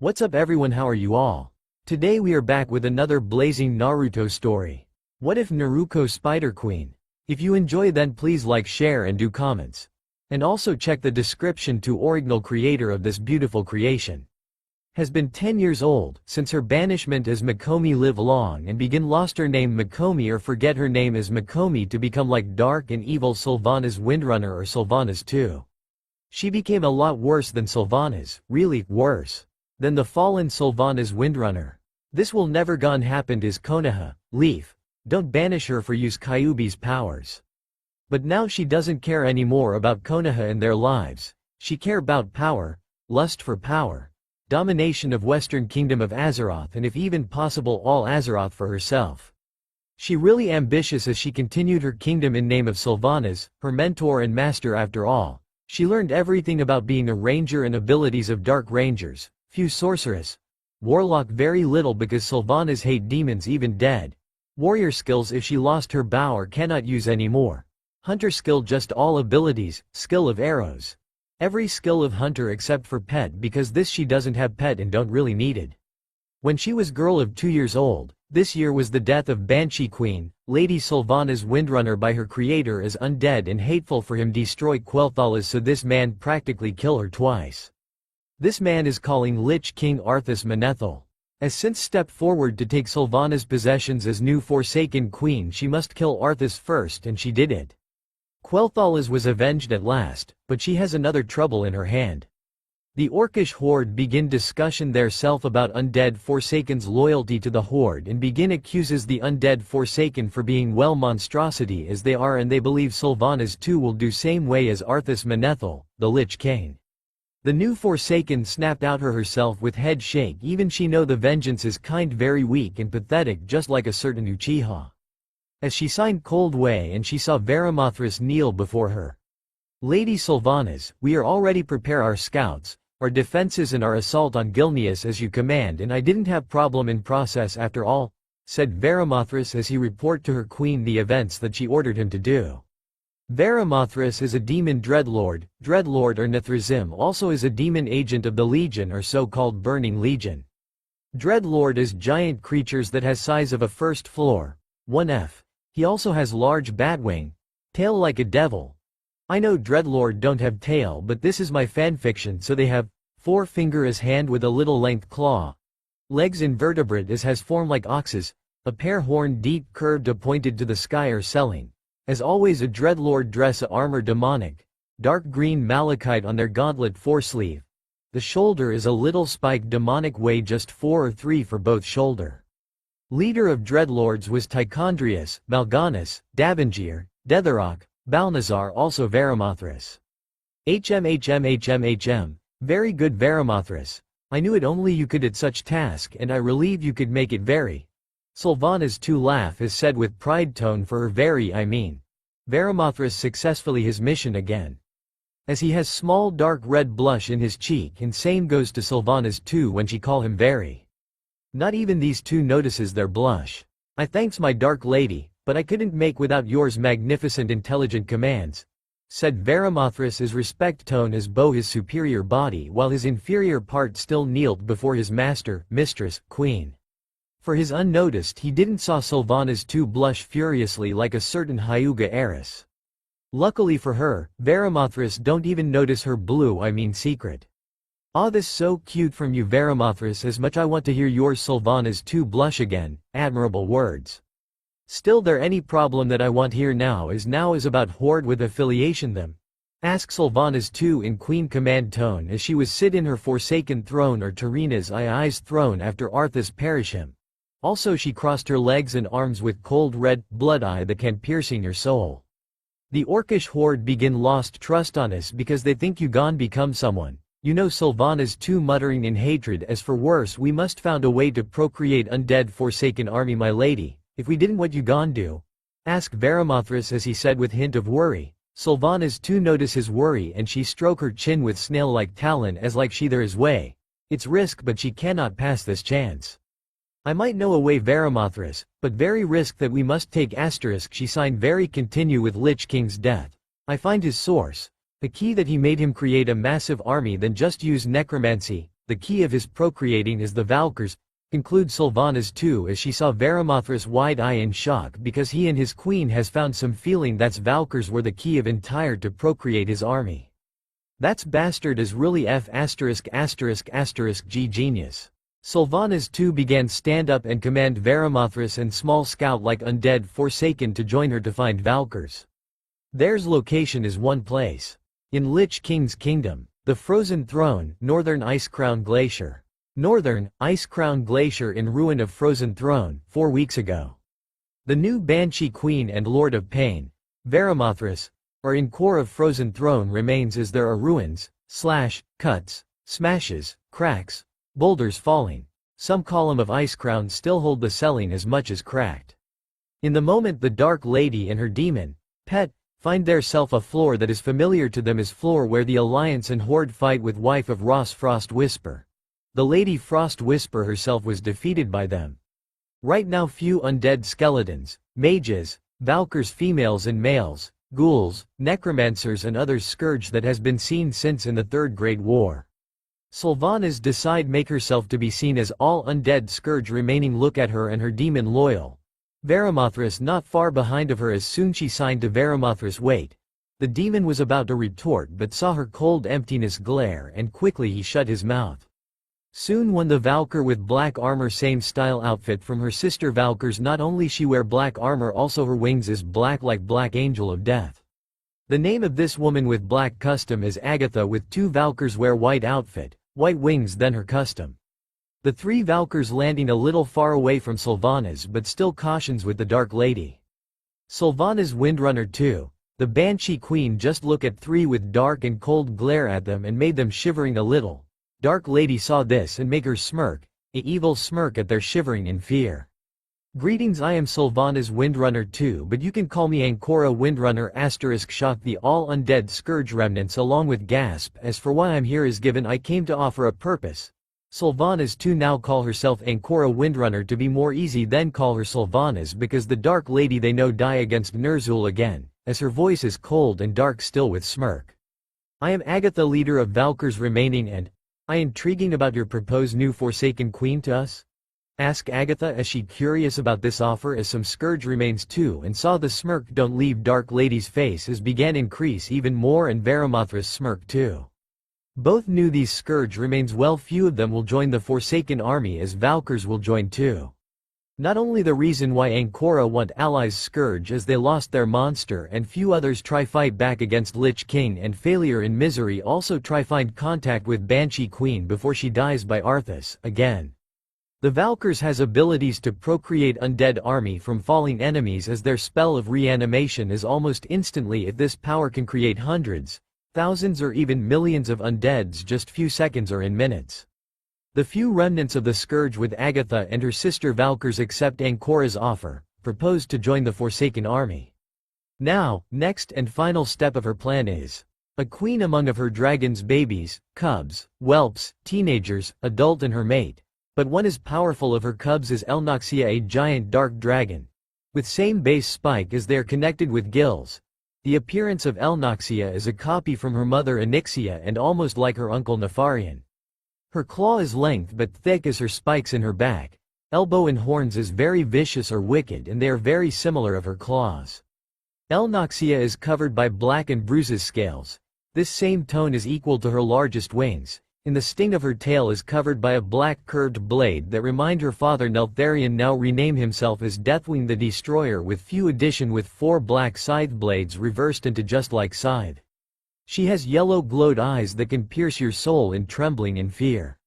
What's up everyone, how are you all? Today we are back with another blazing Naruto story. What if Naruko Spider Queen? If you enjoy then please like, share and do comments. And also check the description to original creator of this beautiful creation. Has been 10 years old, since her banishment as Mikomi live long and begin lost her name Mikomi or forget her name as Mikomi to become like dark and evil Sylvanas Windrunner or Sylvanas 2. She became a lot worse than Sylvanas, really, worse than the fallen Sylvanas Windrunner. This will never gonna happen is Konoha, Leaf. Don't banish her for use Kyuubi's powers. But now she doesn't care anymore about Konoha and their lives. She care about power, lust for power, domination of Western Kingdom of Azeroth and if even possible all Azeroth for herself. She really ambitious as she continued her kingdom in name of Sylvanas, her mentor and master after all. She learned everything about being a ranger and abilities of dark rangers. Few sorceress. Warlock very little because Sylvanas hate demons even dead. Warrior skills if she lost her bow or cannot use anymore. Hunter skill just all abilities, skill of arrows. Every skill of hunter except for pet because this she doesn't have pet and don't really need it. When she was girl of 2 years old, this year was the death of Banshee Queen, Lady Sylvanas Windrunner by her creator as undead and hateful for him destroy Quel'Thalas so this man practically kill her twice. This man is calling Lich King Arthas Menethil. As since stepped forward to take Sylvanas' possessions as new Forsaken Queen she must kill Arthas first and she did it. Quel'Thalas was avenged at last, but she has another trouble in her hand. The Orcish Horde begin discussion their self about undead Forsaken's loyalty to the Horde and begin accuses the undead Forsaken for being well monstrosity as they are and they believe Sylvanas too will do same way as Arthas Menethil, the Lich King. The new Forsaken snapped out her herself with head shake even she know the vengeance is kind very weak and pathetic just like a certain Uchiha. As she signed cold way and she saw Varimathras kneel before her. Lady Sylvanas, we are already prepare our scouts, our defenses and our assault on Gilneas as you command and I didn't have problem in process after all, said Varimathras as he report to her queen the events that she ordered him to do. Varimathras is a demon dreadlord or Nithrazim also is a demon agent of the Legion or so-called Burning Legion. Dreadlord is giant creatures that has size of a first floor, 1F. He also has large batwing, tail like a devil. I know Dreadlord don't have tail but this is my fanfiction so they have 4 finger as hand with a little length claw. Legs invertebrate as has form like oxes, a pair horn deep curved pointed to the sky or selling. As always a Dreadlord dress a armor demonic, dark green malachite on their gauntlet foresleeve. The shoulder is a little spike demonic way just 4 or 3 for both shoulder. Leader of Dreadlords was Tichondrius, Mal'Ganis, Davangir, Detherok, Balnazar also Varimathras. Very good Varimathras. I knew it only you could at such task and I relieve you could make it very. Sylvanas too laugh is said with pride tone for her Varimathras successfully his mission again. As he has small dark red blush in his cheek and same goes to Sylvanas too when she call him very. Not even these two notices their blush. I thanks my dark lady, but I couldn't make without yours magnificent intelligent commands, said Varimathras his respect tone as bow his superior body while his inferior part still kneeled before his master, mistress, queen. For his unnoticed he didn't saw Sylvanas too blush furiously like a certain Hyuga heiress. Luckily for her, Varimathras don't even notice her blue secret. Ah this so cute from you Varimathras as much I want to hear yours Sylvanas too blush again, admirable words. Still there any problem that I want here now is about Horde with affiliation them. Ask Sylvanas too in Queen command tone as she was sit in her Forsaken throne or Tarina's I's throne after Arthas perish him. Also she crossed her legs and arms with cold red blood eye that can piercing your soul. The Orcish Horde begin lost trust on us because they think you gone become someone. You know Sylvanas too muttering in hatred as for worse we must found a way to procreate undead Forsaken army my lady, if we didn't what you gone do? Ask Varimathras as he said with hint of worry. Sylvanas too notice his worry and she stroke her chin with snail-like talon as like she there is way. It's risk but she cannot pass this chance. I might know a way Varimathras, but very risk that we must take asterisk she signed very continue with Lich King's death. I find his source. The key that he made him create a massive army then just use necromancy, the key of his procreating is the Valkyrs, concludes Sylvanas too as she saw Varimathras wide eye in shock because he and his queen has found some feeling that's Valkyrs were the key of entire to procreate his army. That's bastard is really F******** G genius. Sylvanas too began stand up and command Varimathras and small scout like undead Forsaken to join her to find Valkyrs. Theirs location is one place. In Lich King's kingdom, the Frozen Throne, Northern Ice Crown Glacier. Northern, Ice Crown Glacier in ruin of Frozen Throne, 4 weeks ago. The new Banshee Queen and Lord of Pain, Varimathras, are in core of Frozen Throne remains as there are ruins, cuts, smashes, cracks, boulders falling. Some column of Ice Crown still hold the ceiling as much as cracked. In the moment the Dark Lady and her demon, pet, find their self a floor that is familiar to them as floor where the Alliance and Horde fight with wife of Ross Frost Whisper. The Lady Frost Whisper herself was defeated by them. Right now few undead skeletons, mages, Valkyrs females and males, ghouls, necromancers and others scourge that has been seen since in the Third Great War. Sylvanas decide make herself to be seen as all undead scourge remaining look at her and her demon loyal. Varimathras not far behind of her as soon she signed to Varimathras wait. The demon was about to retort but saw her cold emptiness glare and quickly he shut his mouth. Soon when the Valkyr with black armor same style outfit from her sister Valkyrs not only she wear black armor also her wings is black like Black Angel of Death. The name of this woman with black custom is Agatha with 2 Valkyrs wear white outfit, white wings then her custom. The 3 Valkyrs landing a little far away from Sylvanas but still cautions with the Dark Lady. Sylvanas Windrunner 2, the Banshee Queen just look at 3 with dark and cold glare at them and made them shivering a little. Dark Lady saw this and make her smirk, a evil smirk at their shivering in fear. Greetings I am Sylvanas Windrunner 2 but you can call me Ancora Windrunner * shock the all undead scourge remnants along with gasp as for why I'm here is given I came to offer a purpose. Sylvanas 2 now call herself Ancora Windrunner to be more easy then call her Sylvanas because the Dark Lady they know die against Ner'zhul again, as her voice is cold and dark still with smirk. I am Agatha leader of Valkyrs remaining and I intriguing about your proposed new Forsaken Queen to us? Ask Agatha as she curious about this offer as some scourge remains too and saw the smirk don't leave Dark Lady's face as began increase even more and Varimathras smirk too. Both knew these scourge remains well few of them will join the Forsaken army as Valkyrs will join too. Not only the reason why Ancora want allies scourge as they lost their monster and few others try fight back against Lich King and failure in misery also try find contact with Banshee Queen before she dies by Arthas, again. The Valkyrs has abilities to procreate undead army from falling enemies as their spell of reanimation is almost instantly if this power can create hundreds, thousands or even millions of undeads just few seconds or in minutes. The few remnants of the scourge with Agatha and her sister Valkyrs accept Ancora's offer, proposed to join the Forsaken army. Now, next and final step of her plan is a queen among of her dragons babies, cubs, whelps, teenagers, adult and her mate. But one as powerful of her cubs is Elnoxia a giant dark dragon. With same base spike as they are connected with gills. The appearance of Elnoxia is a copy from her mother Onyxia and almost like her uncle Nefarian. Her claw is length but thick as her spikes in her back. Elbow and horns is very vicious or wicked and they are very similar of her claws. Elnoxia is covered by black and bruises scales. This same tone is equal to her largest wings. In the sting of her tail is covered by a black curved blade that remind her father Neltharion now rename himself as Deathwing the Destroyer with few addition with 4 black scythe blades reversed into just like scythe. She has yellow glowed eyes that can pierce your soul in trembling and fear.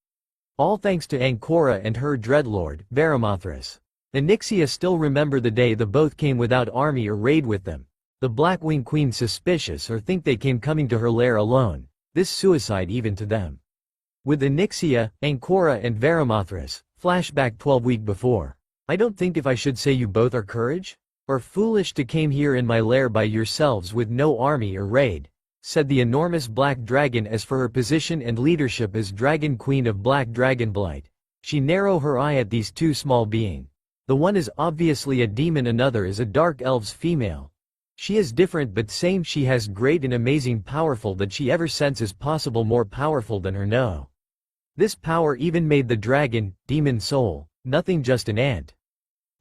All thanks to Ancora and her dreadlord, Varimathras. Onyxia still remember the day the both came without army or raid with them. The Blackwing Queen suspicious or think they came coming to her lair alone. This suicide even to them. With Onyxia, Ancora and Varimathras, flashback 12 week before. I don't think if I should say you both are courage? Or foolish to came here in my lair by yourselves with no army or raid, said the enormous black dragon as for her position and leadership as Dragon Queen of Black Dragonblight. She narrow her eye at these 2 small being. The one is obviously a demon another is a dark elves female. She is different but same she has great and amazing powerful that she ever senses possible more powerful than her no. This power even made the dragon, demon soul, nothing just an ant.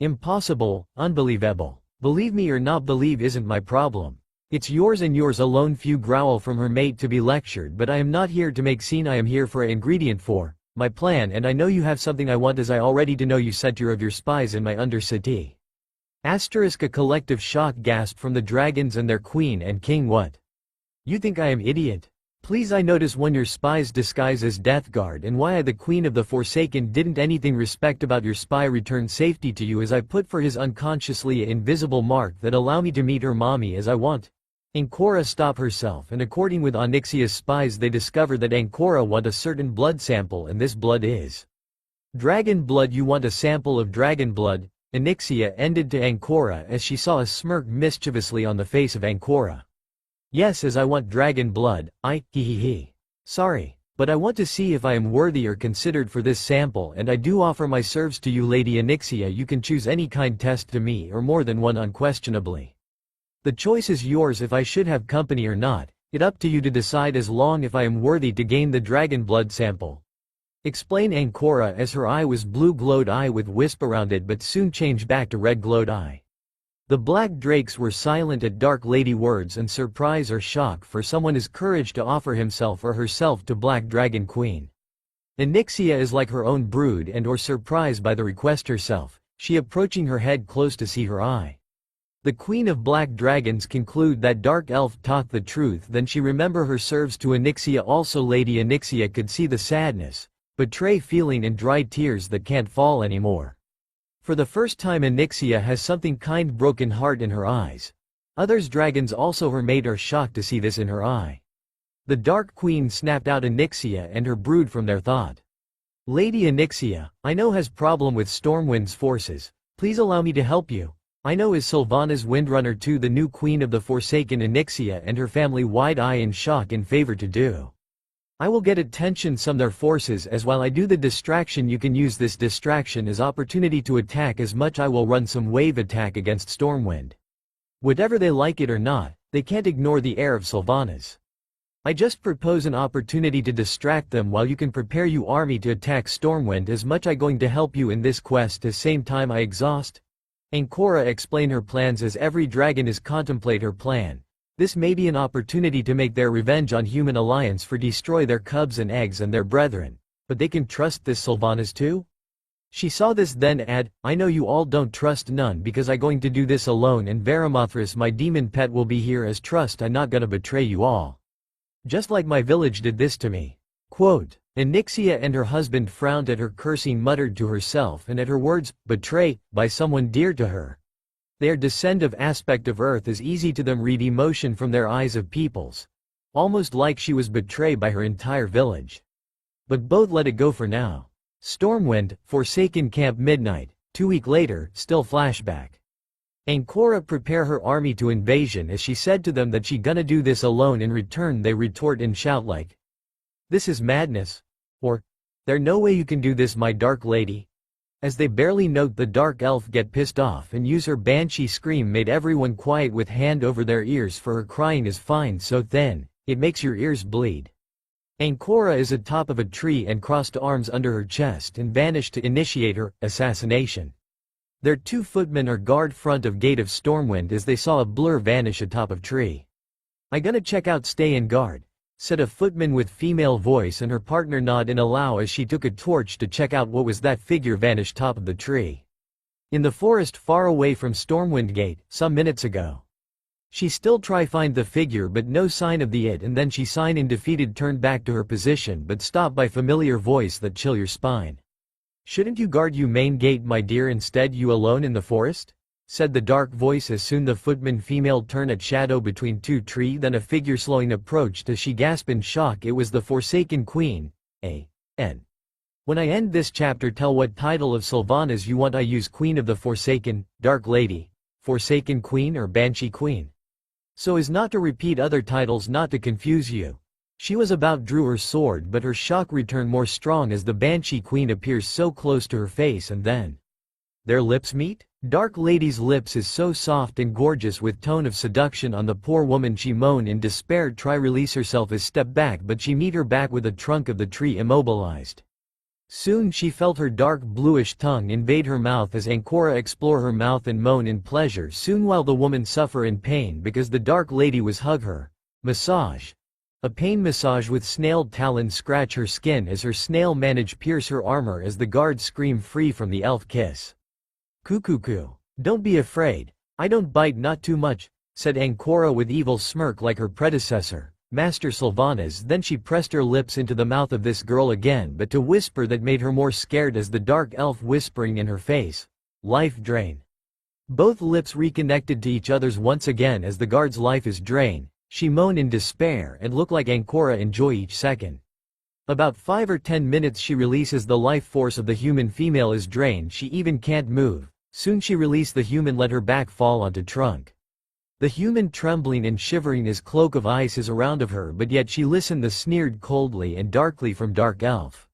Impossible, unbelievable. Believe me or not believe isn't my problem. It's yours and yours alone. Few growl from her mate to be lectured, but I am not here to make scene. I am here for an ingredient for my plan, and I know you have something I want, as I already do know you sent your spies in my undercity. Asterisk. A collective shock gasp from the dragons and their queen and king. What? You think I am idiot? Please, I notice when your spies disguise as Death Guard, and why I, the queen of the Forsaken, didn't anything respect about your spy return safety to you, as I put for his unconsciously invisible mark that allow me to meet her mommy as I want. Ancora stop herself, and according with Onyxia's spies they discover that Ancora want a certain blood sample, and this blood is dragon blood. You want a sample of dragon blood? Onyxia ended to Ancora as she saw a smirk mischievously on the face of Ancora. Yes, as I want dragon blood, he. Sorry, but I want to see if I am worthy or considered for this sample, and I do offer my serves to you, Lady Onyxia. You can choose any kind test to me, or more than one unquestionably. The choice is yours if I should have company or not, it up to you to decide, as long if I am worthy to gain the dragon blood sample. Explain Ancora, as her eye was blue glowed eye with wisp around it, but soon changed back to red glowed eye. The black drakes were silent at dark lady words and surprise or shock for someone his courage to offer himself or herself to Black Dragon Queen. Onyxia is like her own brood and or surprised by the request herself, she approaching her head close to see her eye. The Queen of Black Dragons conclude that dark elf talk the truth, then she remember her serves to Onyxia. Also Lady Onyxia could see the sadness, betray feeling and dry tears that can't fall anymore. For the first time Onyxia has something kind broken heart in her eyes. Others dragons also her mate are shocked to see this in her eye. The Dark Queen snapped out Onyxia and her brood from their thought. Lady Onyxia, I know has problem with Stormwind's forces, please allow me to help you. I know is Sylvanas Windrunner too, the new queen of the Forsaken. Onyxia and her family wide eye in shock in favor to do. I will get attention some their forces, as while I do the distraction you can use this distraction as opportunity to attack as much. I will run some wave attack against Stormwind. Whatever they like it or not, they can't ignore the heir of Sylvanas. I just propose an opportunity to distract them while you can prepare you army to attack Stormwind as much. I going to help you in this quest as same time I exhaust. Ancora explain her plans as every dragon is contemplate her plan. This may be an opportunity to make their revenge on human alliance for destroy their cubs and eggs and their brethren, but they can trust this Sylvanas too? She saw this then add, I know you all don't trust none because I going to do this alone, and Varimathras my demon pet will be here as trust I not gonna betray you all. Just like my village did this to me. Quote, Onyxia and her husband frowned at her cursing, muttered to herself and at her words, betray, by someone dear to her. Their descend of aspect of earth is easy to them read emotion from their eyes of peoples. Almost like she was betrayed by her entire village. But both let it go for now. Stormwind, Forsaken Camp midnight, 2 weeks later, still flashback. Ancora prepare her army to invasion as she said to them that she gonna do this alone. In return they retort and shout like, this is madness. Or, there no way you can do this my dark lady. As they barely note the dark elf get pissed off and use her banshee scream made everyone quiet with hand over their ears, for her crying is fine so thin, it makes your ears bleed. Ancora is atop of a tree and crossed arms under her chest and vanished to initiate her assassination. Their 2 footmen are guard front of gate of Stormwind as they saw a blur vanish atop of tree. I gonna check out, stay in guard, said a footman with female voice, and her partner nod in allow as she took a torch to check out what was that figure vanished top of the tree. In the forest far away from Stormwind Gate, some minutes ago. She still try find the figure but no sign of the it, and then she sign in defeated turned back to her position but stopped by familiar voice that chill your spine. Shouldn't you guard you main gate my dear, instead you alone in the forest? Said the dark voice as soon the footman female turn at shadow between 2 tree, then a figure slowing approached as she gasped in shock. It was the Forsaken Queen. A.N. When I end this chapter tell what title of Sylvanas you want I use, Queen of the Forsaken, Dark Lady, Forsaken Queen or Banshee Queen. So as not to repeat other titles, not to confuse you. She was about drew her sword but her shock returned more strong as the Banshee Queen appears so close to her face, and then Their lips meet? Dark Lady's lips is so soft and gorgeous with tone of seduction on the poor woman she moan in despair try release herself as step back but she meet her back with a trunk of the tree immobilized. Soon she felt her dark bluish tongue invade her mouth as Ancora explore her mouth and moan in pleasure soon while the woman suffer in pain because the Dark Lady was hug her. Massage. A pain massage with snailed talons scratch her skin as her snail manage pierce her armor as the guards scream free from the elf kiss. Cuckoo. Don't be afraid. I don't bite not too much, said Ancora with evil smirk like her predecessor, Master Sylvanas. Then she pressed her lips into the mouth of this girl again but to whisper that made her more scared as the dark elf whispering in her face. Life drain. Both lips reconnected to each other's once again as the guard's life is drained. She moan in despair and look like Ancora enjoy each second. About 5 or 10 minutes she releases the life force of the human female is drained she even can't move. Soon she release the human let her back fall onto trunk. The human trembling and shivering as cloak of ice is around of her but yet she listened the sneered coldly and darkly from dark elf.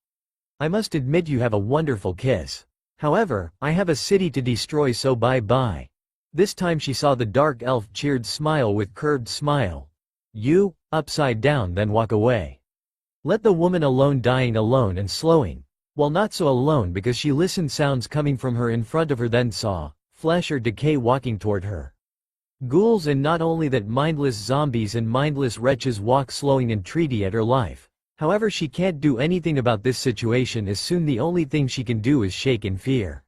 I must admit you have a wonderful kiss. However, I have a city to destroy so bye-bye. This time she saw the dark elf cheered smile with curved smile. You, upside down then walk away. Let the woman alone dying alone and slowing. Well not so alone because she listened sounds coming from her in front of her then saw, flesh or decay walking toward her. Ghouls and not only that mindless zombies and mindless wretches walk slowing entreaty at her life. However she can't do anything about this situation as soon the only thing she can do is shake in fear.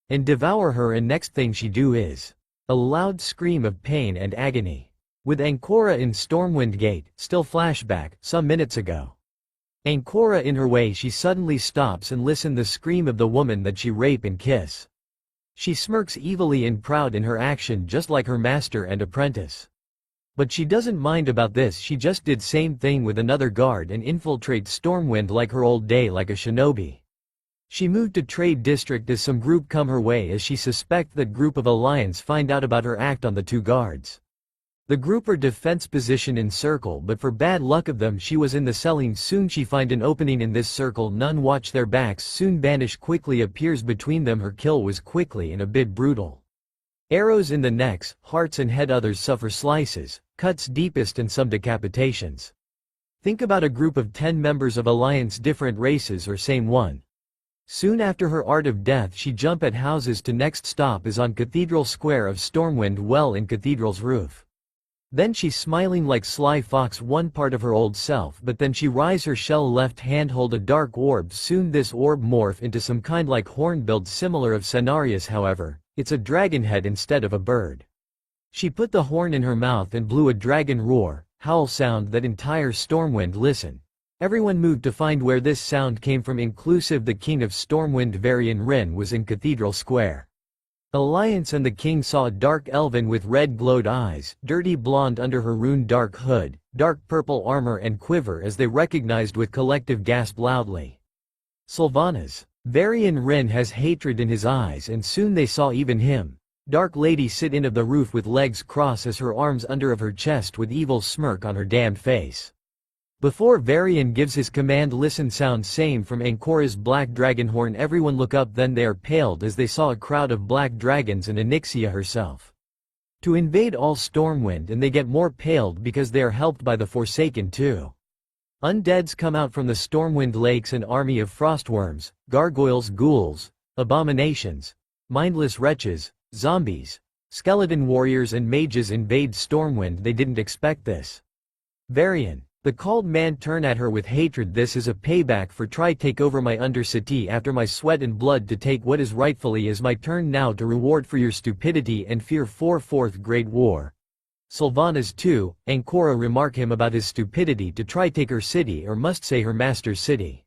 And devour her and next thing she do is a loud scream of pain and agony. With Ancora in Stormwind Gate, still flashback, some minutes ago. Ancora in her way she suddenly stops and listen the scream of the woman that she rape and kiss. She smirks evilly and proud in her action just like her master and apprentice. But she doesn't mind about this she just did same thing with another guard and infiltrate Stormwind like her old day like a shinobi. She moved to Trade District as some group come her way as she suspect that group of Alliance find out about her act on the two guards. The group are defense position in circle but for bad luck of them she was in the selling soon she find an opening in this circle none watch their backs soon banish quickly appears between them her kill was quickly and a bit brutal. Arrows in the necks, hearts and head others suffer slices, cuts deepest and some decapitations. Think about a group of 10 members of Alliance different races or same one. Soon after her art of death she jump at houses to next stop is on Cathedral Square of Stormwind well in Cathedral's roof. Then she smiling like sly fox one part of her old self but then she rise her shell left hand hold a dark orb soon this orb morph into some kind like horn build similar of Cenarius however, it's a dragon head instead of a bird. She put the horn in her mouth and blew a dragon roar, howl sound that entire Stormwind listen. Everyone moved to find where this sound came from inclusive the king of Stormwind Varian Rin was in Cathedral Square. Alliance and the king saw a dark elven with red glowed eyes, dirty blonde under her rune dark hood, dark purple armor and quiver as they recognized with collective gasp loudly. Sylvanas. Varian Rin has hatred in his eyes and soon they saw even him. Dark Lady sit in of the roof with legs cross as her arms under of her chest with evil smirk on her damned face. Before Varian gives his command listen sound same from Ancora's black dragon horn everyone look up then they are paled as they saw a crowd of black dragons and Onyxia herself. To invade all Stormwind and they get more paled because they are helped by the Forsaken too. Undeads come out from the Stormwind lakes an army of frostworms, gargoyles ghouls, abominations, mindless wretches, zombies, skeleton warriors and mages invade Stormwind they didn't expect this. Varian. The called man turn at her with hatred this is a payback for try take over my undercity after my sweat and blood to take what is rightfully is my turn now to reward for your stupidity and fear for fourth great war. Sylvanas too, Ancora remark him about his stupidity to try take her city or must say her master's city.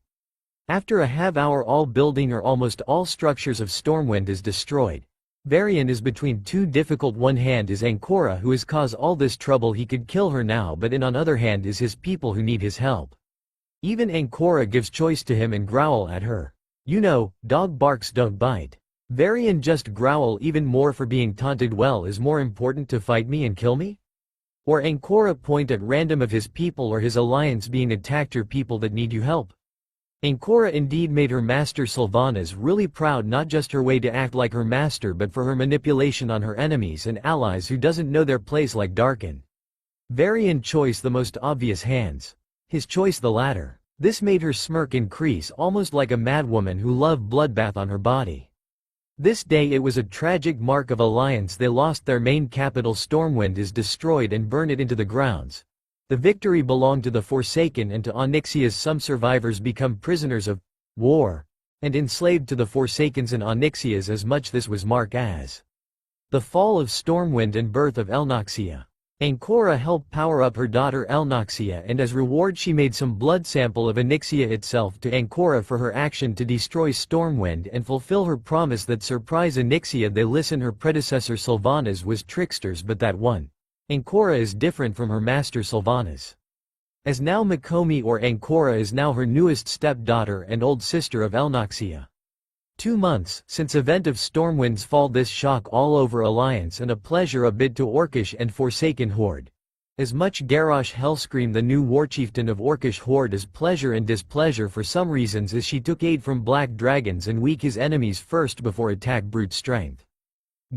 After a half-hour all building or almost all structures of Stormwind is destroyed. Varian is between two difficult one hand is Ancora who has caused all this trouble he could kill her now but in on other hand is his people who need his help. Even Ancora gives choice to him and growl at her. You know, dog barks don't bite. Varian just growl even more for being taunted well is more important to fight me and kill me? Or Ancora point at random of his people or his alliance being attacked or people that need you help? Ancora indeed made her master Sylvanas really proud, not just her way to act like her master but for her manipulation on her enemies and allies who doesn't know their place like Darkin. Varian choice the most obvious hands. His choice the latter. This made her smirk increase almost like a madwoman who loved bloodbath on her body. This day it was a tragic mark of alliance. They lost their main capital. Stormwind is destroyed and burn it into the grounds. The victory belonged to the Forsaken and to Onyxia's. Some survivors become prisoners of war and enslaved to the Forsaken's and Onyxia's. As much this was marked as the fall of Stormwind and birth of Elnoxia. Ancora helped power up her daughter Elnoxia, and as reward she made some blood sample of Onyxia itself to Ancora for her action to destroy Stormwind and fulfill her promise that surprise Onyxia. They listen. Her predecessor Sylvanas was tricksters, but that one Ancora is different from her master Sylvanas. As now Makomi or Ancora is now her newest stepdaughter and old sister of Elnoxia. 2 months since event of Stormwind's fall. This shock all over Alliance and a pleasure a bit to Orcish and Forsaken Horde. As much Garrosh Hellscream, the new warchieftain of Orcish Horde, as pleasure and displeasure for some reasons, as she took aid from black dragons and weak his enemies first before attack brute strength.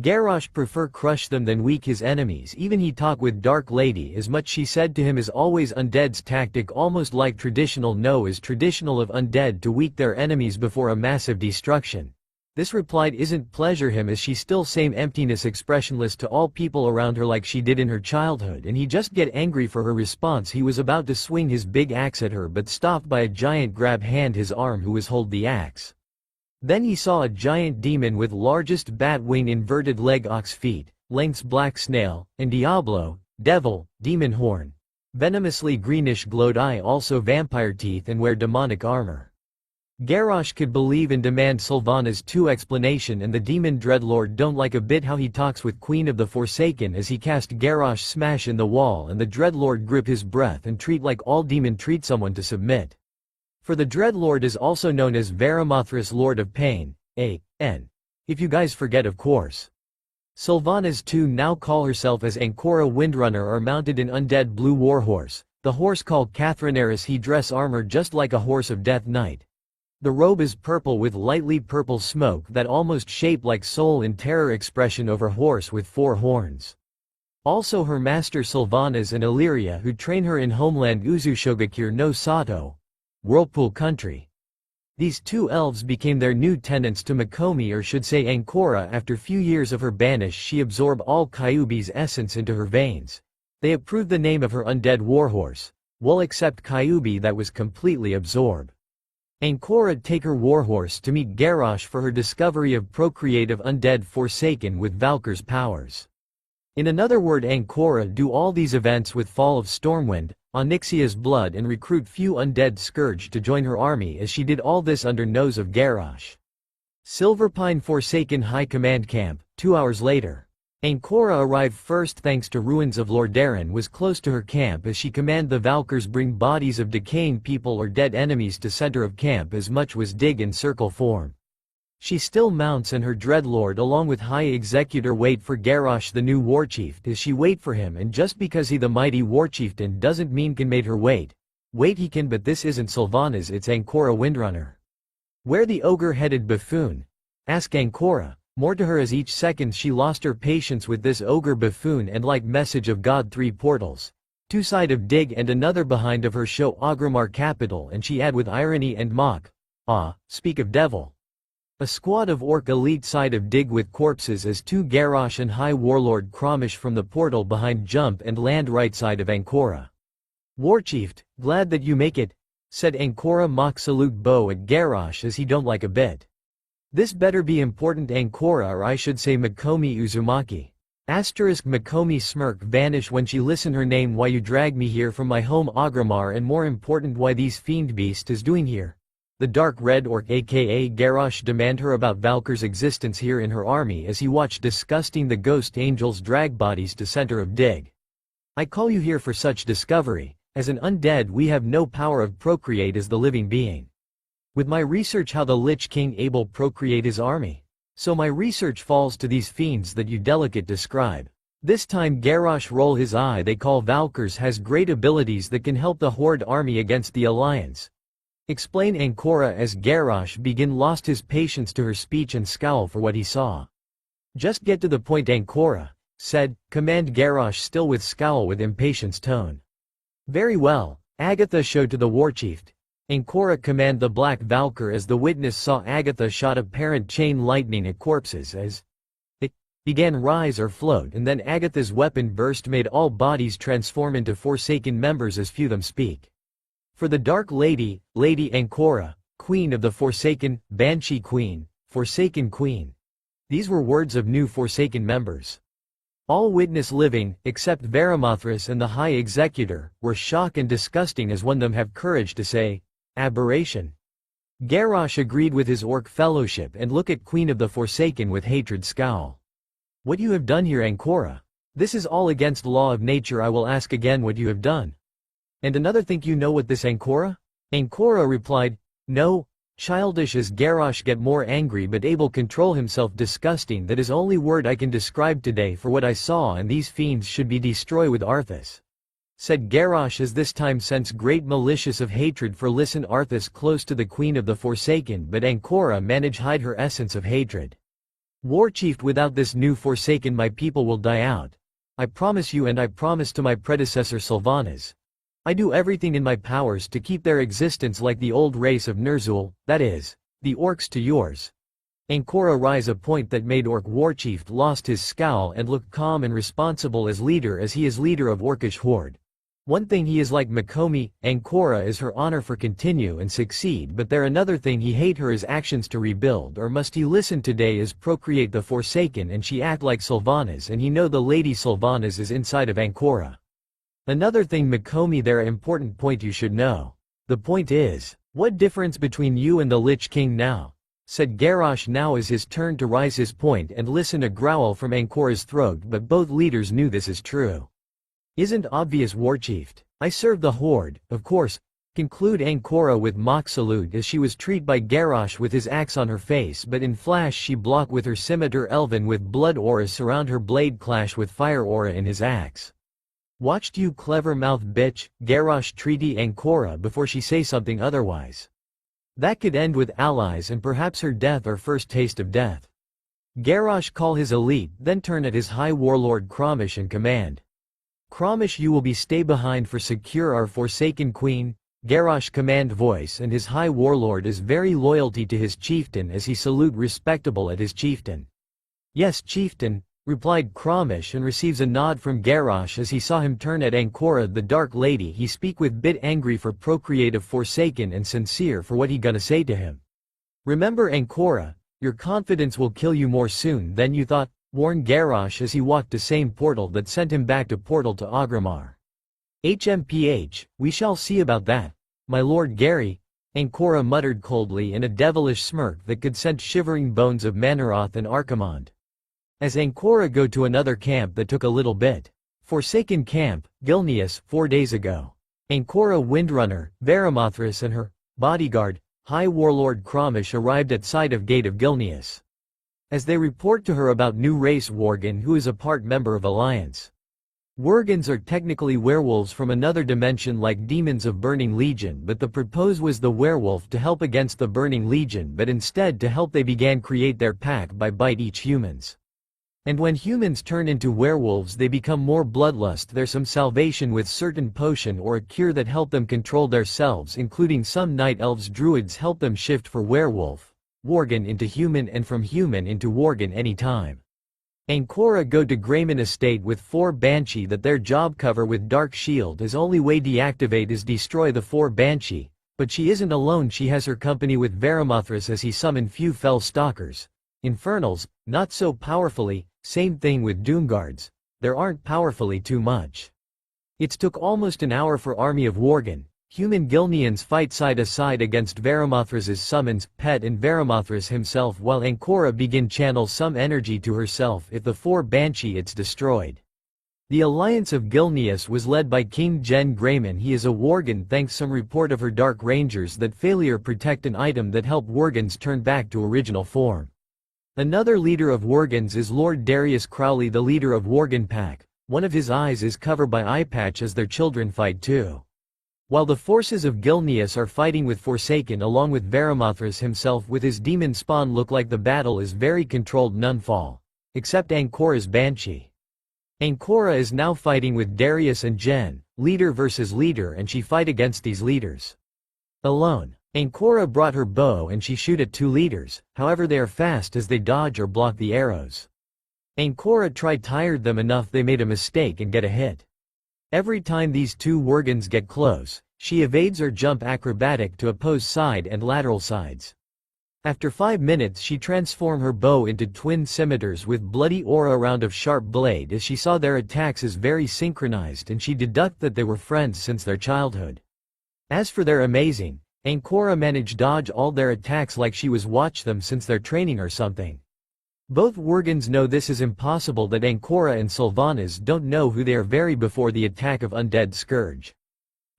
Garrosh prefer crush them than weak his enemies. Even he talk with Dark Lady as much she said to him is always undead's tactic, almost like traditional no is traditional of undead to weak their enemies before a massive destruction. This replied isn't pleasure him as she still same emptiness expressionless to all people around her like she did in her childhood, and he just get angry for her response. He was about to swing his big axe at her but stopped by a giant grab hand his arm who was hold the axe. Then he saw a giant demon with largest bat wing inverted leg ox feet, lengths black snail, and Diablo, devil, demon horn. Venomously greenish glowed eye, also vampire teeth, and wear demonic armor. Garrosh could believe and demand Sylvanas' 2 explanation, and the demon dreadlord don't like a bit how he talks with Queen of the Forsaken as he cast Garrosh smash in the wall, and the dreadlord grip his breath and treat like all demon treat someone to submit. For the Dreadlord is also known as Varamothras, Lord of Pain, A.N. If you guys forget, of course. Sylvanas too now call herself as Ancora Windrunner, are mounted in undead blue warhorse, the horse called Cathrinaris. He dress armor just like a horse of Death Knight. The robe is purple with lightly purple smoke that almost shaped like soul in terror expression over horse with 4 horns. Also her master Sylvanas and Illyria, who train her in homeland Uzushogakir no Sato, Whirlpool country. These 2 elves became their new tenants to Makomi, or should say Ancora. After few years of her banish, she absorbed all Kyuubi's essence into her veins. They approved the name of her undead warhorse, well except Kyuubi that was completely absorbed. Ancora take her warhorse to meet Garrosh for her discovery of procreative undead Forsaken with Valkyr's powers. In another word, Ancora do all these events with fall of Stormwind, Onyxia's blood, and recruit few undead Scourge to join her army, as she did all this under nose of Garrosh. Silverpine Forsaken High Command Camp, 2 hours later. Ancora arrived first thanks to ruins of Lordaeron was close to her camp, as she command the Valkyrs bring bodies of decaying people or dead enemies to center of camp as much was dig in circle form. She still mounts and her dreadlord along with High Executor wait for Garrosh the new warchief, as she wait for him, and just because he the mighty warchieftain doesn't mean can made her wait. Wait he can, but this isn't Sylvanas, it's Ancora Windrunner. Where the ogre-headed buffoon? Ask Ancora. More to her as each second she lost her patience with this ogre buffoon, and like message of God 3 portals. 2 side of dig and another behind of her show Ogrimmar capital, and she add with irony and mock. Ah, speak of devil. A squad of orc elite side of dig with corpses as 2 Garrosh and High Warlord Cromish from the portal behind jump and land right side of Ancora. Warchief, glad that you make it, said Ancora mock salute bow at Garrosh as he don't like a bit. This better be important Ancora, or I should say Makomi Uzumaki. Asterisk Makomi smirk vanish when she listen her name. Why you drag me here from my home Ogrimmar, and more important why these fiend beast is doing here. The dark red orc aka Garrosh demand her about Valkyr's existence here in her army as he watched disgusting the ghost angels drag bodies to center of dig. I call you here for such discovery. As an undead we have no power of procreate as the living being. With my research how the Lich King able procreate his army. So my research falls to these fiends that you delicate describe. This time Garrosh roll his eye. They call Valkyrs has great abilities that can help the Horde army against the Alliance. Explain Ancora as Garrosh begin lost his patience to her speech and scowl for what he saw. Just get to the point Ancora said, command Garrosh still with scowl with impatience tone. Very well, Agatha show to the warchief. Ancora command the Black Valkyr as the witness saw Agatha shot apparent chain lightning at corpses as it began rise or float, and then Agatha's weapon burst made all bodies transform into Forsaken members as few them speak. For the Dark Lady, Lady Ancora, Queen of the Forsaken, Banshee Queen, Forsaken Queen. These were words of new Forsaken members. All witness living, except Varimathras and the High Executor, were shocked and disgusting as one them have courage to say, aberration. Garrosh agreed with his orc fellowship and look at Queen of the Forsaken with hatred scowl. What you have done here Ancora? This is all against law of nature. I will ask again what you have done. And another think you know what this Ancora? Ancora replied, no, childish as Garrosh get more angry but able control himself disgusting. That is only word I can describe today for what I saw, and these fiends should be destroyed with Arthas. Said Garrosh as this time sense great malicious of hatred for listen Arthas close to the Queen of the Forsaken, but Ancora manage hide her essence of hatred. Warchief, without this new Forsaken my people will die out. I promise you, and I promise to my predecessor Sylvanas. I do everything in my powers to keep their existence like the old race of Ner'zhul, that is, the orcs to yours. Ancora rise a point that made Orc Warchief lost his scowl and looked calm and responsible as leader, as he is leader of Orcish horde. One thing he is like Makomi, Ancora is her honor for continue and succeed, but there another thing he hate her is actions to rebuild, or must he listen today is procreate the Forsaken, and she act like Sylvanas, and he know the Lady Sylvanas is inside of Ancora. Another thing Makomi, there important point you should know. The point is, what difference between you and the Lich King now? Said Garrosh. Now is his turn to rise his point and listen a growl from Ancora's throat, but both leaders knew this is true. Isn't obvious Warchief? I serve the horde, of course, conclude Ancora with mock salute as she was treated by Garrosh with his axe on her face, but in flash she blocked with her scimitar elven with blood aura surround her blade clash with fire aura in his axe. Watched you clever mouth bitch, Garrosh treaty Ancora before she say something otherwise. That could end with allies and perhaps her death or first taste of death. Garrosh call his elite, then turn at his high warlord Kromish and command. Kromish, you will be stay behind for secure our Forsaken Queen. Garrosh command voice, and his high warlord is very loyalty to his chieftain as he salute respectable at his chieftain. Yes chieftain, replied Kromish, and receives a nod from Garrosh as he saw him turn at Ancora the Dark Lady. He speak with bit angry for procreative Forsaken and sincere for what he gonna say to him. Remember Ancora, your confidence will kill you more soon than you thought, warned Garrosh as he walked to same portal that sent him back to portal to Agramar. HMPH, we shall see about that, my lord Gary, Ancora muttered coldly in a devilish smirk that could send shivering bones of Manaroth and Archimonde. As Ancora go to another camp that took a little bit. Forsaken camp, Gilneas, 4 days ago. Ancora Windrunner, Varimathras and her bodyguard, High Warlord Kromish arrived at sight of gate of Gilneas. As they report to her about new race Worgen, who is a part member of Alliance. Worgens are technically werewolves from another dimension like demons of Burning Legion, but the propose was the werewolf to help against the Burning Legion, but instead to help they began create their pack by bite each humans. And when humans turn into werewolves they become more bloodlust. There's some salvation with certain potion or a cure that help them control their selves, including some night elves druids help them shift for werewolf, Worgen into human and from human into Worgen anytime. Ancora go to Grayman estate with 4 Banshee that their job cover with Dark Shield is only way deactivate is destroy the 4 Banshee, but she isn't alone, she has her company with Varimathras as he summon few fell stalkers. Infernals, not so powerfully, same thing with Doomguards, there aren't powerfully too much. It's took almost an hour for army of Worgen, human Gilneans fight side to side against Varimathras's summons, Pet and Varimathras himself, while Ancora begin channel some energy to herself if the 4 Banshee it's destroyed. The alliance of Gilneas was led by King Jen Grayman. He is a Worgen thanks some report of her Dark Rangers that failure protect an item that help Worgens turn back to original form. Another leader of Worgens is Lord Darius Crowley, the leader of Worgen pack. One of his eyes is covered by eye patch as their children fight too. While the forces of Gilneas are fighting with Forsaken along with Varimathras himself with his demon spawn, look like the battle is very controlled, none fall. Except Ancora's Banshee. Ancora is now fighting with Darius and Jen, leader versus leader, and she fight against these leaders alone. Ancora brought her bow and she shoot at two leaders, however they are fast as they dodge or block the arrows. Ancora tired them enough they made a mistake and get a hit. Every time these two Worgans get close, she evades or jump acrobatic to oppose side and lateral sides. After 5 minutes she transformed her bow into twin scimitars with bloody aura around of sharp blade as she saw their attacks as very synchronized, and she deduct that they were friends since their childhood. As for their amazing, Ancora managed dodge all their attacks like she was watch them since their training or something. Both Worgans know this is impossible, that Ancora and Sylvanas don't know who they are very before the attack of Undead Scourge.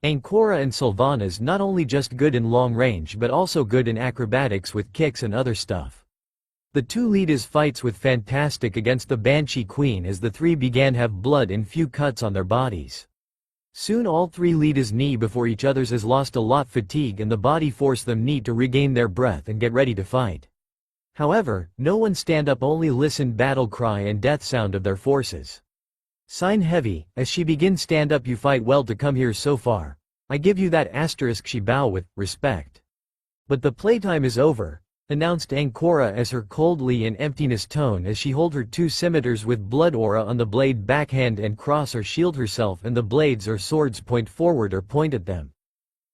Ancora and Sylvanas not only just good in long range but also good in acrobatics with kicks and other stuff. The two leaders fights with fantastic against the Banshee Queen as the three began have blood and few cuts on their bodies. Soon all three leaders knee before each other's has lost a lot fatigue and the body force them need to regain their breath and get ready to fight. However, no one stand up, only listen battle cry and death sound of their forces. Sign heavy, as she begin stand up, you fight well to come here so far. I give you that asterisk, she bow with respect. But the playtime is over, announced Ancora as her coldly and emptiness tone as she hold her two scimitars with blood aura on the blade backhand and cross or shield herself, and the blades or swords point forward or point at them.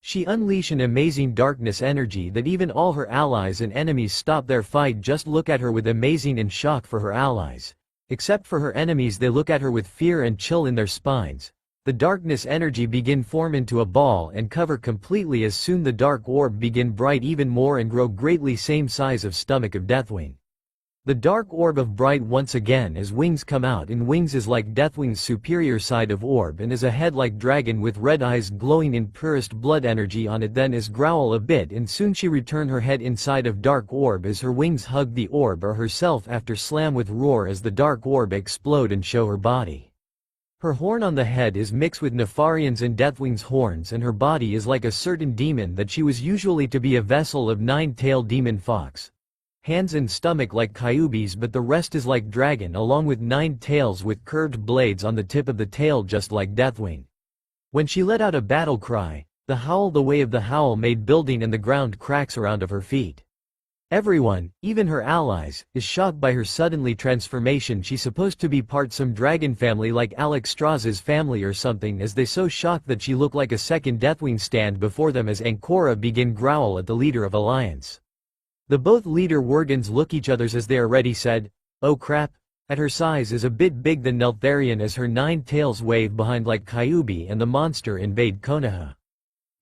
She unleash an amazing darkness energy that even all her allies and enemies stop their fight, just look at her with amazing and shock for her allies. Except for her enemies, they look at her with fear and chill in their spines. The darkness energy begin form into a ball and cover completely. As soon the dark orb begin bright even more and grow greatly, same size of stomach of Deathwing. The dark orb of bright once again as wings come out, and wings is like Deathwing's superior side of orb, and is a head like dragon with red eyes glowing in purest blood energy on it, then is growl a bit, and soon she return her head inside of dark orb as her wings hug the orb or herself after slam with roar as the dark orb explode and show her body. Her horn on the head is mixed with Nefarian's and Deathwing's horns, and her body is like a certain demon that she was usually to be a vessel of nine-tailed demon fox. Hands and stomach like Kyuubi's, but the rest is like dragon along with 9 tails with curved blades on the tip of the tail just like Deathwing. When she let out a battle cry, the howl, the way of the howl made building and the ground cracks around of her feet. Everyone, even her allies, is shocked by her suddenly transformation. She's supposed to be part some dragon family like Alex Strauss's family or something, as they so shocked that she looked like a second Deathwing stand before them as Ancora begin growl at the leader of Alliance. The both leader Worgans look each others as they are ready said, oh crap, at her size is a bit big than Neltharion as her 9 tails wave behind like Kyuubi and the monster invade Konoha.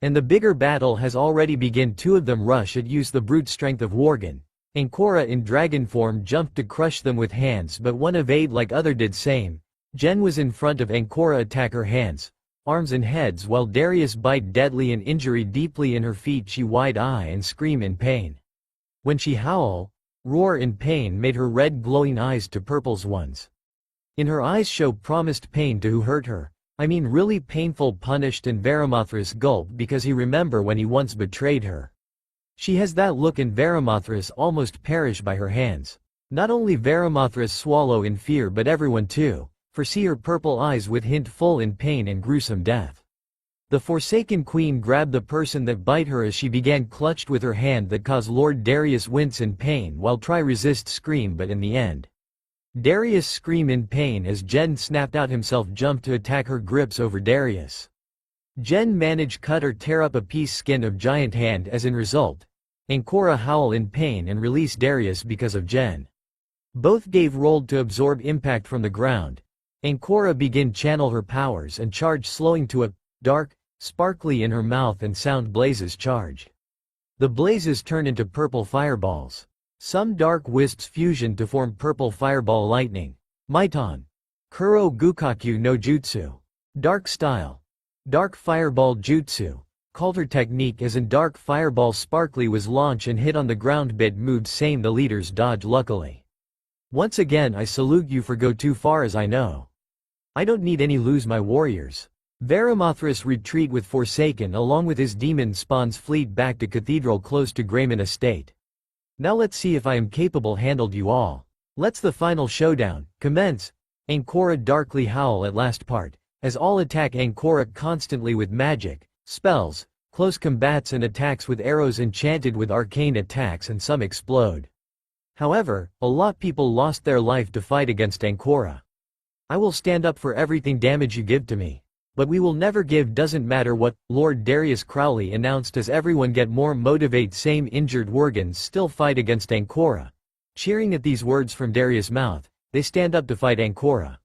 And the bigger battle has already begun. Two of them rush at use the brute strength of Worgan. Ancora in dragon form jumped to crush them with hands, but one evade like other did same. Jen was in front of Ancora, attack her hands, arms and heads, while Darius bite deadly and injury deeply in her feet. She wide eye and scream in pain. When she howl, roar in pain made her red glowing eyes to purples ones. In her eyes show promised pain to who hurt her. I mean really painful, punished, and Varimathras gulp because he remember when he once betrayed her. She has that look and Varimathras almost perish by her hands. Not only Varimathras swallow in fear but everyone too, for see her purple eyes with hint full in pain and gruesome death. The Forsaken Queen grabbed the person that bite her as she began clutched with her hand that caused Lord Darius wince in pain while try resist scream, but in the end. Darius scream in pain as Jen snapped out himself jumped to attack her grips over Darius. Jen managed cut or tear up a piece skin of giant hand as in result. Ancora howl in pain and release Darius because of Jen. Both gave rolled to absorb impact from the ground. Ancora begin channel her powers and charge slowing to a dark, sparkly in her mouth and sound blazes charge. The blazes turn into purple fireballs. Some dark wisps fusion to form purple fireball lightning. Maiton. Kuro Gukakyu no Jutsu. Dark style. Dark fireball jutsu. Called her technique as in dark fireball sparkly was launch and hit on the ground bit moved same the leaders dodge luckily. Once again I salute you for go too far as I know. I don't need any lose my warriors. Varimathras retreat with Forsaken along with his demon spawns fleet back to Cathedral close to Greymon Estate. Now let's see if I am capable handled you all. Let's the final showdown commence. Ancora darkly howl at last part, as all attack Ancora constantly with magic, spells, close combats and attacks with arrows enchanted with arcane attacks and some explode. However, a lot people lost their life to fight against Ancora. I will stand up for everything damage you give to me. But we will never give doesn't matter what, Lord Darius Crowley announced as everyone get more motivate same injured Worgans still fight against Ancora. Cheering at these words from Darius' mouth, they stand up to fight Ancora.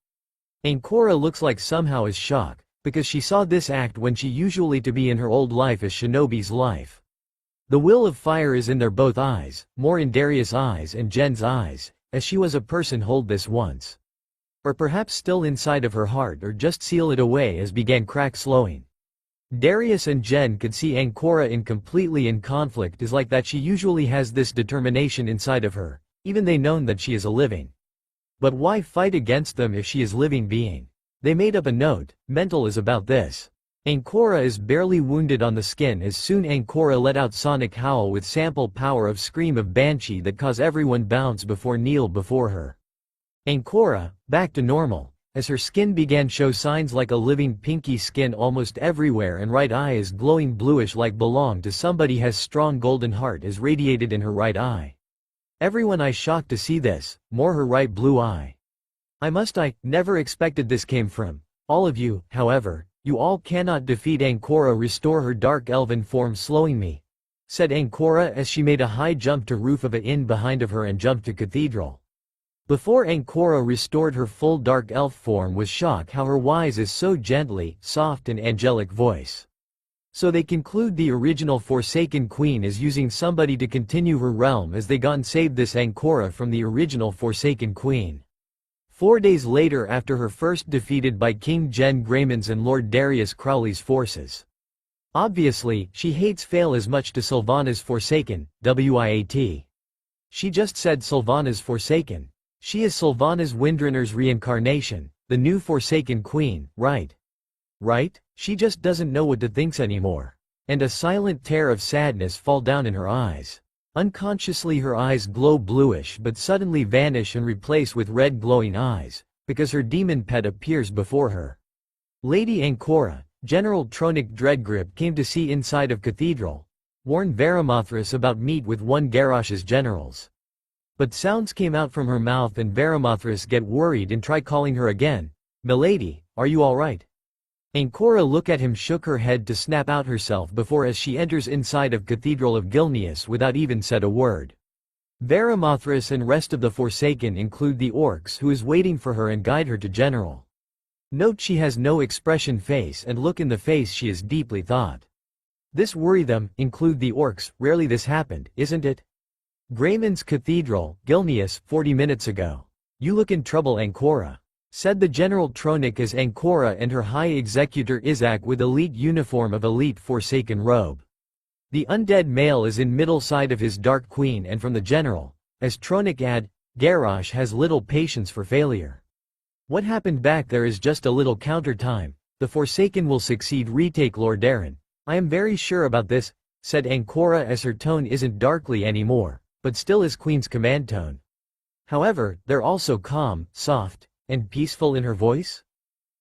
Ancora looks like somehow is shocked, because she saw this act when she usually to be in her old life as Shinobi's life. The will of fire is in their both eyes, more in Darius' eyes and Jen's eyes, as she was a person hold this once. Or perhaps still inside of her heart or just seal it away as began crack slowing. Darius and Jen could see Ancora in completely in conflict is like that she usually has this determination inside of her, even they known that she is a living. But why fight against them if she is living being? They made up a note, mental is about this. Ancora is barely wounded on the skin as soon Ancora let out sonic howl with sample power of scream of banshee that cause everyone bounce before kneel before her. Ancora, back to normal, as her skin began show signs like a living pinky skin almost everywhere and right eye is glowing bluish like belong to somebody has strong golden heart is radiated in her right eye. Everyone I shocked to see this, more her right blue eye. I never expected this came from. All of you, however, you all cannot defeat Ancora restore her dark elven form slowing me, said Ancora as she made a high jump to roof of a inn behind of her and jumped to Cathedral. Before Ancora restored her full dark elf form was shock how her wise is so gently, soft and angelic voice. So they conclude the original Forsaken Queen is using somebody to continue her realm as they gone save this Ancora from the original Forsaken Queen. 4 days later after her first defeated by King Jen Greymon's and Lord Darius Crowley's forces. Obviously, she hates fail as much to Sylvana's Forsaken, WIAT. She just said Sylvana's Forsaken. She is Sylvana's Windrunner's reincarnation, the new Forsaken Queen, right? Right? She just doesn't know what to think anymore. And a silent tear of sadness fall down in her eyes. Unconsciously her eyes glow bluish but suddenly vanish and replace with red glowing eyes, because her demon pet appears before her. Lady Ancora, General Tronic Dreadgrip came to see inside of Cathedral, warned Varimathras about meet with one Garrosh's generals. But sounds came out from her mouth and Varimathras get worried and try calling her again. Milady, are you alright? Ancora look at him shook her head to snap out herself before as she enters inside of Cathedral of Gilneas without even said a word. Varimathras and rest of the Forsaken include the orcs who is waiting for her and guide her to General. Note she has no expression face and look in the face she is deeply thought. This worry them, include the orcs, rarely this happened, isn't it? Greymon's Cathedral, Gilneas, 40 minutes ago. You look in trouble Ancora, said the General Tronic as Ancora and her High Executor Isaac with elite uniform of elite Forsaken robe. The undead male is in middle side of his Dark Queen and from the General, as Tronic add, Garrosh has little patience for failure. What happened back there is just a little counter time, the Forsaken will succeed retake Lordaeron. I am very sure about this, said Ancora as her tone isn't darkly anymore, but still is Queen's command tone. However, they're also calm, soft, and peaceful in her voice?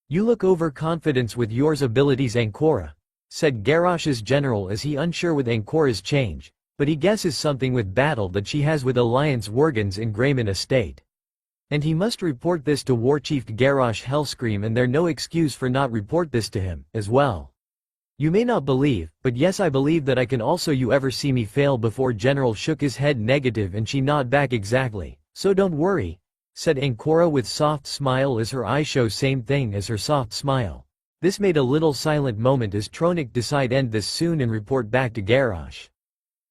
You look overconfident with yours abilities Ancora, said Garrosh's general as he unsure with Ancora's change, but he guesses something with battle that she has with Alliance Worgans in Greymon Estate. And he must report this to Warchief Garrosh Hellscream and there no excuse for not report this to him, as well. You may not believe, but yes I believe that I can also you ever see me fail before General shook his head negative and she nod back exactly, so don't worry, said Ancora with soft smile as her eyes show same thing as her soft smile. This made a little silent moment as Tronic decide end this soon and report back to Garrosh.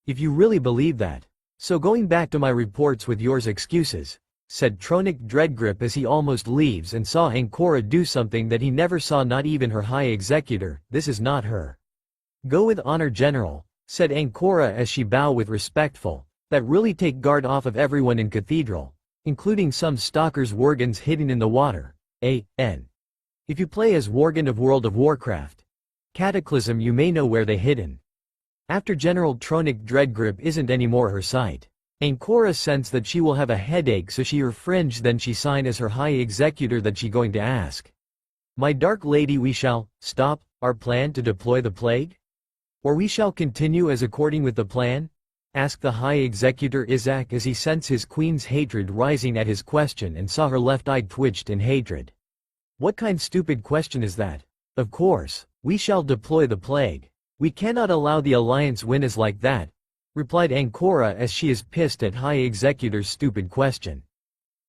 If you really believe that. So going back to my reports with yours excuses, said Tronic Dreadgrip as he almost leaves and saw Ancora do something that he never saw not even her High Executor, this is not her. Go with honor General, said Ancora as she bow with respectful, that really take guard off of everyone in Cathedral, including some stalkers Worgans hidden in the water, A.N. If you play as Worgen of World of Warcraft Cataclysm, you may know where they hidden. After General Tronic Dreadgrip isn't anymore her sight, Ancora sensed that she will have a headache, so she refringed, then she signed as her high executor that she going to ask. My dark lady, we shall stop our plan to deploy the plague? Or we shall continue as according with the plan? Asked the high executor Isaac as he sensed his queen's hatred rising at his question and saw her left eye twitched in hatred. What kind stupid question is that? Of course, we shall deploy the plague. We cannot allow the alliance win as like that, replied Ancora as she is pissed at high executor's stupid question.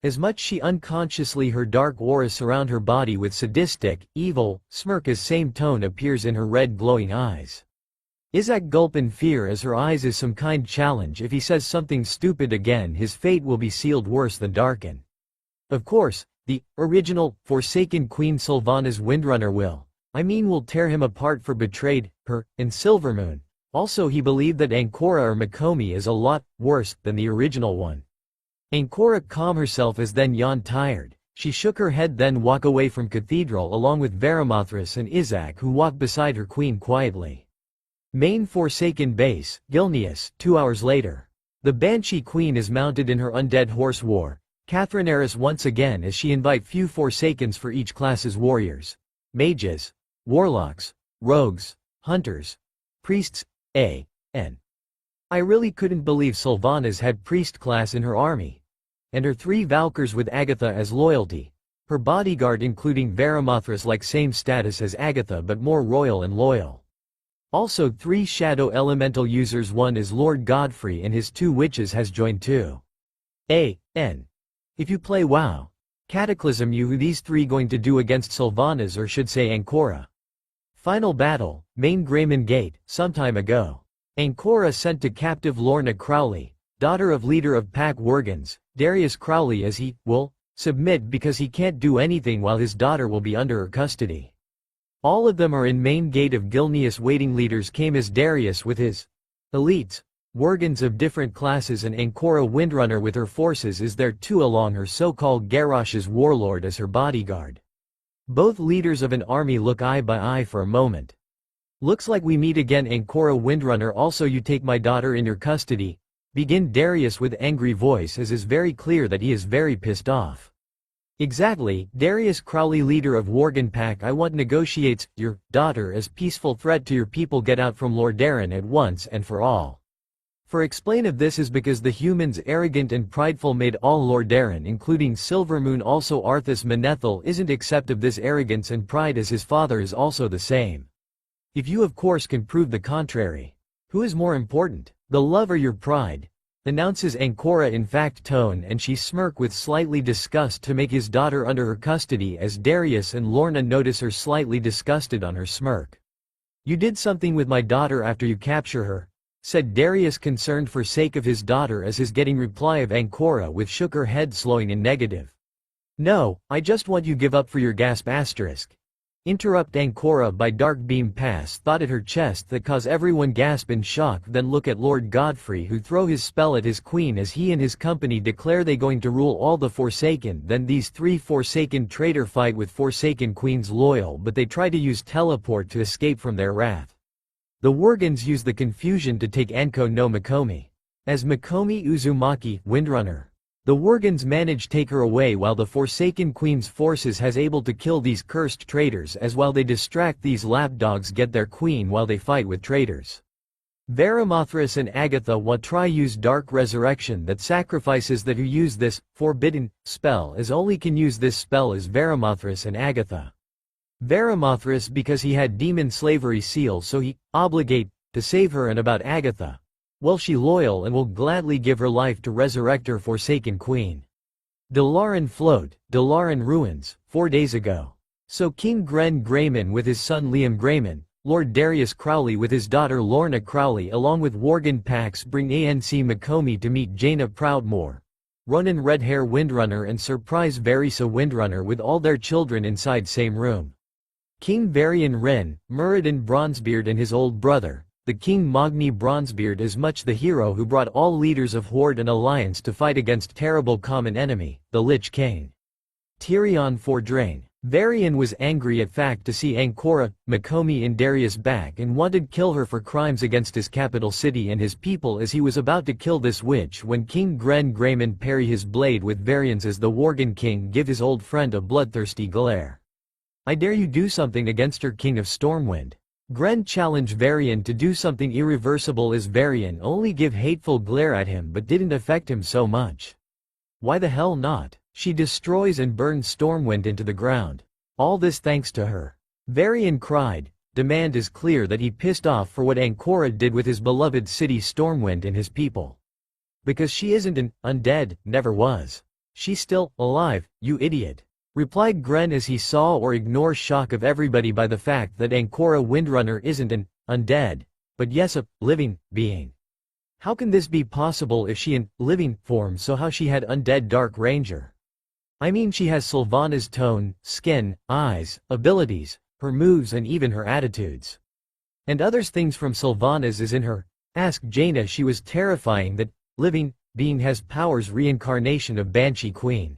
As much she unconsciously her dark aura surround her body with sadistic, evil, smirk as same tone appears in her red glowing eyes. Isaac gulp in fear as her eyes is some kind challenge. If he says something stupid again, his fate will be sealed worse than darken. Of course, the original, Forsaken Queen Sylvanas Windrunner will tear him apart for betrayed her in Silvermoon. Also he believed that Ancora or Makomi is a lot worse than the original one. Ancora calmed herself as then yawned tired. She shook her head then walked away from Cathedral along with Varimathras and Isaac, who walked beside her queen quietly. Main Forsaken Base, Gilneas, 2 hours later. The Banshee Queen is mounted in her undead horse War Catherinaris once again as she invite few Forsakens for each class's warriors, mages, warlocks, rogues, hunters, priests, and I really couldn't believe Sylvanas had priest class in her army. And her 3 Valkyrs with Agatha as loyalty. Her bodyguard including Varimathras like same status as Agatha but more royal and loyal. Also 3 shadow elemental users, one is Lord Godfrey and his 2 witches has joined too. If you play WoW Cataclysm, you who these 3 going to do against Sylvanas, or should say Ancora. Final battle, main Greyman Gate, some time ago. Ancora sent to captive Lorna Crowley, daughter of leader of Pack Worgens, Darius Crowley, as he will submit because he can't do anything while his daughter will be under her custody. All of them are in main gate of Gilneas. Waiting leaders came as Darius with his elites, Worgens of different classes, and Ancora Windrunner with her forces is there too, along her so-called Garrosh's warlord as her bodyguard. Both leaders of an army look eye by eye for a moment. Looks like we meet again. Ancora Windrunner, also you take my daughter in your custody, begin Darius with angry voice, as is very clear that he is very pissed off. Exactly, Darius Crowley, leader of Worgen Pack, I want negotiates your daughter as peaceful threat to your people. Get out from Lordaeron at once and for all. For explain of this is because the humans arrogant and prideful made all Lordaeron including Silvermoon. Also Arthas Menethil isn't accept of this arrogance and pride as his father is also the same. If you of course can prove the contrary. Who is more important, the love or your pride? Announces Ancora in fact tone, and she smirk with slightly disgust to make his daughter under her custody as Darius and Lorna notice her slightly disgusted on her smirk. You did something with my daughter after you capture her, said Darius concerned for sake of his daughter as his getting reply of Ancora with shook her head slowing in negative. No, I just want you give up for your gasp asterisk. Interrupt Ancora by dark beam pass thought at her chest that cause everyone gasp in shock, then look at Lord Godfrey who throw his spell at his queen as he and his company declare they going to rule all the Forsaken. Then these 3 Forsaken traitor fight with Forsaken queens loyal, but they try to use teleport to escape from their wrath. The Worgens use the confusion to take Anko no Makomi. As Makomi Uzumaki, Windrunner. The Worgens manage take her away while the Forsaken Queen's forces has able to kill these cursed traitors, as while they distract these lapdogs get their queen while they fight with traitors. Varimathras and Agatha try use dark resurrection that sacrifices that who use this forbidden spell as only can use this spell is Varimathras and Agatha. Varimathras because he had demon slavery seal, so he obligate to save her, and about Agatha, well, she loyal and will gladly give her life to resurrect her Forsaken Queen. Dalaran float, Dalaran ruins, 4 days ago. So King Gren Greyman with his son Liam Greyman, Lord Darius Crowley with his daughter Lorna Crowley along with Worgen Pax bring ANC Makomi to meet Jaina Proudmoore, Ronan Redhair Windrunner, and surprise Varisa Windrunner with all their children inside same room. King Varian Ren, Muradin Bronzebeard and his old brother, the King Magni Bronzebeard, is much the hero who brought all leaders of Horde and Alliance to fight against terrible common enemy, the Lich King. Tyrion Fordrain. Varian was angry at fact to see Ancora, Mikomi and Darius back and wanted kill her for crimes against his capital city and his people as he was about to kill this witch when King Gren Grayman parry his blade with Varian's as the Worgen King give his old friend a bloodthirsty glare. I dare you do something against her King of Stormwind. Gren challenged Varian to do something irreversible as Varian only give hateful glare at him but didn't affect him so much. Why the hell not? She destroys and burns Stormwind into the ground. All this thanks to her. Varian cried. Demand is clear that he pissed off for what Ancora did with his beloved city Stormwind and his people. Because she isn't an undead, never was. She's still alive, you idiot. Replied Gren as he saw or ignored shock of everybody by the fact that Ancora Windrunner isn't an undead, but yes a living being. How can this be possible if she in living form so how she had undead Dark Ranger? I mean she has Sylvana's tone, skin, eyes, abilities, her moves and even her attitudes. And others things from Sylvana's is in her. Ask Jaina she was terrifying that living being has powers reincarnation of Banshee Queen.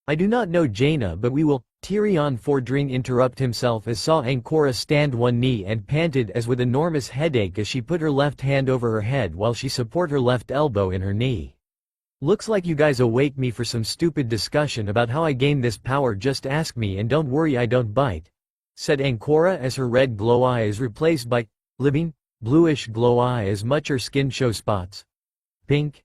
I do not know Jaina but we will. Tyrion Fordring interrupt himself as saw Ancora stand one knee and panted as with enormous headache as she put her left hand over her head while she support her left elbow in her knee. Looks like you guys awake me for some stupid discussion about how I gain this power just ask me and don't worry I don't bite, said Ancora as her red glow eye is replaced by living, bluish glow eye as much her skin show spots. Pink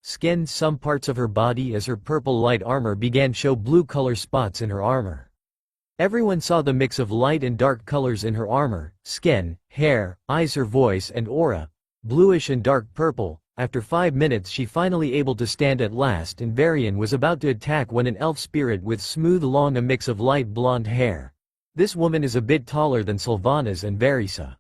skin some parts of her body as her purple light armor began show blue color spots in her armor. Everyone saw the mix of light and dark colors in her armor, skin, hair, eyes her voice and aura, bluish and dark purple. After 5 minutes she finally able to stand at last and Varian was about to attack when an elf spirit with smooth long a mix of light blonde hair. This woman is a bit taller than Sylvana's and Varisa.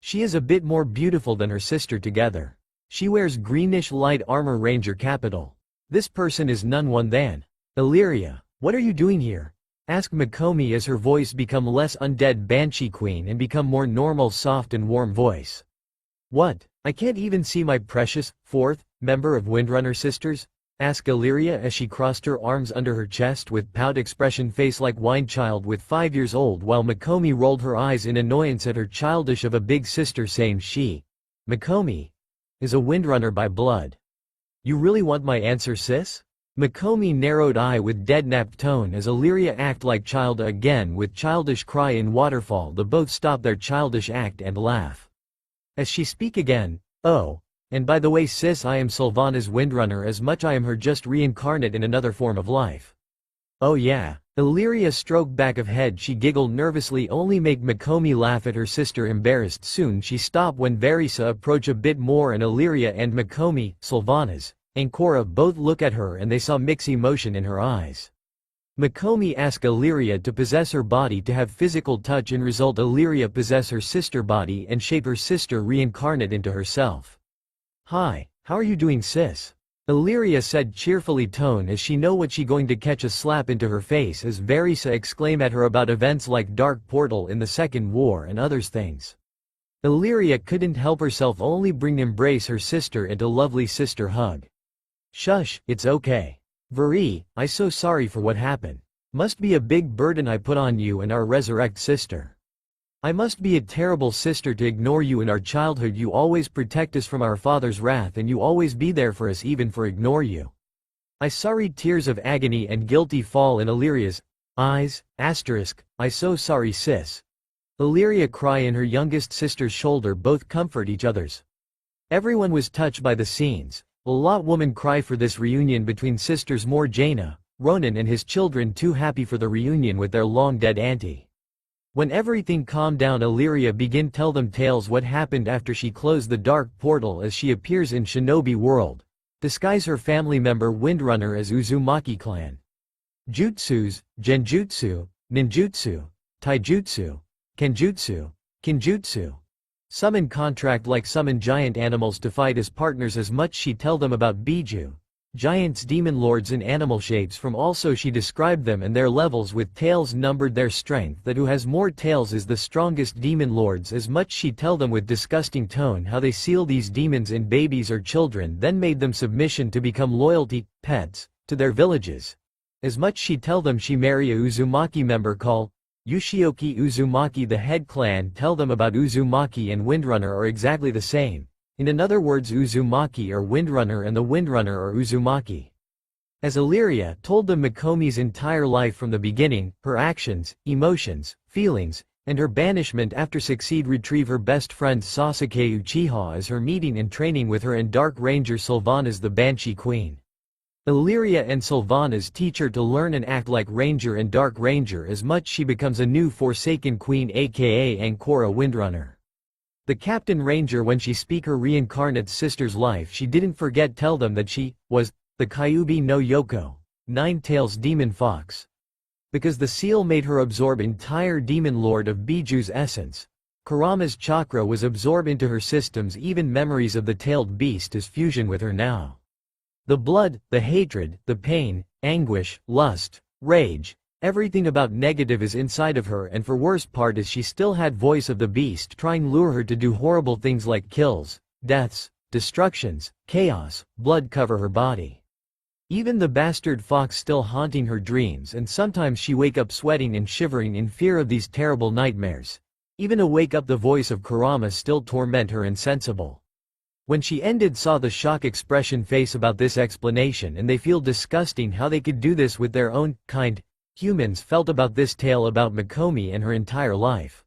She is a bit more beautiful than her sister together. She wears greenish light armor Ranger capital. This person is none one than Illyria. What are you doing here? Ask Mikomi as her voice become less undead Banshee Queen and become more normal soft and warm voice. What? I can't even see my precious, fourth, member of Windrunner Sisters? Asked Illyria as she crossed her arms under her chest with pout expression face like wine child with 5 years old while Mikomi rolled her eyes in annoyance at her childish of a big sister saying she, Mikomi, is a Windrunner by blood. You really want my answer sis? Mikomi narrowed eye with deadnapped tone as Illyria act like child again with childish cry in waterfall the both stop their childish act and laugh. As she speak again, oh, and by the way sis I am Sylvana's Windrunner as much I am her just reincarnate in another form of life. Oh yeah, Illyria stroked back of head she giggled nervously only make Mikomi laugh at her sister embarrassed soon she stopped when Varisa approached a bit more and Illyria and Mikomi, Sylvana's, Ancora both look at her and they saw mixed emotion in her eyes. Mikomi asked Illyria to possess her body to have physical touch and result Illyria possess her sister body and shape her sister reincarnate into herself. Hi, how are you doing sis? Illyria said cheerfully tone as she know what she going to catch a slap into her face as Varisa exclaim at her about events like Dark Portal in the Second War and others things. Illyria couldn't help herself only bring embrace her sister into lovely sister hug. Shush, it's okay. Vari, I so sorry for what happened. Must be a big burden I put on you and our resurrect sister. I must be a terrible sister to ignore you in our childhood you always protect us from our father's wrath and you always be there for us even for ignore you. I sorry tears of agony and guilty fall in Illyria's eyes, asterisk, I so sorry sis. Illyria cry in her youngest sister's shoulder both comfort each other's. Everyone was touched by the scenes. A lot woman cry for this reunion between sisters more Jaina, Ronan and his children too happy for the reunion with their long dead auntie. When everything calmed down Illyria begin tell them tales what happened after she closed the dark portal as she appears in Shinobi world. Disguise her family member Windrunner as Uzumaki clan. Jutsus, Genjutsu, Ninjutsu, Taijutsu, Kenjutsu, Kinjutsu. Summon contract like summon giant animals to fight as partners as much she tell them about Biju. Giants demon lords in animal shapes from also she described them and their levels with tails numbered their strength that who has more tails is the strongest demon lords as much she tell them with disgusting tone how they seal these demons in babies or children then made them submission to become loyalty, pets, to their villages. As much she tell them she marry a Uzumaki member called Yushioki Uzumaki. The head clan tell them about Uzumaki and Windrunner are exactly the same. In other words, Uzumaki are Windrunner and the Windrunner are Uzumaki. As Illyria told them Mikomi's entire life from the beginning, her actions, emotions, feelings, and her banishment after succeed retrieve her best friend Sasuke Uchiha as her meeting and training with her and Dark Ranger Sylvanas the Banshee Queen. Illyria and Sylvanas teach her to learn and act like Ranger and Dark Ranger as much she becomes a new Forsaken Queen aka Ankora Windrunner. The Captain Ranger when she speak her reincarnate sister's life she didn't forget tell them that she was the Kyuubi no Yoko, Nine-Tails Demon Fox. Because the seal made her absorb entire Demon Lord of Biju's essence. Kurama's chakra was absorbed into her systems, even memories of the tailed beast is fusion with her now. The blood, the hatred, the pain, anguish, lust, rage, everything about negative is inside of her, and for worst part is she still had voice of the beast trying lure her to do horrible things like kills, deaths, destructions, chaos, blood cover her body. Even the bastard fox still haunting her dreams, and sometimes she wake up sweating and shivering in fear of these terrible nightmares. Even awake up the voice of Kurama still torment her insensible. When she ended saw the shock expression face about this explanation, and they feel disgusting how they could do this with their own kind. Humans felt about this tale about Mikomi and her entire life.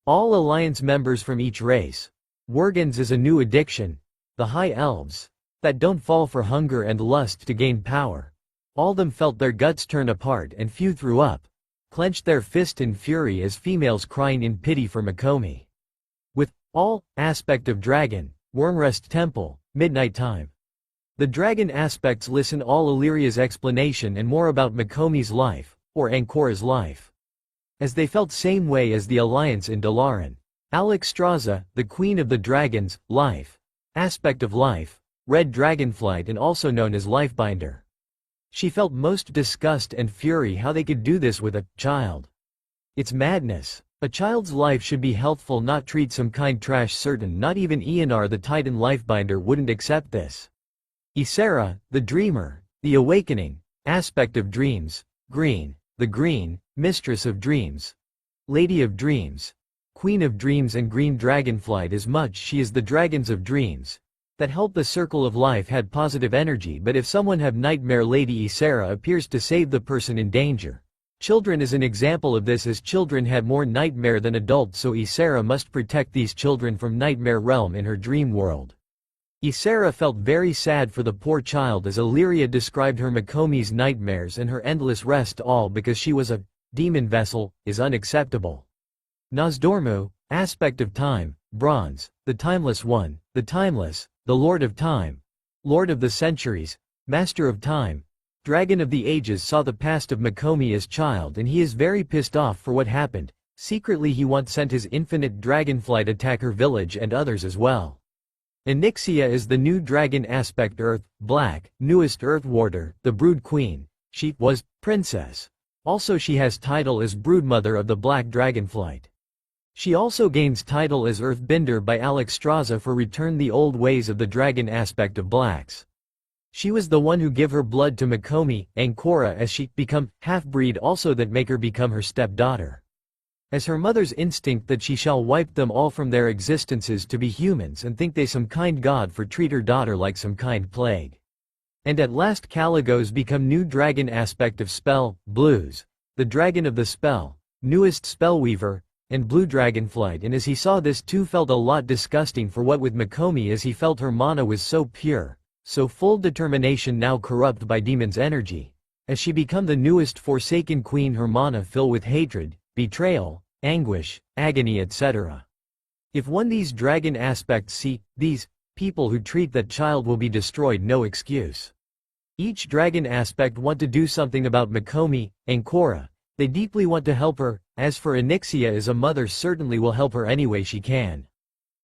All alliance members from each race. Worgens is a new addiction. The high elves that don't fall for hunger and lust to gain power. All them felt their guts turn apart and few threw up, clenched their fist in fury as females crying in pity for Mikomi. With all aspect of dragon, Wormrest Temple, midnight time. The dragon aspects listen all Illyria's explanation and more about Mikomi's life, or Ankora's life. As they felt same way as the alliance in Dalaran. Alexstrasza, the queen of the dragons, life. Aspect of life. Red dragonflight and also known as Lifebinder. She felt most disgust and fury how they could do this with a child. It's madness. A child's life should be healthful, not treat some kind trash. Certain not even Ionar the Titan Lifebinder wouldn't accept this. Ysera, the dreamer, the awakening, aspect of dreams, green, the green, mistress of dreams. Lady of dreams. Queen of dreams and green dragonflight as much she is the dragons of dreams. That help the circle of life had positive energy, but if someone have nightmare Lady Ysera appears to save the person in danger. Children is an example of this as children had more nightmare than adults, so Ysera must protect these children from nightmare realm in her dream world. Ysera felt very sad for the poor child as Illyria described her Mikomi's nightmares and her endless rest all because she was a demon vessel, is unacceptable. Nozdormu, aspect of time, bronze, the timeless one, the timeless, the Lord of Time, Lord of the Centuries, Master of Time, Dragon of the Ages saw the past of Mikomi as child and he is very pissed off for what happened. Secretly he once sent his infinite dragonflight attack her village and others as well. Onyxia is the new dragon aspect Earth, black, newest Earth Warder, the Brood Queen. She was princess. Also she has title as Broodmother of the Black Dragonflight. She also gains title as Earthbinder by Alexstrasza for return the old ways of the dragon aspect of blacks. She was the one who give her blood to Mikomi, Ankora as she become half-breed also that make her become her stepdaughter. As her mother's instinct that she shall wipe them all from their existences to be humans and think they some kind god for treat her daughter like some kind plague. And at last Caligos become new dragon aspect of spell, blues, the dragon of the spell, newest spellweaver, and blue dragonflight, and as he saw this too felt a lot disgusting for what with Mikomi as he felt her mana was so pure, so full determination now corrupt by demon's energy. As she become the newest Forsaken Queen her mana fill with hatred, betrayal, anguish, agony etc. If one these dragon aspects see, these people who treat that child will be destroyed no excuse. Each dragon aspect want to do something about Mikomi, Ankora. They deeply want to help her, as for Onyxia as a mother certainly will help her any way she can.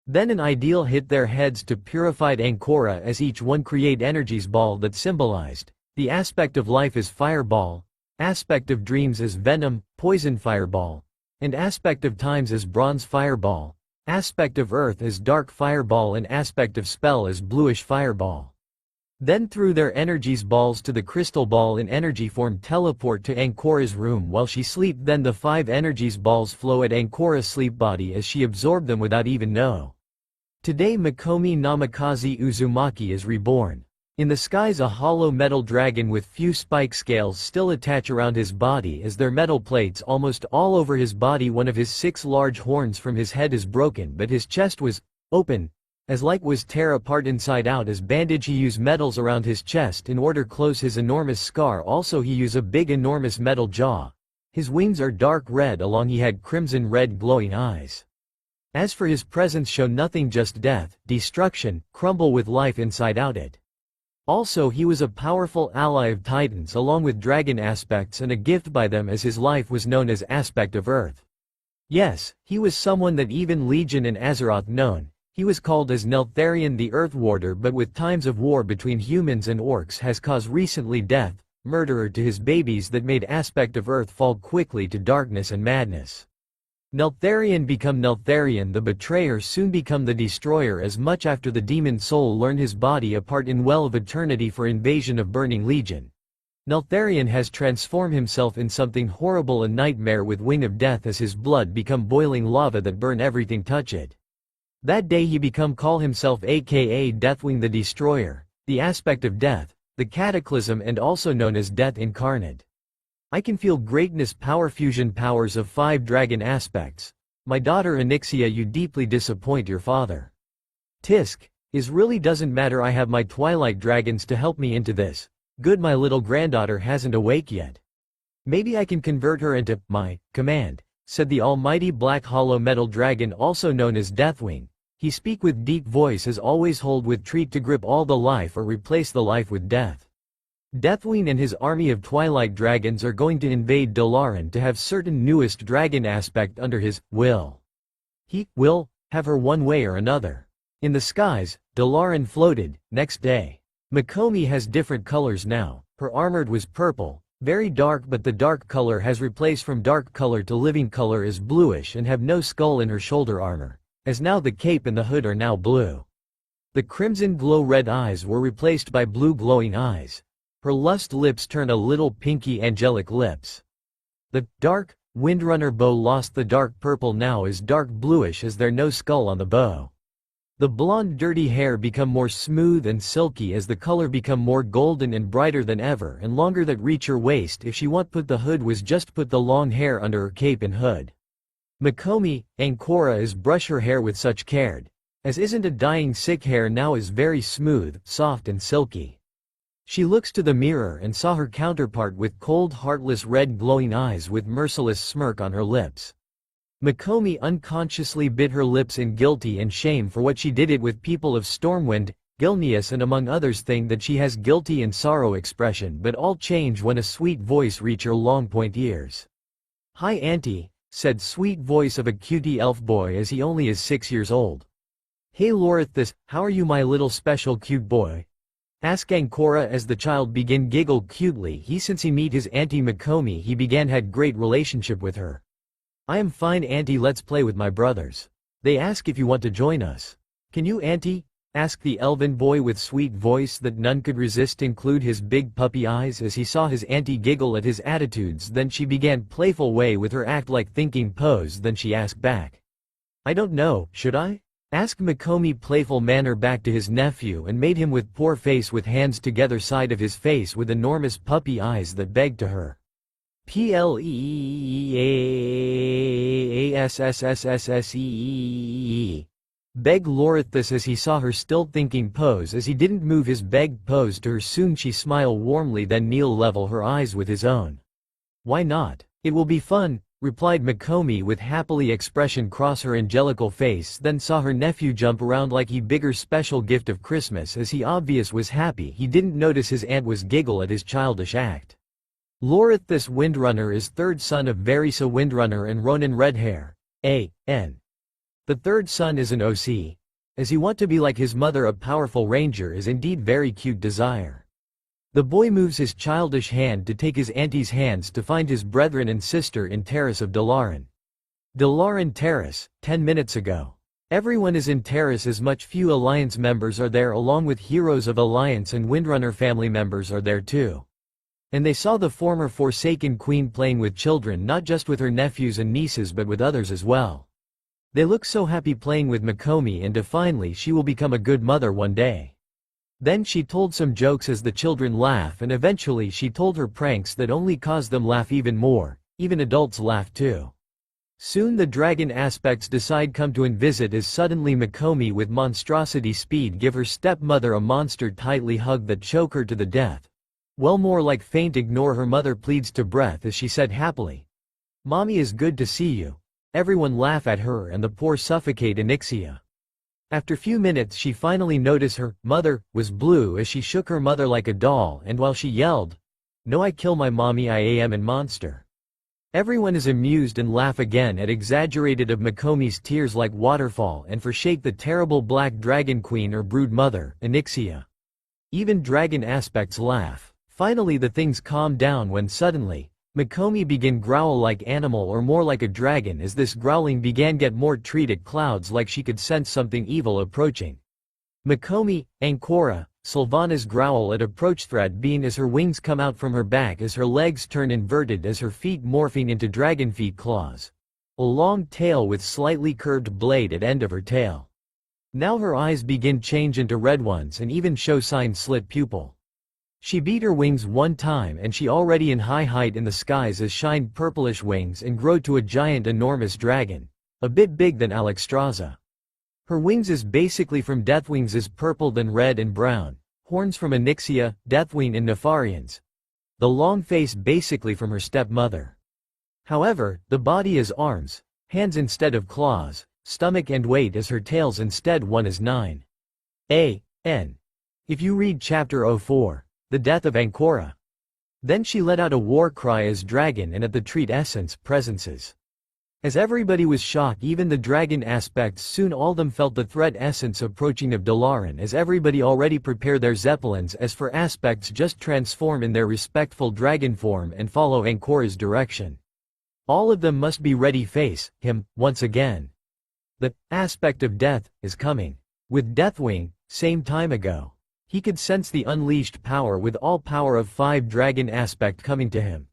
Then an ideal hit their heads to purified Ankora as each one create energies ball that symbolized, the aspect of life is fireball, aspect of dreams is venom, poison fireball, and aspect of times is bronze fireball, aspect of earth is dark fireball and aspect of spell is bluish fireball. then through their energies balls to the crystal ball in energy form teleport to Ankora's room while she sleep. Then the 5 energies balls flow at Ankora's sleep body as she absorb them without even know. Today Mikomi Namikaze Uzumaki is reborn. In the skies a hollow metal dragon with few spike scales still attach around his body as their metal plates almost all over his body. One of his 6 large horns from his head is broken, but his chest was open, as like was tear apart inside out. As bandage he use metals around his chest in order close his enormous scar. Also he use a big enormous metal jaw. His wings are dark red along he had crimson red glowing eyes. As for his presence show nothing, just death, destruction, crumble with life inside out it. Also he was a powerful ally of titans along with dragon aspects and a gift by them, as his life was known as aspect of earth. Yes, he was someone that even Legion and Azeroth known. He was called as Neltharion the Earth Warder, but with times of war between humans and orcs has caused recently death, murderer to his babies that made aspect of earth fall quickly to darkness and madness. Neltharion become Neltharion the betrayer, soon become the destroyer, as much after the demon soul learned his body apart in well of eternity for invasion of burning legion. Neltharion has transformed himself in something horrible, a nightmare with wing of death, as his blood become boiling lava that burn everything touch it. That day he become call himself aka Deathwing the Destroyer, the aspect of death, the cataclysm, and also known as Death Incarnate. I can feel greatness power fusion powers of 5 dragon aspects. My daughter Onyxia, you deeply disappoint your father. Tisk, is really doesn't matter, I have my twilight dragons to help me into this. Good, my little granddaughter hasn't awake yet. Maybe I can convert her into my command, said the almighty black hollow metal dragon also known as Deathwing. He speak with deep voice as always, hold with treat to grip all the life or replace the life with death. Deathwing and his army of twilight dragons are going to invade Dalaran to have certain newest dragon aspect under his will. He will have her one way or another. In the skies, Dalaran floated. Next day, Mikomi has different colors now. Her armored was purple, very dark, but the dark color has replaced from dark color to living color is bluish, and have no skull in her shoulder armor, as now the cape and the hood are now blue. The crimson glow red eyes were replaced by blue glowing eyes. Her lust lips turn a little pinky angelic lips. The dark windrunner bow lost the dark purple, now is dark bluish as there no skull on the bow. The blonde dirty hair become more smooth and silky as the color become more golden and brighter than ever, and longer that reach her waist. If she want put the hood was just put the long hair under her cape and hood. Mikomi, Ankora is brush her hair with such cared, as isn't a dying sick hair, now is very smooth, soft and silky. She looks to the mirror and saw her counterpart with cold heartless red glowing eyes with merciless smirk on her lips. Mikomi unconsciously bit her lips in guilty and shame for what she did it with people of Stormwind, Gilneas, and among others think that she has guilty and sorrow expression, but all change when a sweet voice reach her long point ears. "Hi auntie," said sweet voice of a cutie elf boy as he only is 6 years old. "Hey Lorithus, how are you my little special cute boy?" Ask Ankora as the child begin giggle cutely. Since he meet his auntie Mikomi he began had great relationship with her. "I am fine auntie, let's play with my brothers. They ask if you want to join us." "Can you auntie?" asked the elven boy with sweet voice that none could resist, include his big puppy eyes as he saw his auntie giggle at his attitudes. Then she began playful way with her act like thinking pose, then she asked back, "I don't know, should I?" Asked Mikomi playful manner back to his nephew and made him with poor face with hands together side of his face with enormous puppy eyes that begged to her. Pleasssssssee. Beg Lorithus as he saw her still thinking pose as he didn't move his begged pose to her. Soon she smiled warmly, then Neil level her eyes with his own. "Why not? It will be fun," replied Mikomi with happily expression cross her angelical face, then saw her nephew jump around like he bigger special gift of Christmas as he obvious was happy. He didn't notice his aunt was giggle at his childish act. Lorithus Windrunner is third son of Varisa Windrunner and Ronan Redhair, A.N. The third son is an OC. As he want to be like his mother, a powerful ranger, is indeed very cute desire. The boy moves his childish hand to take his auntie's hands to find his brethren and sister in Terrace of Dalaran. Dalaran Terrace, 10 minutes ago. Everyone is in terrace as much few Alliance members are there along with heroes of Alliance and Windrunner family members are there too. And they saw the former Forsaken Queen playing with children, not just with her nephews and nieces but with others as well. They look so happy playing with Mikomi, and finally she will become a good mother one day. Then she told some jokes as the children laugh, and eventually she told her pranks that only caused them laugh even more. Even adults laugh too. Soon the dragon aspects decide come to visit as suddenly Mikomi with monstrosity speed give her stepmother a monster tightly hug that choke her to the death. Well, more like faint. Ignore her mother pleads to breath as she said happily. Mommy is good to see you. Everyone laugh at her and the poor suffocate Anixia. After few minutes she finally noticed her mother was blue as she shook her mother like a doll, and while she yelled, "No, I kill my mommy, I am an monster." Everyone is amused and laugh again at exaggerated of Mikomi's tears like waterfall, and for shake the terrible black dragon queen or brood mother, Anixia. Even dragon aspects laugh. Finally the things calm down when suddenly, Mikomi begin growl like animal or more like a dragon. As this growling began get more treated clouds like she could sense something evil approaching. Mikomi, Ancora, Sylvana's growl at approach threat being as her wings come out from her back as her legs turn inverted as her feet morphing into dragon feet claws. A long tail with slightly curved blade at end of her tail. Now her eyes begin change into red ones and even show sign slit pupil. She beat her wings one time and she already in high height in the skies as shined purplish wings and grow to a giant enormous dragon. A bit big than Alexstrasza. Her wings is basically from Deathwings is purple than red and brown. Horns from Anixia, Deathwing and Nefarians. The long face basically from her stepmother. However, the body is arms, hands instead of claws, stomach and weight as her tails instead one is 9. A.N. If you read chapter 04, The Death of Ancora. Then she let out a war cry as dragon and at the treat essence presences. As everybody was shocked, even the dragon aspects soon all them felt the threat essence approaching of Dalaran as everybody already prepare their zeppelins as for aspects just transform in their respectful dragon form and follow Ancora's direction. All of them must be ready face him once again. The aspect of death is coming. With Deathwing, same time ago. He could sense the unleashed power with all power of 5 dragon aspect coming to him.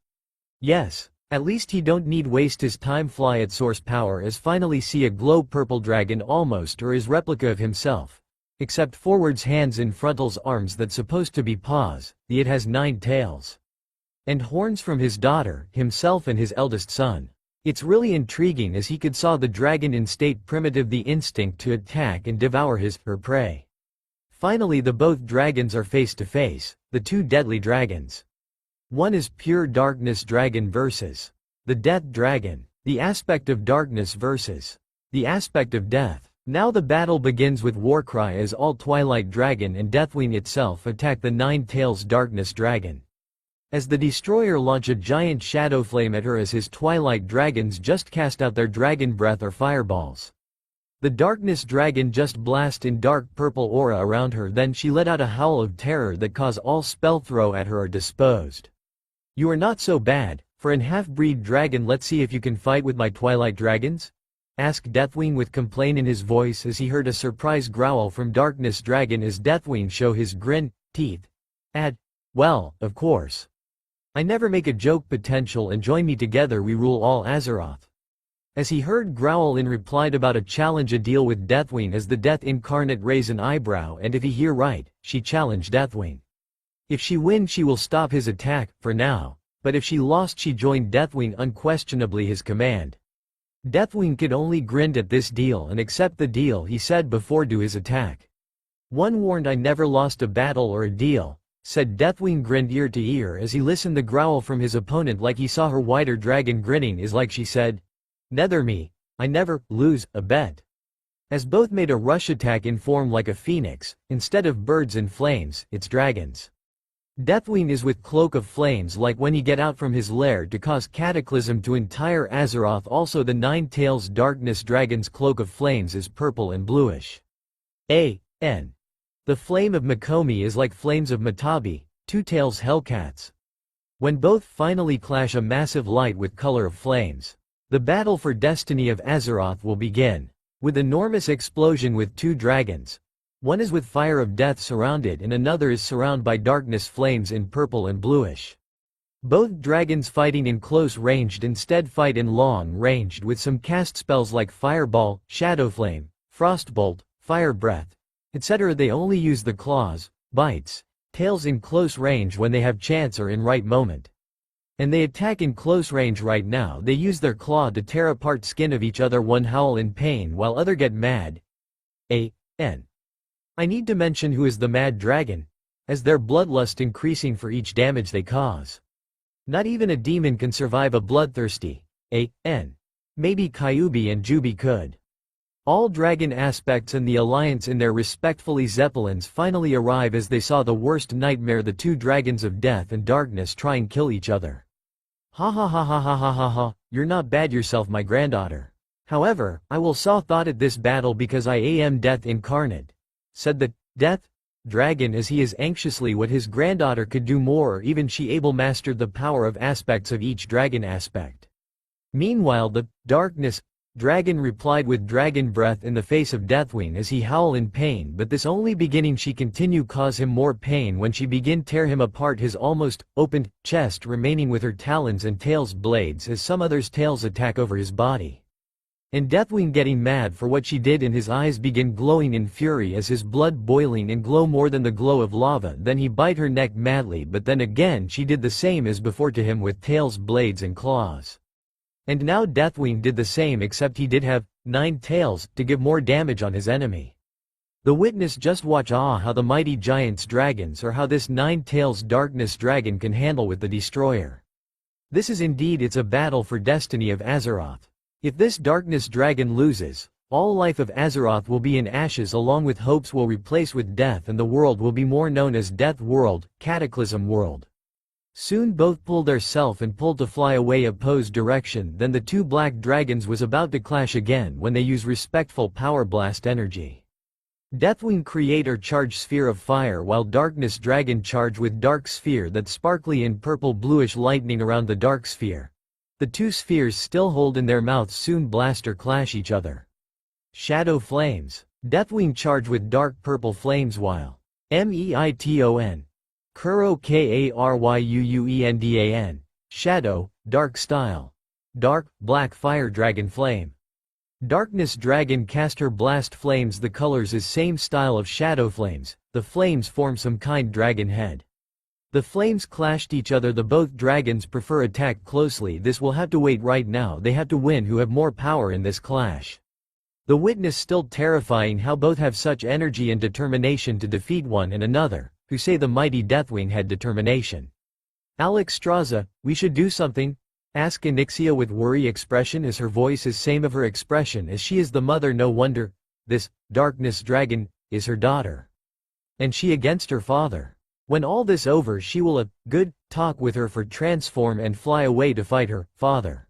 Yes. At least he don't need waste his time fly at source power as finally see a glow purple dragon almost or his replica of himself. Except forwards hands in frontal's arms that supposed to be paws, it has 9 tails. And horns from his daughter, himself and his eldest son. It's really intriguing as he could saw the dragon in state primitive the instinct to attack and devour her prey. Finally the both dragons are face to face, the 2 deadly dragons. One is pure darkness dragon versus the death dragon, the aspect of darkness versus the aspect of death. Now the battle begins with warcry as all Twilight Dragon and Deathwing itself attack the 9 tails darkness dragon. As the destroyer launch a giant shadow flame at her as his Twilight Dragons just cast out their dragon breath or fireballs. The darkness dragon just blast in dark purple aura around her, then she let out a howl of terror that cause all spell throw at her are disposed. You are not so bad, for an half-breed dragon. Let's see if you can fight with my Twilight Dragons? Asked Deathwing with complaint in his voice as he heard a surprise growl from Darkness Dragon as Deathwing show his grin, teeth. Well, of course. I never make a joke potential and join me together we rule all Azeroth. As he heard growl in replied about a challenge a deal with Deathwing as the Death Incarnate raise an eyebrow and if he hear right, she challenged Deathwing. If she win she will stop his attack, for now, but if she lost she joined Deathwing unquestionably his command. Deathwing could only grin at this deal and accept the deal he said before do his attack. One warned I never lost a battle or a deal, said Deathwing grinned ear to ear as he listened the growl from his opponent like he saw her whiter dragon grinning is like she said, Nether me, I never lose a bet. As both made a rush attack in form like a phoenix, instead of birds in flames, it's dragons. Deathwing is with cloak of flames like when he get out from his lair to cause cataclysm to entire Azeroth. Also the 9 tails darkness dragon's cloak of flames is purple and bluish. A.N. The flame of Mikomi is like flames of Matabi, 2 tails hellcats. When both finally clash a massive light with color of flames. The battle for destiny of Azeroth will begin. with enormous explosion with two dragons. One is with fire of death surrounded and another is surrounded by darkness flames in purple and bluish. Both dragons fighting in close ranged instead fight in long ranged with some cast spells like Fireball, Shadow Flame, Frostbolt, Fire Breath, etc. They only use the claws, bites, tails in close range when they have chance or in right moment. And they attack in close range right now. They use their claw to tear apart skin of each other, one howl in pain while other get mad. I need to mention who is the mad dragon, as their bloodlust increasing for each damage they cause. Not even a demon can survive a bloodthirsty maybe Kyuubi and Jubi could. All dragon aspects and the alliance in their respectfully zeppelins finally arrive as they saw the worst nightmare, the two dragons of death and darkness try and kill each other. Ha ha ha ha ha ha ha ha, you're not bad yourself my granddaughter. However, I will saw thought at this battle because I am death incarnate, said the death dragon as he is anxiously what his granddaughter could do more or even she able mastered the power of aspects of each dragon aspect. Meanwhile the darkness dragon replied with dragon breath in the face of Deathwing as he howl in pain, but this only beginning she continue cause him more pain when she begin tear him apart his almost opened chest remaining with her talons and tails blades as some others tails attack over his body. And Deathwing getting mad for what she did and his eyes begin glowing in fury as his blood boiling and glow more than the glow of lava. Then he bite her neck madly, but then again she did the same as before to him with tails, blades and claws. And now Deathwing did the same except he did have 9 tails to give more damage on his enemy. The witness just watch how the mighty giants dragons or how this 9 tails darkness dragon can handle with the destroyer. This is indeed it's a battle for destiny of Azeroth. If this darkness dragon loses, all life of Azeroth will be in ashes along with hopes will replace with death and the world will be more known as Death World, Cataclysm World. Soon both pulled their self and pulled to fly away opposed direction. Then the two black dragons was about to clash again when they use respectful power blast energy. Deathwing create or charge sphere of fire while darkness dragon charge with dark sphere that sparkly in purple bluish lightning around the dark sphere. The two spheres still hold in their mouths soon blast or clash each other. Shadow flames. Deathwing charge with dark purple flames while Meiton. Kuro Karyuuendan. Shadow, dark style. Dark, black fire dragon flame. Darkness dragon cast her blast flames. The colors is same style of shadow flames. The flames form some kind dragon head. The flames clashed each other. The both dragons prefer attack closely. This will have to wait right now. They have to win who have more power in this clash. The witness still terrifying how both have such energy and determination to defeat one and another, who say the mighty Deathwing had determination. Alexstrasza, we should do something? Ask Onyxia with worry expression as her voice is same of her expression as she is the mother. No wonder, this, darkness dragon, is her daughter. And she against her father. When all this over she will a good talk with her for transform and fly away to fight her father.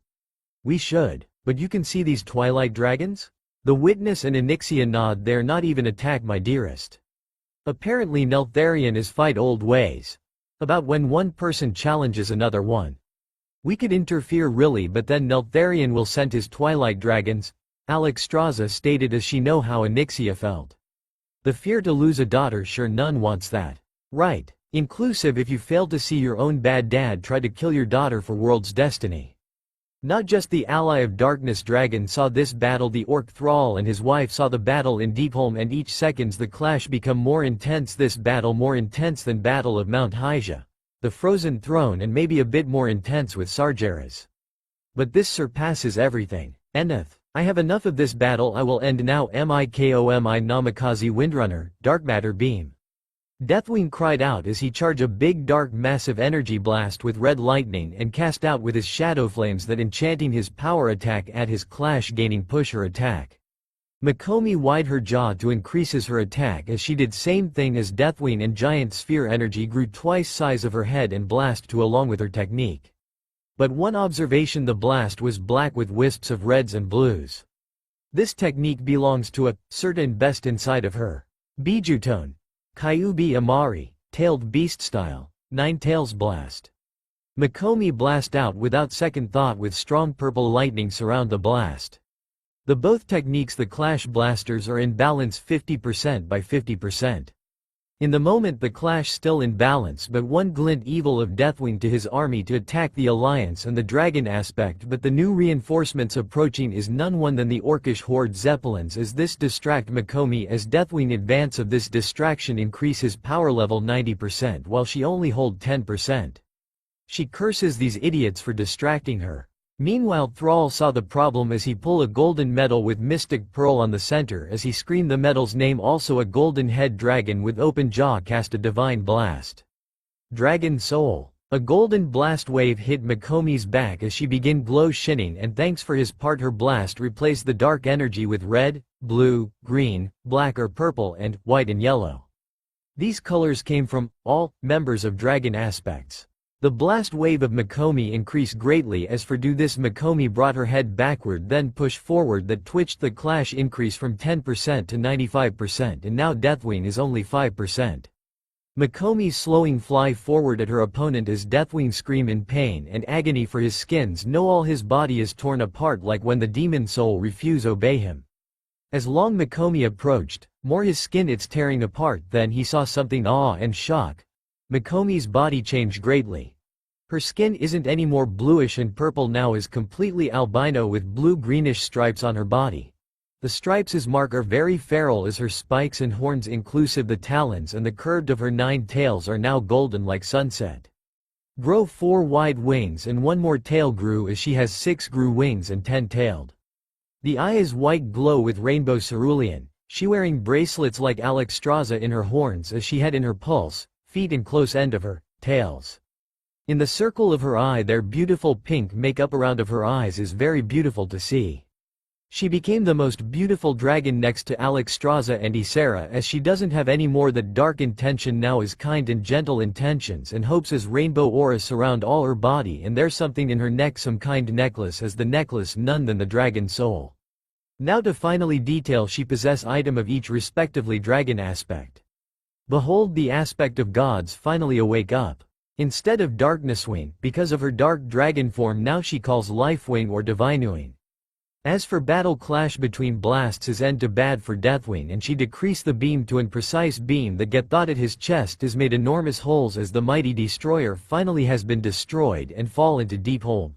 We should, but you can see these twilight dragons? The witness and Onyxia nod. They're not even attack my dearest. Apparently Neltharion is fight old ways. About when one person challenges another one. We could interfere really, but then Neltharion will send his twilight dragons, Alexstrasza stated as she know how Onyxia felt. The fear to lose a daughter, sure none wants that. Right, inclusive if you fail to see your own bad dad try to kill your daughter for world's destiny. Not just the ally of darkness dragon saw this battle, the orc thrall and his wife saw the battle in Deepholm, and each seconds the clash become more intense. This battle more intense than battle of Mount Hyjah, the frozen throne, and maybe a bit more intense with Sargeras. But this surpasses everything. Eneth, I have enough of this battle. I will end now. Mikomi Namikaze Windrunner, Dark Matter Beam. Deathwing cried out as he charged a big dark massive energy blast with red lightning and cast out with his shadow flames that enchanting his power attack at his clash gaining push her attack. Mikomi wide her jaw to increases her attack as she did same thing as Deathwing, and giant sphere energy grew twice size of her head and blast to along with her technique. But one observation, the blast was black with wisps of reds and blues. This technique belongs to a certain best inside of her. Bijutone. Kyuubi Amari, tailed beast style, 9 tails blast. Mikomi blast out without second thought with strong purple lightning surround the blast. The both techniques the Clash blasters are in balance 50% by 50%. In the moment the Clash still in balance but one glint evil of Deathwing to his army to attack the Alliance and the Dragon aspect but the new reinforcements approaching is none one than the Orcish Horde Zeppelins as this distract Mikomi as Deathwing advance of this distraction increase his power level 90% while she only hold 10%. She curses these idiots for distracting her. Meanwhile Thrall saw the problem as he pull a golden medal with mystic pearl on the center as he screamed the medal's name also a golden head dragon with open jaw cast a divine blast. Dragon Soul. A golden blast wave hit Mikomi's back as she began glow shinning and thanks for his part her blast replaced the dark energy with red, blue, green, black or purple and white and yellow. These colors came from all members of dragon aspects. The blast wave of Mikomi increased greatly as for do this Mikomi brought her head backward then push forward that twitched the Clash increase from 10% to 95% and now Deathwing is only 5%. Mikomi's slowing fly forward at her opponent as Deathwing scream in pain and agony for his skins know all his body is torn apart like when the demon soul refuse obey him. As long Mikomi approached, more his skin it's tearing apart then he saw something awe and shock. Mikomi's body changed greatly. Her skin isn't anymore bluish and purple now is completely albino with blue-greenish stripes on her body. The stripes his mark are very feral as her spikes and horns inclusive the talons and the curved of her 9 tails are now golden like sunset. Grow 4 wide wings and 1 more tail grew as she has 6 grew wings and 10-tailed. The eye is white glow with rainbow cerulean, she wearing bracelets like Alexstrasza in her horns as she had in her pulse, feet and close end of her tails. In the circle of her eye their beautiful pink makeup around of her eyes is very beautiful to see. She became the most beautiful dragon next to Alexstrasza and Ysera as she doesn't have any more that dark intention now is kind and gentle intentions and hopes as rainbow aura surround all her body and there's something in her neck some kind necklace as the necklace none than the dragon soul. Now to finally detail she possess item of each respectively dragon aspect. Behold the aspect of gods finally awake up. Instead of Darknesswing, because of her dark dragon form now she calls Lifewing or Divinewing. As for battle clash between blasts is end to bad for Deathwing and she decrease the beam to an precise beam that get thought at his chest is made enormous holes as the mighty destroyer finally has been destroyed and fall into deep hole.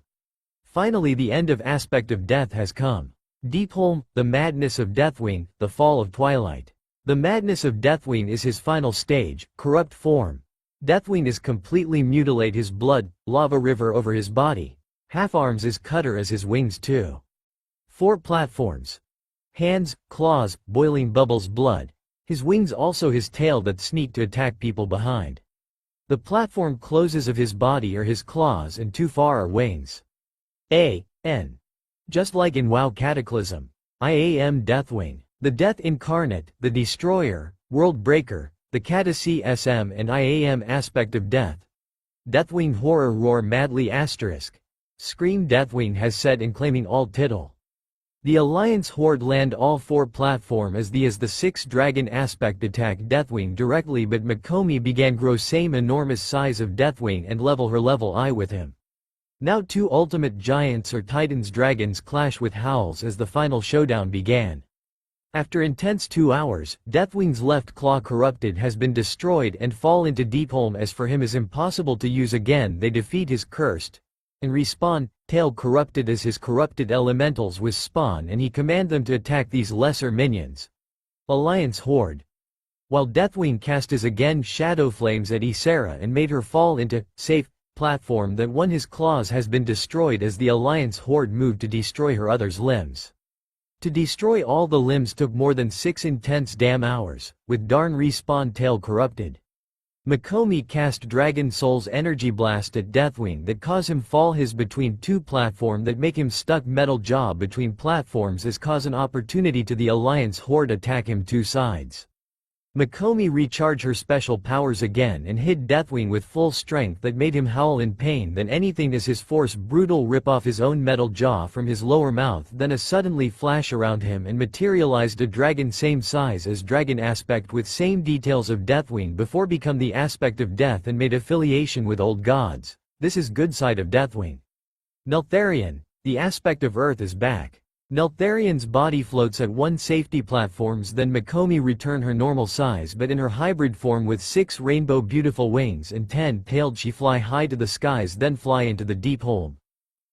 Finally the end of aspect of death has come. Deep hole, the madness of Deathwing, the fall of twilight. The madness of Deathwing is his final stage, corrupt form. Deathwing is completely mutilate his blood, lava river over his body. Half arms is cutter as his wings too. 4 platforms. Hands, claws, boiling bubbles blood. His wings also his tail that sneak to attack people behind. The platform closes of his body are his claws and too far are wings. A.N. Just like in WoW Cataclysm. I am Deathwing. The Death Incarnate, the Destroyer, World Breaker, the Katasi SM and I am aspect of death. Deathwing horror roar madly asterisk. Scream Deathwing has said in claiming all tittle. The Alliance Horde land all 4 platform as the 6 dragon aspect attack Deathwing directly but Mikomi began grow same enormous size of Deathwing and level her level I with him. Now 2 ultimate giants or titans dragons clash with howls as the final showdown began. After intense 2 hours, Deathwing's left claw corrupted has been destroyed and fall into deep home as for him is impossible to use again they defeat his cursed and respawn, tail corrupted as his corrupted elementals with spawn and he command them to attack these lesser minions. Alliance Horde. While Deathwing cast his again shadow flames at Ysera and made her fall into safe platform that one his claws has been destroyed as the Alliance Horde moved to destroy her other's limbs. To destroy all the limbs took more than 6 intense damn hours, with darn respawn tail corrupted. Mikomi cast Dragon Soul's energy blast at Deathwing that cause him fall his between 2 platform that make him stuck metal jaw between platforms as cause an opportunity to the Alliance Horde attack him 2 sides. Mikomi recharge her special powers again and hit Deathwing with full strength that made him howl in pain than anything as his force brutal rip off his own metal jaw from his lower mouth then a suddenly flash around him and materialized a dragon same size as dragon aspect with same details of Deathwing before become the aspect of death and made affiliation with old gods. This is good side of Deathwing. Neltharion, the aspect of earth is back. Neltharion's body floats at one safety platforms, then Mikomi return her normal size, but in her hybrid form with 6 rainbow beautiful wings and 10-tailed she fly high to the skies, then fly into the deep hole.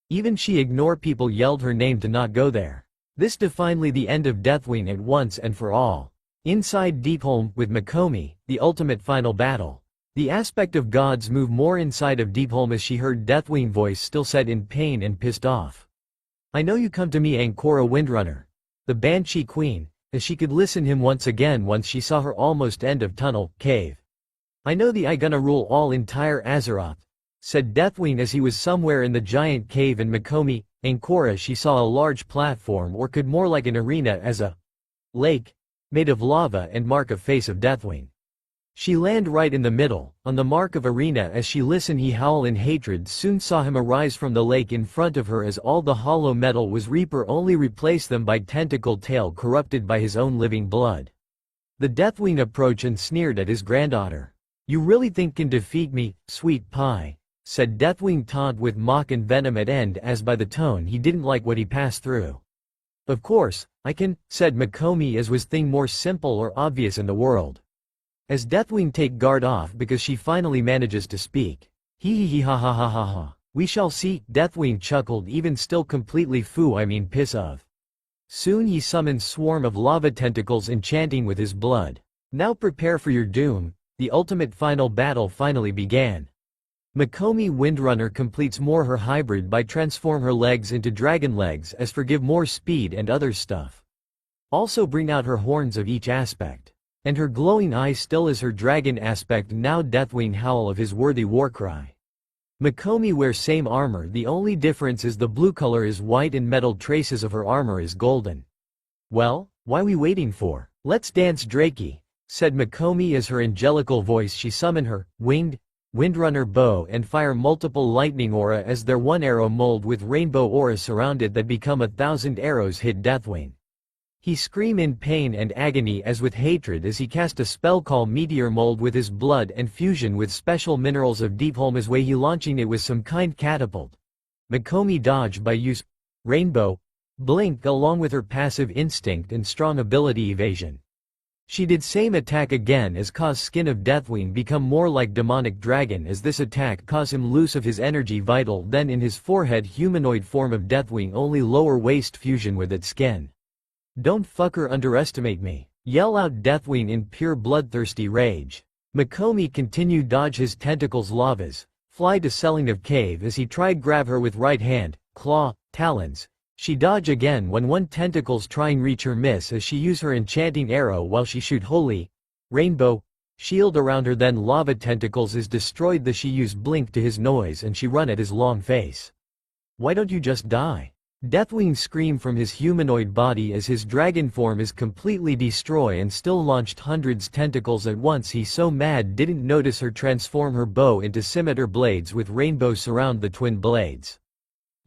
Even she ignore people yelled her name to not go there. This definitely the end of Deathwing at once and for all. Inside Deep Home, with Mikomi, the ultimate final battle. The aspect of gods move more inside of Deep Home as she heard Deathwing voice still said in pain and pissed off. I know you come to me, Ankora Windrunner. The Banshee Queen, as she could listen him once again once she saw her almost end of tunnel, cave. I know I gonna rule all entire Azeroth, said Deathwing as he was somewhere in the giant cave, and Mikomi, Ankora, she saw a large platform, or could more like an arena, as a lake, made of lava and mark of face of Deathwing. She land right in the middle, on the mark of arena. As she listened he howl in hatred, soon saw him arise from the lake in front of her as all the hollow metal was Reaper, only replace them by tentacle tail corrupted by his own living blood. The Deathwing approached and sneered at his granddaughter. You really think can defeat me, sweet pie? Said Deathwing taunt with mock and venom at end, as by the tone he didn't like what he passed through. Of course, I can, said Mikomi, as was thing more simple or obvious in the world. As Deathwing take guard off because she finally manages to speak. Hee ha ha ha ha ha. We shall see, Deathwing chuckled, even still completely piss of. Soon he summons swarm of lava tentacles enchanting with his blood. Now prepare for your doom, the ultimate final battle finally began. Mikomi Windrunner completes more her hybrid by transform her legs into dragon legs as for give more speed and other stuff. Also bring out her horns of each aspect. And her glowing eyes still is her dragon aspect. Now Deathwing howl of his worthy warcry. Mikomi wears same armor, the only difference is the blue color is white and metal traces of her armor is golden. Well, why we waiting for? Let's dance Drakey, said Mikomi as her angelical voice she summoned her winged Windrunner bow and fire multiple lightning aura as their one arrow mold with rainbow aura surrounded that become 1,000 arrows hit Deathwing. He scream in pain and agony as with hatred as he cast a spell called Meteor Mold with his blood and fusion with special minerals of Deep Home as way he launching it with some kind catapult. Mikomi dodge by use Rainbow Blink along with her passive instinct and strong ability evasion. She did same attack again as cause skin of Deathwing become more like demonic dragon as this attack cause him loose of his energy vital, then in his forehead humanoid form of Deathwing only lower waist fusion with its skin. Don't fucker underestimate me, yell out Deathwing in pure bloodthirsty rage. Mikomi continued dodge his tentacles lavas, fly to Selling of Cave as he tried grab her with right hand, claw, talons. She dodge again when one tentacles trying reach her miss as she use her enchanting arrow while she shoot holy rainbow shield around her, then lava tentacles is destroyed the she use blink to his noise and she run at his long face. Why don't you just die? Deathwing scream from his humanoid body as his dragon form is completely destroy and still launched hundreds tentacles at once. He so mad didn't notice her transform her bow into scimitar blades with rainbow surround the twin blades.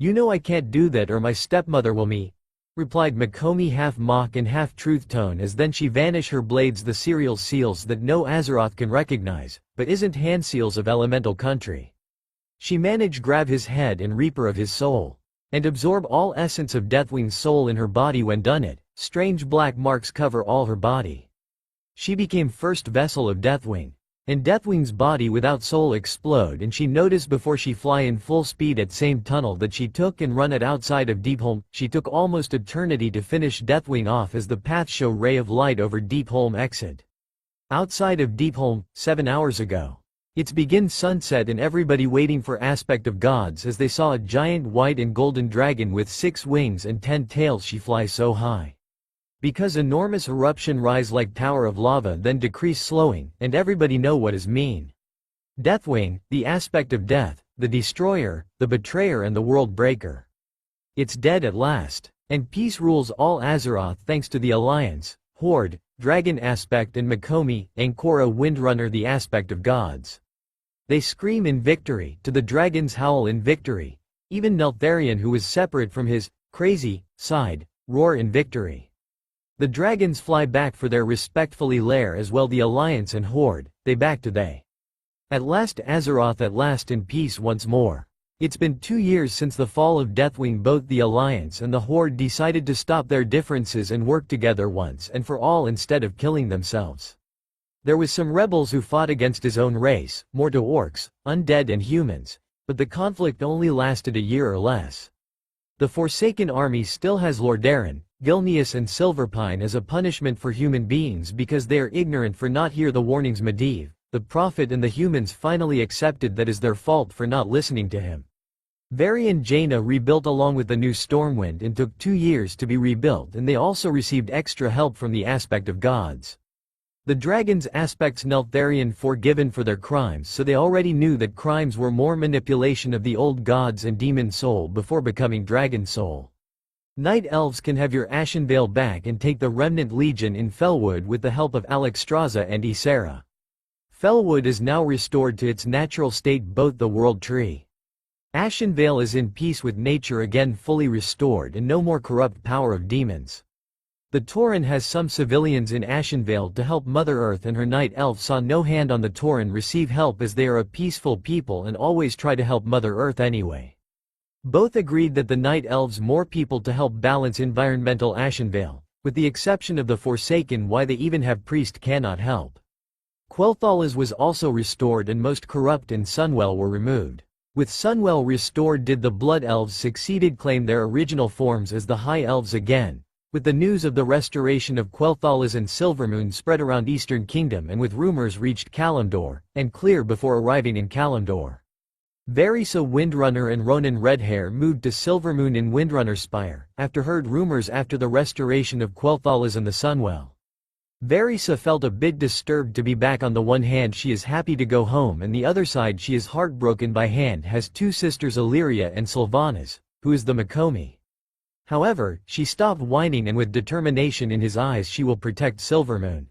You know I can't do that or my stepmother will me, replied Mikomi half mock and half truth tone as then she vanish her blades the serial seals that no Azeroth can recognize, but isn't hand seals of elemental country. She managed grab his head and reaper of his soul. And absorb all essence of Deathwing's soul in her body. When done it, strange black marks cover all her body. She became first vessel of Deathwing. And Deathwing's body without soul explode and she noticed before she fly in full speed at same tunnel that she took and run it outside of Deep Home. She took almost eternity to finish Deathwing off as the path show ray of light over Deep Home exit. Outside of Deep Home, 7 hours ago. It's begin sunset and everybody waiting for aspect of gods as they saw a giant white and golden dragon with 6 wings and 10 tails. She flies so high. Because enormous eruption rise like tower of lava then decrease slowing, and everybody know what is mean. Deathwing, the aspect of death, the destroyer, the betrayer and the world breaker. It's dead at last, and peace rules all Azeroth thanks to the Alliance, Horde, Dragon aspect and Mikomi, Ankora Windrunner the aspect of gods. They scream in victory, to the dragons howl in victory. Even Neltharion who is separate from his crazy side, roar in victory. The dragons fly back for their respectfully lair as well the Alliance and Horde, they back to they. At last Azeroth at last in peace once more. It's been 2 years since the fall of Deathwing. Both the Alliance and the Horde decided to stop their differences and work together once and for all instead of killing themselves. There was some rebels who fought against his own race, more to orcs, undead and humans, but the conflict only lasted a year or less. The Forsaken Army still has Lordaeron, Gilneas and Silverpine as a punishment for human beings because they are ignorant for not hear the warnings. Medivh, the prophet and the humans finally accepted that is their fault for not listening to him. Veri and Jaina rebuilt along with the new Stormwind and took 2 years to be rebuilt, and they also received extra help from the aspect of gods. The dragons aspects Neltharion forgiven for their crimes, so they already knew that crimes were more manipulation of the old gods and demon soul before becoming dragon soul. Night elves can have your Ashenvale back and take the remnant legion in Felwood with the help of Alexstrasza and Ysera. Felwood is now restored to its natural state, both the world tree. Ashenvale is in peace with nature again, fully restored, and no more corrupt power of demons. The Tauren has some civilians in Ashenvale to help Mother Earth, and her night elf saw no hand on the Tauren receive help as they are a peaceful people and always try to help Mother Earth anyway. Both agreed that the night elves more people to help balance environmental Ashenvale, with the exception of the Forsaken. Why they even have priest cannot help. Quel'Thalas was also restored and most corrupt and Sunwell were removed. With Sunwell restored, did the Blood Elves succeeded claim their original forms as the High Elves again, with the news of the restoration of Quel'Thalas and Silvermoon spread around Eastern Kingdom, and with rumors reached Kalimdor, and clear before arriving in Kalimdor. Verisa Windrunner and Ronan Redhair moved to Silvermoon in Windrunner Spire, after heard rumors after the restoration of Quel'Thalas and the Sunwell. Verisa felt a bit disturbed to be back. On the one hand she is happy to go home, and the other side she is heartbroken by hand has two sisters, Illyria and Sylvanas, who is the Makomi. However, she stopped whining, and with determination in his eyes she will protect Silvermoon.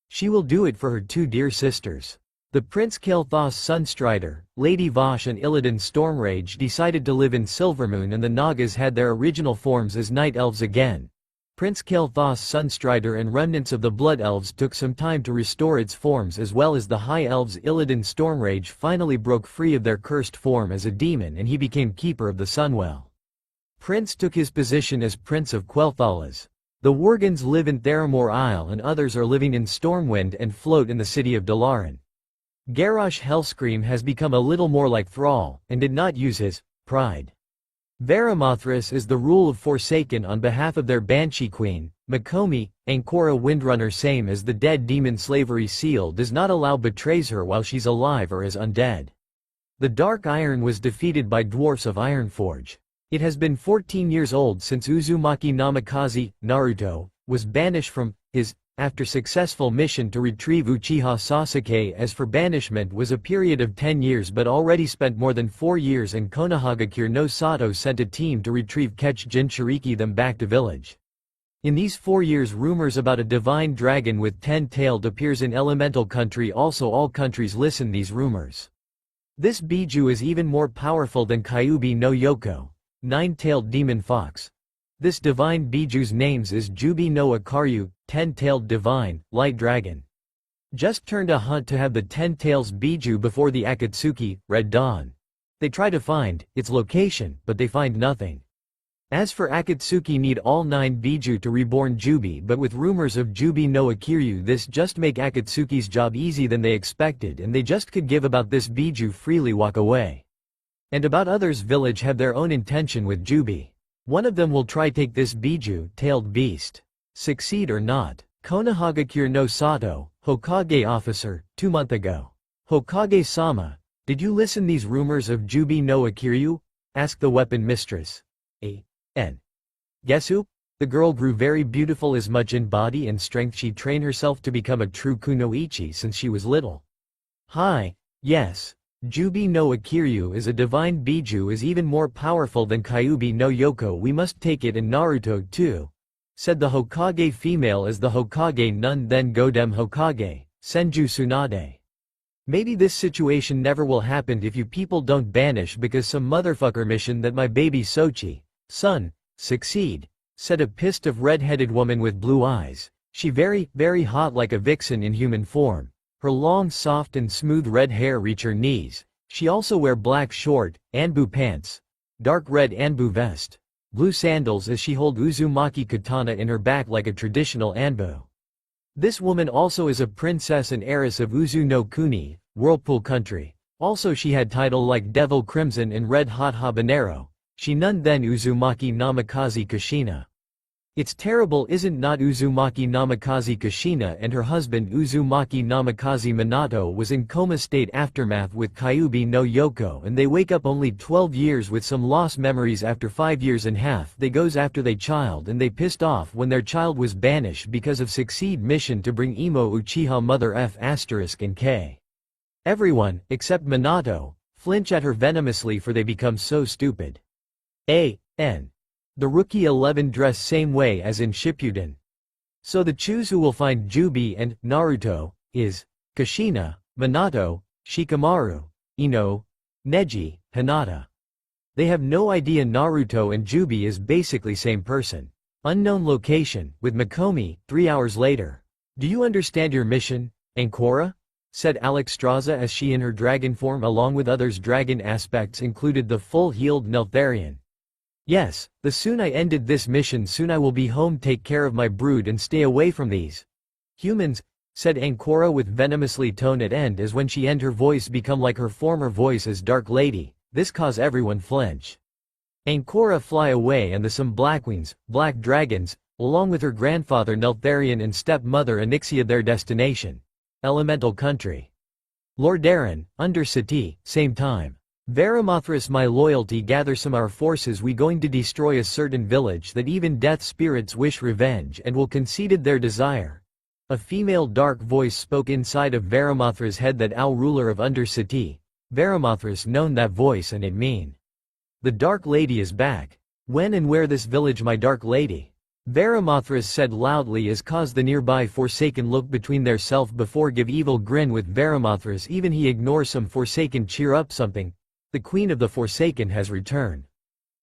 She will do it for her two dear sisters. The Prince Kael'thas Sunstrider, Lady Vosh and Illidan Stormrage decided to live in Silvermoon, and the Nagas had their original forms as night elves again. Prince Kael'thas Sunstrider and remnants of the Blood Elves took some time to restore its forms, as well as the High Elves. Illidan Stormrage finally broke free of their cursed form as a demon, and he became keeper of the Sunwell. Prince took his position as Prince of Quel'Thalas. The Worgans live in Theramore Isle, and others are living in Stormwind and float in the city of Dalaran. Garrosh Hellscream has become a little more like Thrall, and did not use his pride. Varamothras is the rule of Forsaken on behalf of their Banshee Queen, Makomi. Ancora Windrunner, same as the dead demon slavery seal, does not allow betrays her while she's alive or as undead. The Dark Iron was defeated by dwarfs of Ironforge. It has been 14 years old since Uzumaki Namikaze, Naruto, was banished from his after successful mission to retrieve Uchiha Sasuke. As for banishment was a period of 10 years, but already spent more than 4 years, and Konohagakure no Sato sent a team to retrieve Ketch Jinchuriki them back to village. In these 4 years rumors about a divine dragon with 10-tailed appears in elemental country. Also all countries listen these rumors. This Biju is even more powerful than Kyuubi no Yoko, 9-tailed demon fox. This divine Biju's names is Jubi no Akaryu, 10-tailed divine, light dragon. Just turned a hunt to have the 10 tails Biju before the Akatsuki, Red Dawn. They try to find its location, but they find nothing. As for Akatsuki, need all 9 Biju to reborn Jubi, but with rumors of Jubi no Akiryu, this just make Akatsuki's job easy than they expected, and they just could give about this Biju freely walk away. And about others village have their own intention with Jubi. One of them will try take this Biju, tailed beast. Succeed or not. Konohagakure no Sato, Hokage officer, 2 months ago. Hokage-sama, did you listen these rumors of Jubi no Akiryu? Asked the weapon mistress. A.N. Gesu? The girl grew very beautiful, as much in body and strength she trained herself to become a true kunoichi since she was little. Hi. Yes. Jubi no Akiryu is a divine. Biju is even more powerful than Kyuubi no Yoko. We must take it in Naruto too, said the Hokage female as the Hokage nun then Godem Hokage, Senju Tsunade. Maybe this situation never will happen if you people don't banish because some motherfucker mission that my baby Sochi, son, succeed, said a pissed of red-headed woman with blue eyes. She very, very hot like a vixen in human form. Her long, soft and smooth red hair reach her knees. She also wear black short, anbu pants, dark red anbu vest, blue sandals as she hold Uzumaki katana in her back like a traditional anbu. This woman also is a princess and heiress of Uzu no Kuni, Whirlpool country. Also she had title like Devil Crimson and Red Hot Habanero. She none then Uzumaki Namikaze Kushina. It's terrible isn't not Uzumaki Namikaze Kushina and her husband Uzumaki Namikaze Minato was in coma state aftermath with Kyuubi no Yoko and they wake up only 12 years with some lost memories after 5 years and half they goes after they child and they pissed off when their child was banished because of succeed mission to bring Imo Uchiha mother F** and K. Everyone, except Minato, flinch at her venomously for they become so stupid. A.N. The Rookie 11 dress same way as in Shippuden. So the choose who will find Jubi and Naruto is Kushina, Minato, Shikamaru, Ino, Neji, Hinata. They have no idea Naruto and Jubi is basically same person. Unknown location, with Mikomi, 3 hours later. Do you understand your mission, Ancora? Said Alexstrasza as she in her dragon form along with others dragon aspects included the full-healed Neltharion. Yes, the soon I ended this mission soon I will be home take care of my brood and stay away from these humans, said Ancora with venomously tone at end as when she end her voice become like her former voice as Dark Lady, this cause everyone flinch. Ancora fly away and the some Blackwings, black dragons, along with her grandfather Neltharion and stepmother Onyxia their destination. Elemental country. Lordaeron, under Sati, same time. Varimathras my loyalty gather some our forces we going to destroy a certain village that even death spirits wish revenge and will conceded their desire. A female dark voice spoke inside of Varimathras' head that Al ruler of under Sati. Varimathras known that voice and it mean. The Dark Lady is back. When and where this village my Dark Lady? Varimathras said loudly as caused the nearby Forsaken look between their self before give evil grin with Varimathras even he ignore some Forsaken cheer up something. The Queen of the Forsaken has returned.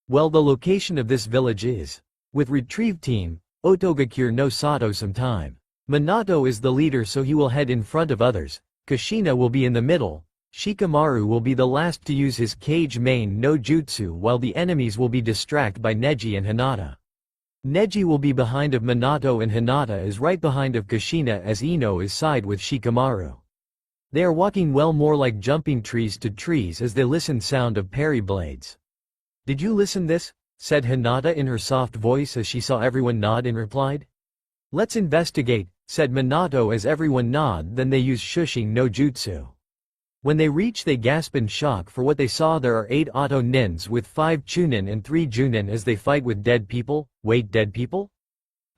Well the location of this village is. With retrieve team, Otogakure no Sato some time. Minato is the leader so he will head in front of others, Kushina will be in the middle, Shikamaru will be the last to use his cage main no jutsu while the enemies will be distracted by Neji and Hinata. Neji will be behind of Minato and Hinata is right behind of Kushina as Ino is side with Shikamaru. They are walking well more like jumping trees to trees as they listen sound of parry blades. Did you listen this? Said Hinata in her soft voice as she saw everyone nod and replied. Let's investigate, said Minato as everyone nod then they use shushing no jutsu. When they reach they gasp in shock for what they saw there are 8 auto nins with 5 chunin and 3 junin as they fight with dead people, wait dead people?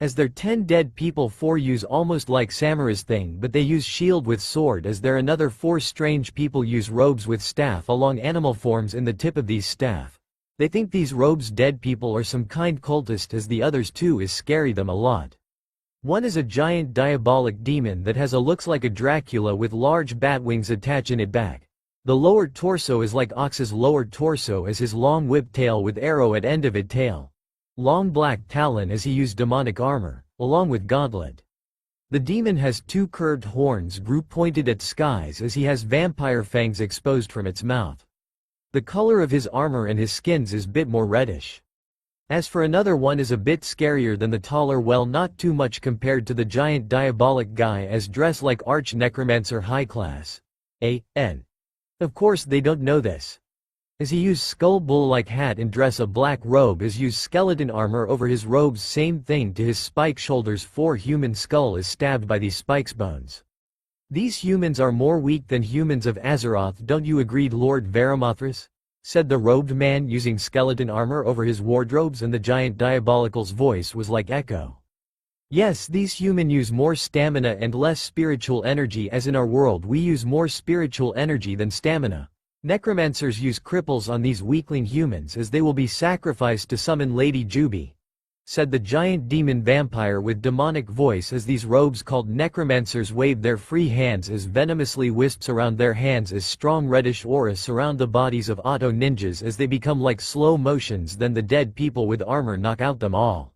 As there 10 dead people 4 use almost like Samura's thing but they use shield with sword as there another 4 strange people use robes with staff along animal forms in the tip of these staff. They think these robes dead people are some kind cultist as the others 2 is scary them a lot. One is a giant diabolic demon that has a looks like a Dracula with large bat wings attached in it back. The lower torso is like Ox's lower torso as his long whip tail with arrow at end of it tail. Long black talon as he used demonic armor, along with gauntlet. The demon has 2 curved horns group pointed at skies as he has vampire fangs exposed from its mouth. The color of his armor and his skins is bit more reddish. As for another one is a bit scarier than the taller well not too much compared to the giant diabolic guy as dressed like arch necromancer high class. A.N. Of course they don't know this. As he used skull bull like hat and dress a black robe as used skeleton armor over his robes same thing to his spike shoulders 4 human skull is stabbed by these spikes bones. These humans are more weak than humans of Azeroth don't you agreed Lord Varimathras? Said the robed man using skeleton armor over his wardrobes and the giant diabolical's voice was like echo. Yes these human use more stamina and less spiritual energy as in our world we use more spiritual energy than stamina. Necromancers use cripples on these weakling humans as they will be sacrificed to summon Lady Jubi. Said the giant demon vampire with demonic voice as these robes called necromancers wave their free hands as venomously wisps around their hands as strong reddish aura surround the bodies of auto ninjas as they become like slow motions then the dead people with armor knock out them all.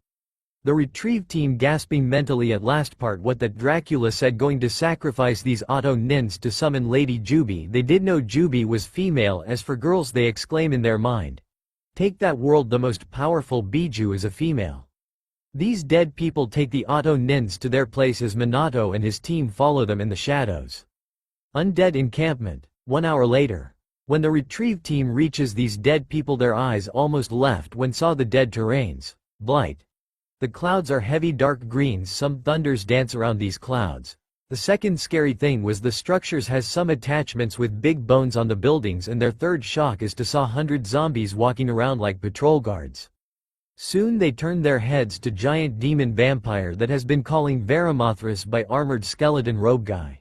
The retrieve team gasping mentally at last part what that Dracula said going to sacrifice these auto nins to summon Lady Juby. They did know Juby was female. As for girls, they exclaim in their mind. Take that world, the most powerful Biju is a female. These dead people take the auto nins to their place as Minato and his team follow them in the shadows. Undead encampment. 1 hour later. When the retrieve team reaches these dead people, their eyes almost left when saw the dead terrains. Blight. The clouds are heavy dark greens, some thunders dance around these clouds. The second scary thing was the structures has some attachments with big bones on the buildings, and their third shock is to saw 100 zombies walking around like patrol guards. Soon they turned their heads to giant demon vampire that has been calling Varimathras by armored skeleton robe guy.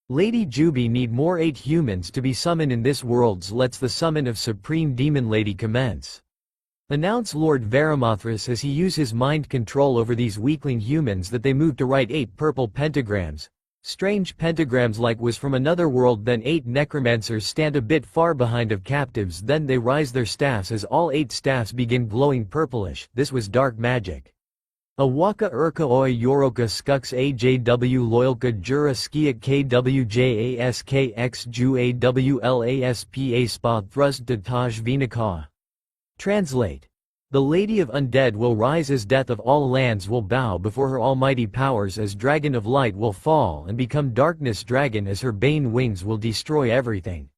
Lady Juby need more 8 humans to be summoned in this worlds. Let's the summon of Supreme Demon Lady commence. Announce Lord Varimathras as he use his mind control over these weakling humans that they move to write 8 purple pentagrams. Strange pentagrams like was from another world. Then 8 necromancers stand a bit far behind of captives, then they rise their staffs as all 8 staffs begin glowing purplish. This was dark magic. Awaka Urka Oi Yoroka Skux AJW Loyalka Jura Skiak KWJASKX Ju AWLASPA Spa Thrust Dataj Vinaka. Translate. The Lady of Undead will rise as death of all lands will bow before her almighty powers, as Dragon of Light will fall and become Darkness Dragon, as her bane wings will destroy everything.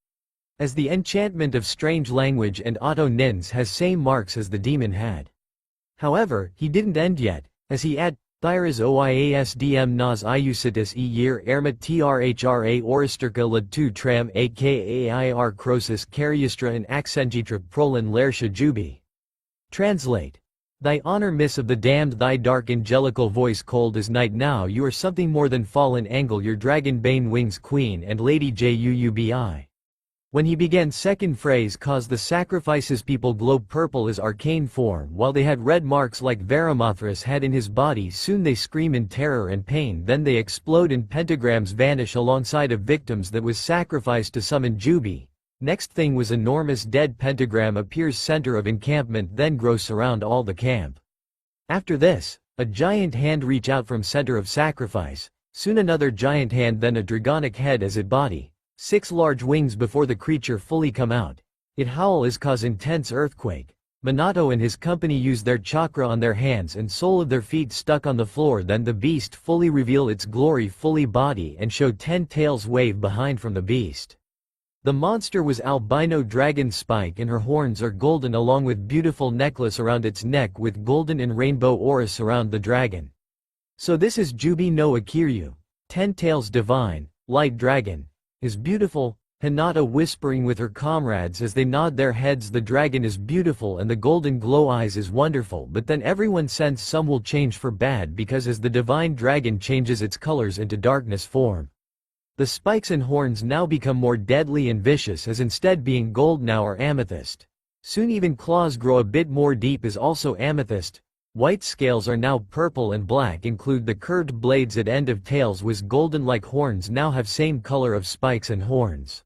As the enchantment of strange language and auto nins has same marks as the demon had. However, he didn't end yet, as he add, Thyras oiasdm nas iusitis e year ermit trhra oristerka lad 2 tram akair crosis cariustra and accentitra prolin lersha jubi. Translate. Thy honor miss of the damned, thy dark angelical voice cold as night, now you are something more than fallen angle, your dragon bane wings queen and lady Juubi. When he began second phrase cause the sacrifices people glow purple as arcane form, while they had red marks like Varimathras had in his body. Soon they scream in terror and pain, then they explode and pentagrams vanish alongside of victims that was sacrificed to summon Juby. Next thing was enormous dead pentagram appears center of encampment, then grows around all the camp. After this, a giant hand reach out from center of sacrifice, soon another giant hand, then a dragonic head as it body. 6 large wings before the creature fully come out. It howl is cause intense earthquake. Minato and his company use their chakra on their hands and sole of their feet stuck on the floor, then the beast fully reveal its glory fully body and show 10 tails wave behind from the beast. The monster was albino dragon spike and her horns are golden along with beautiful necklace around its neck with golden and rainbow auras around the dragon. So this is Jubi no Akiryu. 10 tails divine, light dragon. Is beautiful, Hinata whispering with her comrades as they nod their heads. The dragon is beautiful and the golden glow eyes is wonderful, but then everyone sense some will change for bad, because as the divine dragon changes its colors into darkness form. The spikes and horns now become more deadly and vicious, as instead being gold now are amethyst. Soon even claws grow a bit more deep as also amethyst. White scales are now purple and black include the curved blades at end of tails was golden like horns now have same color of spikes and horns.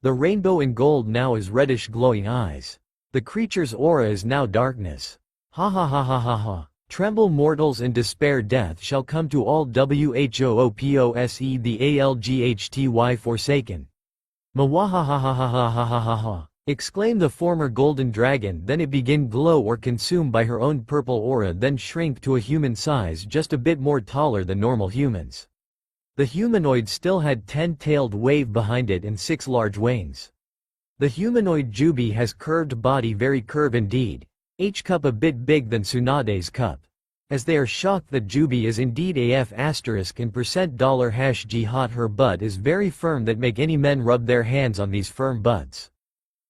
The rainbow in gold now is reddish glowing eyes. The creature's aura is now darkness. Ha ha ha ha ha ha. Tremble mortals and despair, death shall come to all whoopose the alghty forsaken. Mawahahahahahahaha. Exclaim the former golden dragon, then it begin glow or consume by her own purple aura, then shrink to a human size just a bit more taller than normal humans. The humanoid still had 10-tailed wave behind it and 6 large wings. The humanoid Jubi has curved body, very curve indeed, H cup a bit big than Tsunade's cup. As they are shocked that Jubi is indeed AF asterisk and $$g hot, her butt is very firm that make any men rub their hands on these firm butts.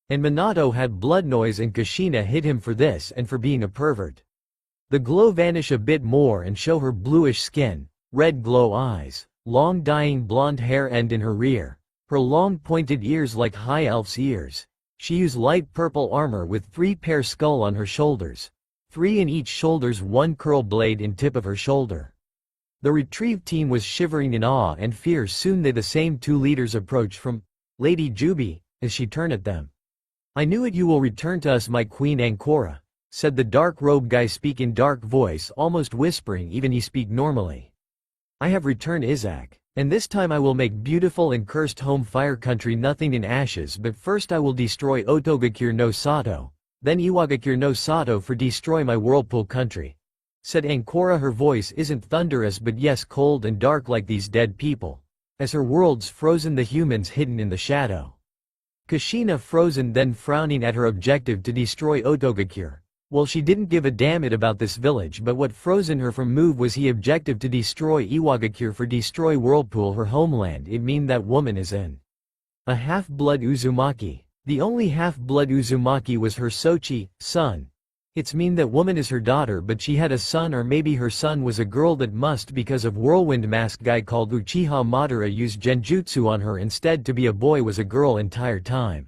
And Minato had blood noise and Kushina hit him for this and for being a pervert. The glow vanish a bit more and show her bluish skin, red glow eyes, long dying blonde hair end in her rear, her long pointed ears like high elf's ears. She used light purple armor with 3 pair skull on her shoulders, 3 in each shoulders, 1 curl blade in tip of her shoulder. The retrieve team was shivering in awe and fear. Soon they the same 2 leaders approach from Lady Jubi, as she turned at them. I knew it, you will return to us, my queen Ancora. said the dark-robed guy speak in dark voice almost whispering even he speak normally. I have returned Isaac. And this time I will make beautiful and cursed home fire country nothing in ashes but first I will destroy Otogakure no Sato, then Iwagakure no Sato for destroy my whirlpool country. Said Ancora her voice isn't thunderous but yes cold and dark like these dead people. As her world's frozen the humans hidden in the shadow. Kushina frozen then frowning at her objective to destroy Otogakure. Well she didn't give a damn it about this village but what frozen her from move was he objective to destroy Iwagakure for destroy Whirlpool her homeland it mean that woman is in a half-blood Uzumaki. The only half-blood Uzumaki was her Sochi, son. It's mean that woman is her daughter but she had a son or maybe her son was a girl that must because of whirlwind mask guy called Uchiha Madara used genjutsu on her instead to be a boy was a girl entire time.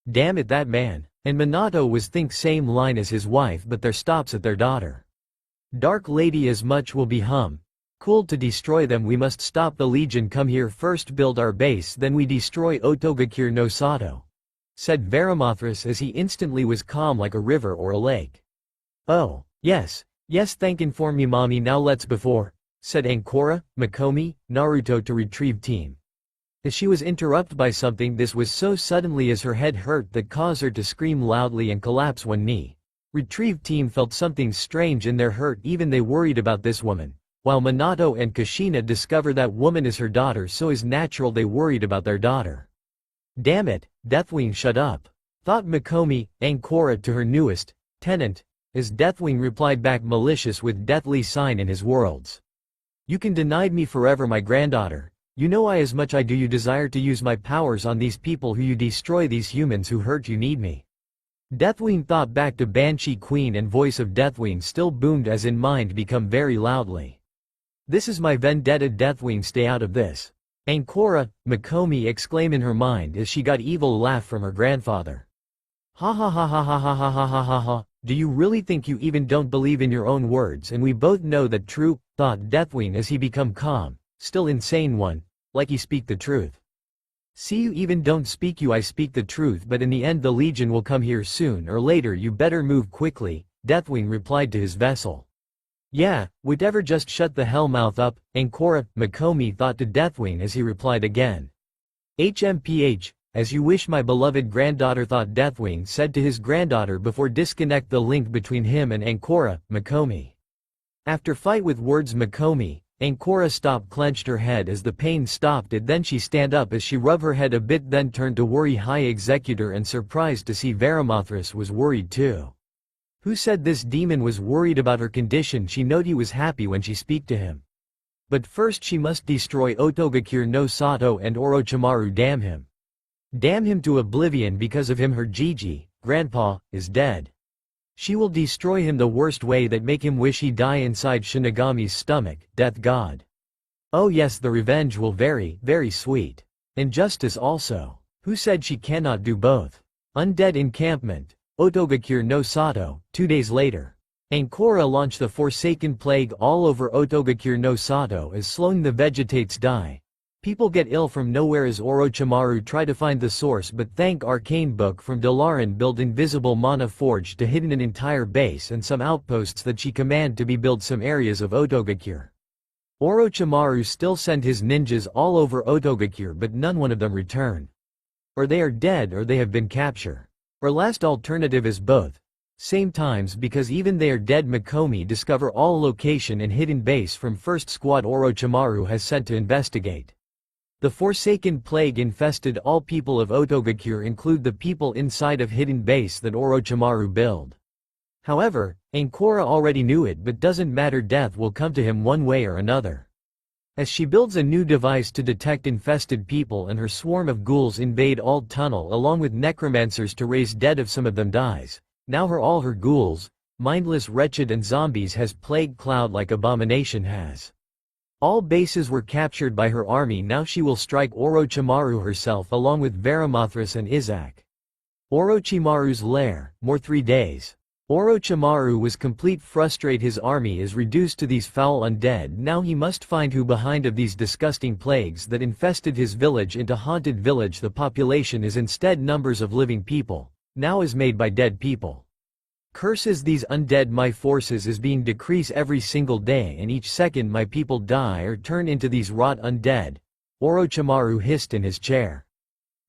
Damn it that man. And Minato was think same line as his wife but there stops at their daughter. Dark lady as much will be cool to destroy them we must stop the legion come here first build our base then we destroy Otogakure no Sato. Said Varimathras as he instantly was calm like a river or a lake. Oh, yes thank inform me mommy now let's before, said Ancora, Mikomi, Naruto to retrieve team. As she was interrupted by something this was so suddenly as her head hurt that caused her to scream loudly and collapse one knee. Retrieve team felt something strange in their hurt even they worried about this woman, while Minato and Kushina discover that woman is her daughter so is natural they worried about their daughter. Damn it, Deathwing shut up, thought Mikomi, Ancora to her newest tenant, as Deathwing replied back malicious with deathly sign in his words. You can deny me forever my granddaughter. You know I as much I do you desire to use my powers on these people who you destroy these humans who hurt you need me. Deathwing thought back to Banshee Queen and voice of Deathwing still boomed as in mind become very loudly. This is my vendetta Deathwing stay out of this. Ancora, Mikomi exclaim in her mind as she got evil laugh from her grandfather. Ha ha ha ha ha ha ha ha ha ha ha, do you really think you even don't believe in your own words and we both know that true, thought Deathwing as he become calm. Still insane one, like he speak the truth. See you even don't speak you I speak the truth but in the end the legion will come here soon or later you better move quickly, Deathwing replied to his vessel. Yeah, whatever just shut the hell mouth up, Ancora, Mikomi thought to Deathwing as he replied again. HMPH, as you wish my beloved granddaughter thought Deathwing said to his granddaughter before disconnect the link between him and Ancora, Mikomi. After fight with words Mikomi, Ancora stopped clenched her head as the pain stopped it then she stand up as she rub her head a bit then turned to worry high executor and surprised to see Varimathras was worried too. Who said this demon was worried about her condition she knowed he was happy when she speak to him. But first she must destroy Otogakure no Sato and Orochimaru damn him. Damn him to oblivion because of him her Gigi, grandpa, is dead. She will destroy him the worst way that make him wish he die inside Shinigami's stomach, death god. Oh yes the revenge will very, very sweet. And justice also. Who said she cannot do both? Undead encampment, Otogakure no Sato, 2 days later. Ancora launched the Forsaken Plague all over Otogakure no Sato as slowing the vegetates die. People get ill from nowhere as Orochimaru try to find the source but thank arcane book from Dalaran build invisible mana forge to hidden an entire base and some outposts that she command to be build some areas of Otogakure. Orochimaru still send his ninjas all over Otogakure but none one of them return. Or they are dead or they have been captured. Or last alternative is both. Same times because even they are dead Mikomi discover all location and hidden base from first squad Orochimaru has sent to investigate. The Forsaken Plague infested all people of Otogakure include the people inside of hidden base that Orochimaru build. However, Ancora already knew it but doesn't matter death will come to him one way or another. As she builds a new device to detect infested people and her swarm of ghouls invade all tunnel along with necromancers to raise dead if some of them dies. Now all her ghouls, mindless wretched and zombies has plague cloud like abomination has. All bases were captured by her army now she will strike Orochimaru herself along with Varimathras and Isaac. Orochimaru's lair, more 3 days. Orochimaru was complete frustrate his army is reduced to these foul undead now he must find who behind of these disgusting plagues that infested his village into haunted village the population is instead numbers of living people, now is made by dead people. Curses these undead, my forces is being decreased every single day and each second my people die or turn into these rot undead. Orochimaru hissed in his chair.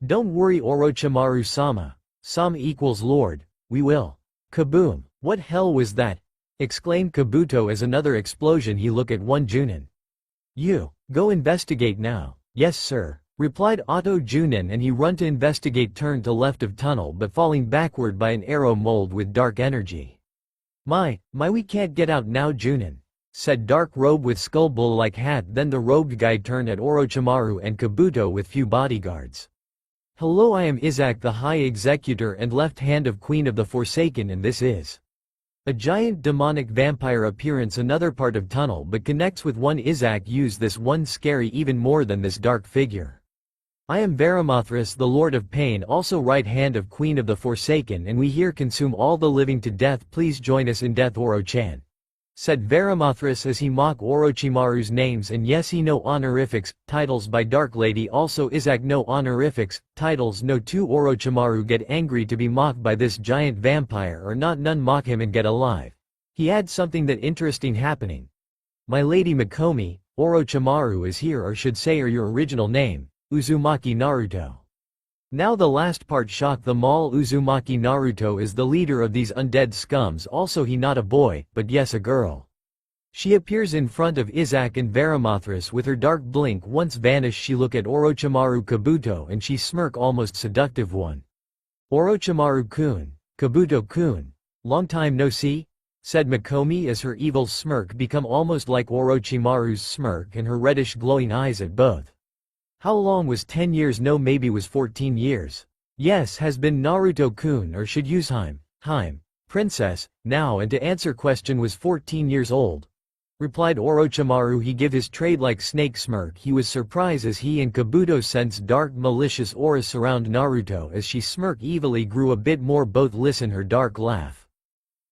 Don't worry Orochimaru-sama. Sama equals Lord, we will. Kaboom! What hell was that? Exclaimed Kabuto as another explosion he looked at one Junin. You, go investigate now. Yes sir, replied Otto Junin and he run to investigate, turned to left of tunnel but falling backward by an arrow mold with dark energy. My, we can't get out now Junin, said dark robe with skull bull-like hat. Then the robed guy turned at Orochimaru and Kabuto with few bodyguards. Hello, I am Izak, the High Executor and left hand of Queen of the Forsaken, and this is a giant demonic vampire appearance. Another part of tunnel but connects with one. Izak used this one scary even more than this dark figure. I am Varimathras, the Lord of Pain, also right hand of Queen of the Forsaken, and we here consume all the living to death. Please join us in death Oro-chan, said Varimathras as he mocked Orochimaru's names. And yes, he no honorifics, titles by Dark Lady. Also Izak no honorifics, titles no too. Orochimaru get angry to be mocked by this giant vampire or not, none mock him and get alive. He had something that interesting happening. My lady Mikomi, Orochimaru is here, or should say or your original name, Uzumaki Naruto. Now the last part shocked them all. Uzumaki Naruto is the leader of these undead scums. Also he not a boy, but yes a girl. She appears in front of Izak and Varimathras with her dark blink. Once vanished, she look at Orochimaru Kabuto and she smirk almost seductive one. Orochimaru-kun, Kabuto-kun, long time no see, said Mikomi as her evil smirk become almost like Orochimaru's smirk and her reddish glowing eyes at both. How long was 10 years? No, maybe was 14 years. Yes, has been Naruto-kun, or should use Heim, princess, now, and to answer question was 14 years old, replied Orochimaru. He give his trade like snake smirk. He was surprised as he and Kabuto sensed dark malicious aura surround Naruto as she smirk evilly grew a bit more. Both listen her dark laugh.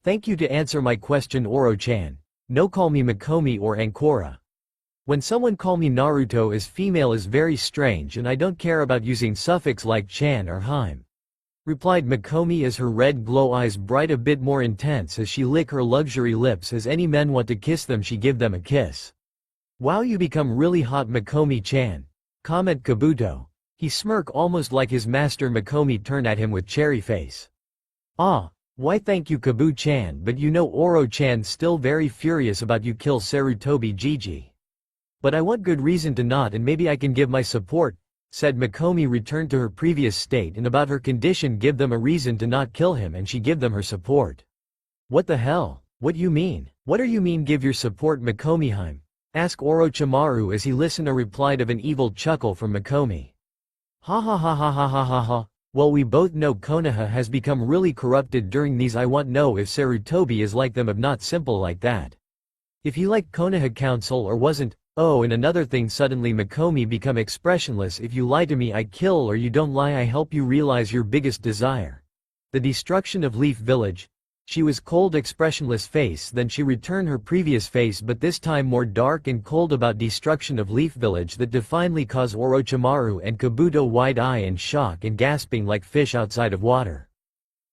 Thank you to answer my question Oro-chan. No call me Mikomi or Ankora. When someone call me Naruto as female is very strange, and I don't care about using suffix like chan or Heim, replied Mikomi as her red glow eyes bright a bit more intense as she lick her luxury lips. As any men want to kiss them, she give them a kiss. Wow, you become really hot Mikomi-chan, comment Kabuto. He smirk almost like his master. Mikomi turn at him with cherry face. Ah, why thank you Kabu-chan, but you know Oro-chan still very furious about you kill Sarutobi Gigi. But I want good reason to not, and maybe I can give my support, said Mikomi. Returned to her previous state and about her condition, give them a reason to not kill him, and she give them her support. What the hell? What you mean? What are you mean give your support Mikomi-heim? Ask Orochimaru as he listened. A replied of an evil chuckle from Mikomi. Ha ha ha ha ha ha ha ha. Well, we both know Konoha has become really corrupted during these. I want know if Sarutobi is like them, if not simple like that. If he like Konoha council or wasn't. Oh, and another thing, suddenly Mikomi become expressionless. If you lie to me I kill, or you don't lie I help you realize your biggest desire. The destruction of Leaf Village. She was cold expressionless face, then she returned her previous face but this time more dark and cold about destruction of Leaf Village that definitely caused Orochimaru and Kabuto wide eye and shock and gasping like fish outside of water.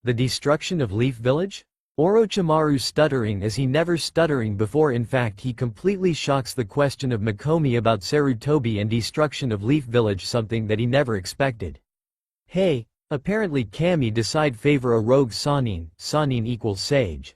The destruction of Leaf Village? Orochimaru stuttering as he never stuttering before. In fact he completely shocks the question of Mikomi about Sarutobi and destruction of Leaf Village, something that he never expected. Hey, apparently Kami decide favor a rogue Sannin equals sage.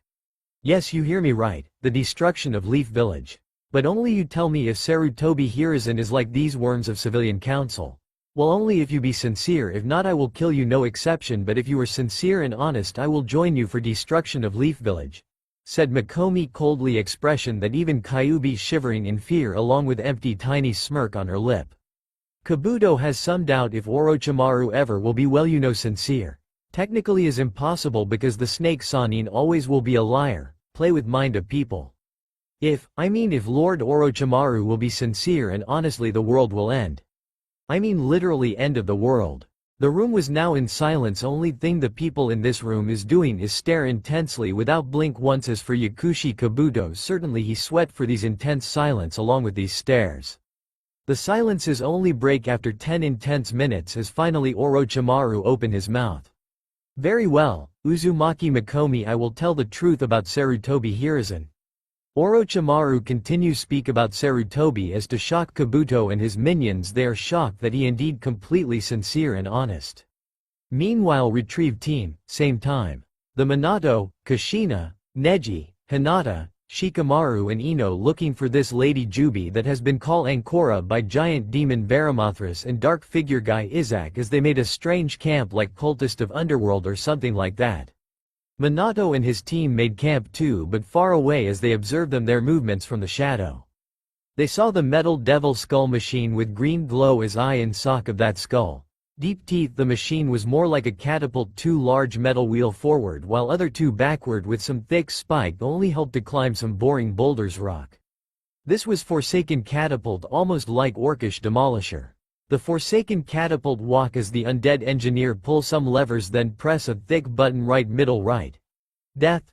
Yes, you hear me right, the destruction of Leaf Village. But only you tell me if Sarutobi Hiruzen is like these worms of civilian council. Well, only if you be sincere, if not I will kill you, no exception, but if you are sincere and honest I will join you for destruction of Leaf Village, said Mikomi coldly, expression that even Kyuubi shivering in fear along with empty tiny smirk on her lip. Kabuto has some doubt if Orochimaru ever will be well, you know, sincere. Technically is impossible because the snake Sannin always will be a liar, play with mind of people. If Lord Orochimaru will be sincere and honestly the world will end. I mean literally end of the world. The room was now in silence. Only thing the people in this room is doing is stare intensely without blink once. As for Yakushi Kabuto, certainly he sweat for these intense silence along with these stares. The silences only break after 10 intense minutes as finally Orochimaru opened his mouth. Very well, Uzumaki Mikomi, I will tell the truth about Sarutobi Hiruzen. Orochimaru continues speak about Sarutobi as to shock Kabuto and his minions. They are shocked that he indeed completely sincere and honest. Meanwhile retrieve team, same time. The Minato, Kushina, Neji, Hinata, Shikamaru and Ino looking for this Lady Jubi that has been called Ancora by giant demon Varimathras and dark figure guy Izak, as they made a strange camp like cultist of underworld or something like that. Minato and his team made camp too, but far away as they observed their movements from the shadow. They saw the metal devil skull machine with green glow as eye and sock of that skull. Deep teeth. The machine was more like a catapult, two large metal wheel forward while other two backward with some thick spike only helped to climb some boring boulders rock. This was Forsaken Catapult, almost like Orcish Demolisher. The Forsaken Catapult walk as the undead engineer pull some levers then press a thick button right middle right. Death.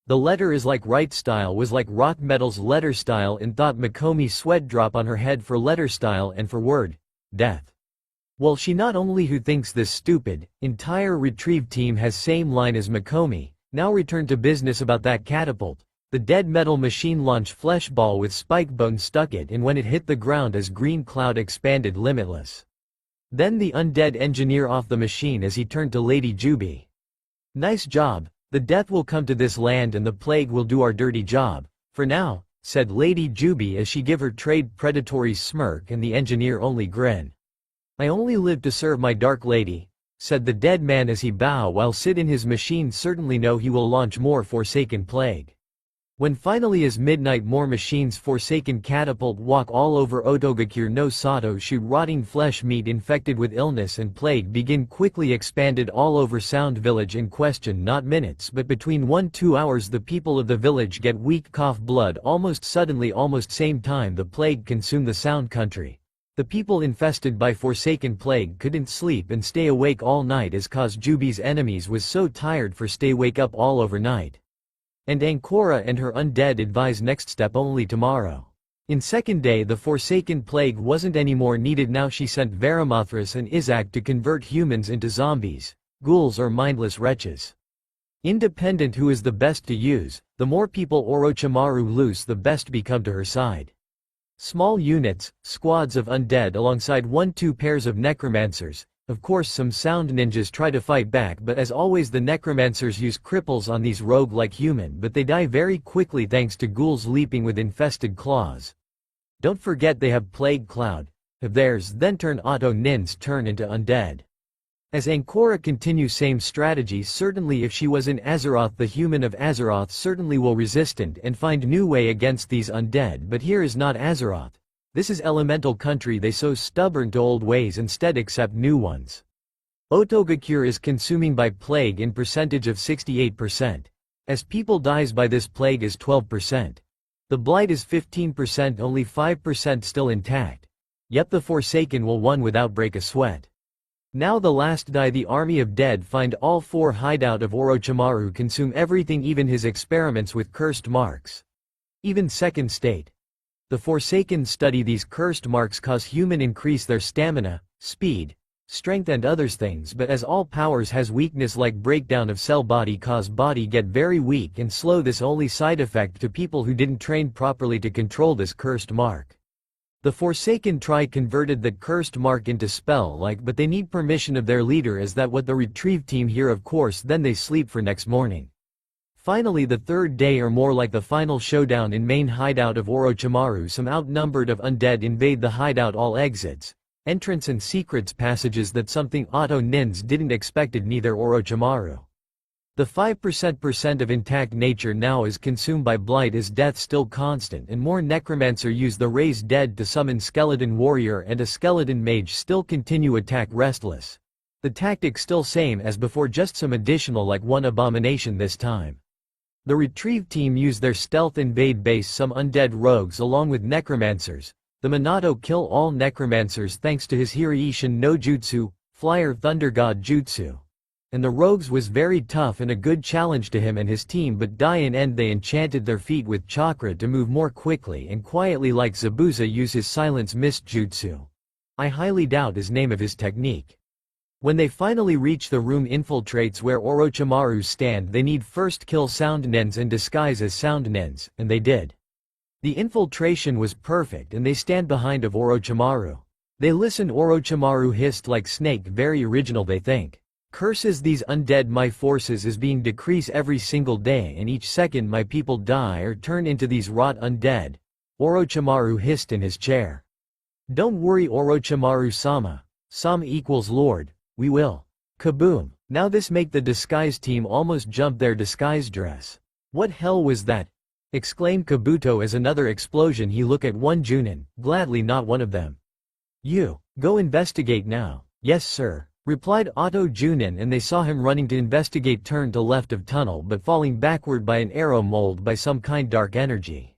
The letter is like right style was like rock metal's letter style and thought Mikomi sweat drop on her head for letter style and for word, death. Well, she not only who thinks this stupid, entire retrieve team has same line as Mikomi, now return to business about that catapult. The dead metal machine launched flesh ball with spike bone stuck it and when it hit the ground as green cloud expanded limitless. Then the undead engineer off the machine as he turned to Lady Jubi. Nice job, the death will come to this land and the plague will do our dirty job, for now, said Lady Jubi as she give her trade predatory smirk and the engineer only grin. I only live to serve my dark lady, said the dead man as he bow while sit in his machine certainly know he will launch more Forsaken Plague. When finally is midnight more machines Forsaken Catapult walk all over Otogakure no Sato shoot rotting flesh meat infected with illness and plague begin quickly expanded all over Sound Village in question not minutes but between 1-2 hours the people of the village get weak cough blood almost suddenly almost same time the plague consume the Sound Country. The people infested by Forsaken Plague couldn't sleep and stay awake all night as cause Jubi's enemies was so tired for stay wake up all overnight. And Ancora and her undead advise next step only tomorrow. In second day the Forsaken Plague wasn't anymore needed now she sent Varimathras and Izak to convert humans into zombies, ghouls or mindless wretches. Independent who is the best to use, the more people Orochimaru loose the best become to her side. Small units, squads of undead alongside 1-2 pairs of necromancers, of course some sound ninjas try to fight back but as always the necromancers use cripples on these rogue-like human but they die very quickly thanks to ghouls leaping with infested claws. Don't forget they have plague cloud, of theirs then turn auto nins turn into undead. As Ancora continues same strategy certainly if she was in Azeroth the human of Azeroth certainly will resistant and find new way against these undead but here is not Azeroth. This is elemental country they so stubborn to old ways instead accept new ones. Otogakure is consuming by plague in percentage of 68%. As people dies by this plague is 12%. The blight is 15% only 5% still intact. Yep the Forsaken will won without break a sweat. Now the last die the army of dead find all 4 hideout of Orochimaru consume everything even his experiments with cursed marks. Even second state. The Forsaken study these cursed marks cause human increase their stamina, speed, strength and others things but as all powers has weakness like breakdown of cell body cause body get very weak and slow this only side effect to people who didn't train properly to control this cursed mark. The Forsaken try converted that cursed mark into spell-like but they need permission of their leader as that what the retrieve team here of course then they sleep for next morning. Finally the third day or more like the final showdown in main hideout of Orochimaru some outnumbered of undead invade the hideout all exits, entrance and secrets passages that something auto nins didn't expected neither Orochimaru. The 5% of intact nature now is consumed by blight is death still constant and more necromancer use the raised dead to summon skeleton warrior and a skeleton mage still continue attack restless. The tactic still same as before just some additional like one abomination this time. The retrieve team use their stealth invade base some undead rogues along with necromancers. The Minato kill all necromancers thanks to his Hiraishin no Jutsu, Flyer Thunder God Jutsu. And the rogues was very tough and a good challenge to him and his team but die in end they enchanted their feet with chakra to move more quickly and quietly like Zabuza use his silence mist jutsu. I highly doubt his name of his technique. When they finally reach the room infiltrates where Orochimaru stand, they need first kill Sound Nens and disguise as Sound Nens, and they did. The infiltration was perfect and they stand behind of Orochimaru. They listen. Orochimaru hissed like snake, very original they think. Curses these undead, my forces is being decreased every single day and each second my people die or turn into these rot undead. Orochimaru hissed in his chair. Don't worry Orochimaru-sama. Sama equals Lord, we will. Kaboom. Now this make the disguise team almost jump their disguise dress. What hell was that? Exclaimed Kabuto as another explosion. He looked at one Junin, gladly not one of them. You, go investigate now. Yes sir, replied Otto Junin, and they saw him running to investigate, turned to left of tunnel but falling backward by an arrow mold by some kind dark energy.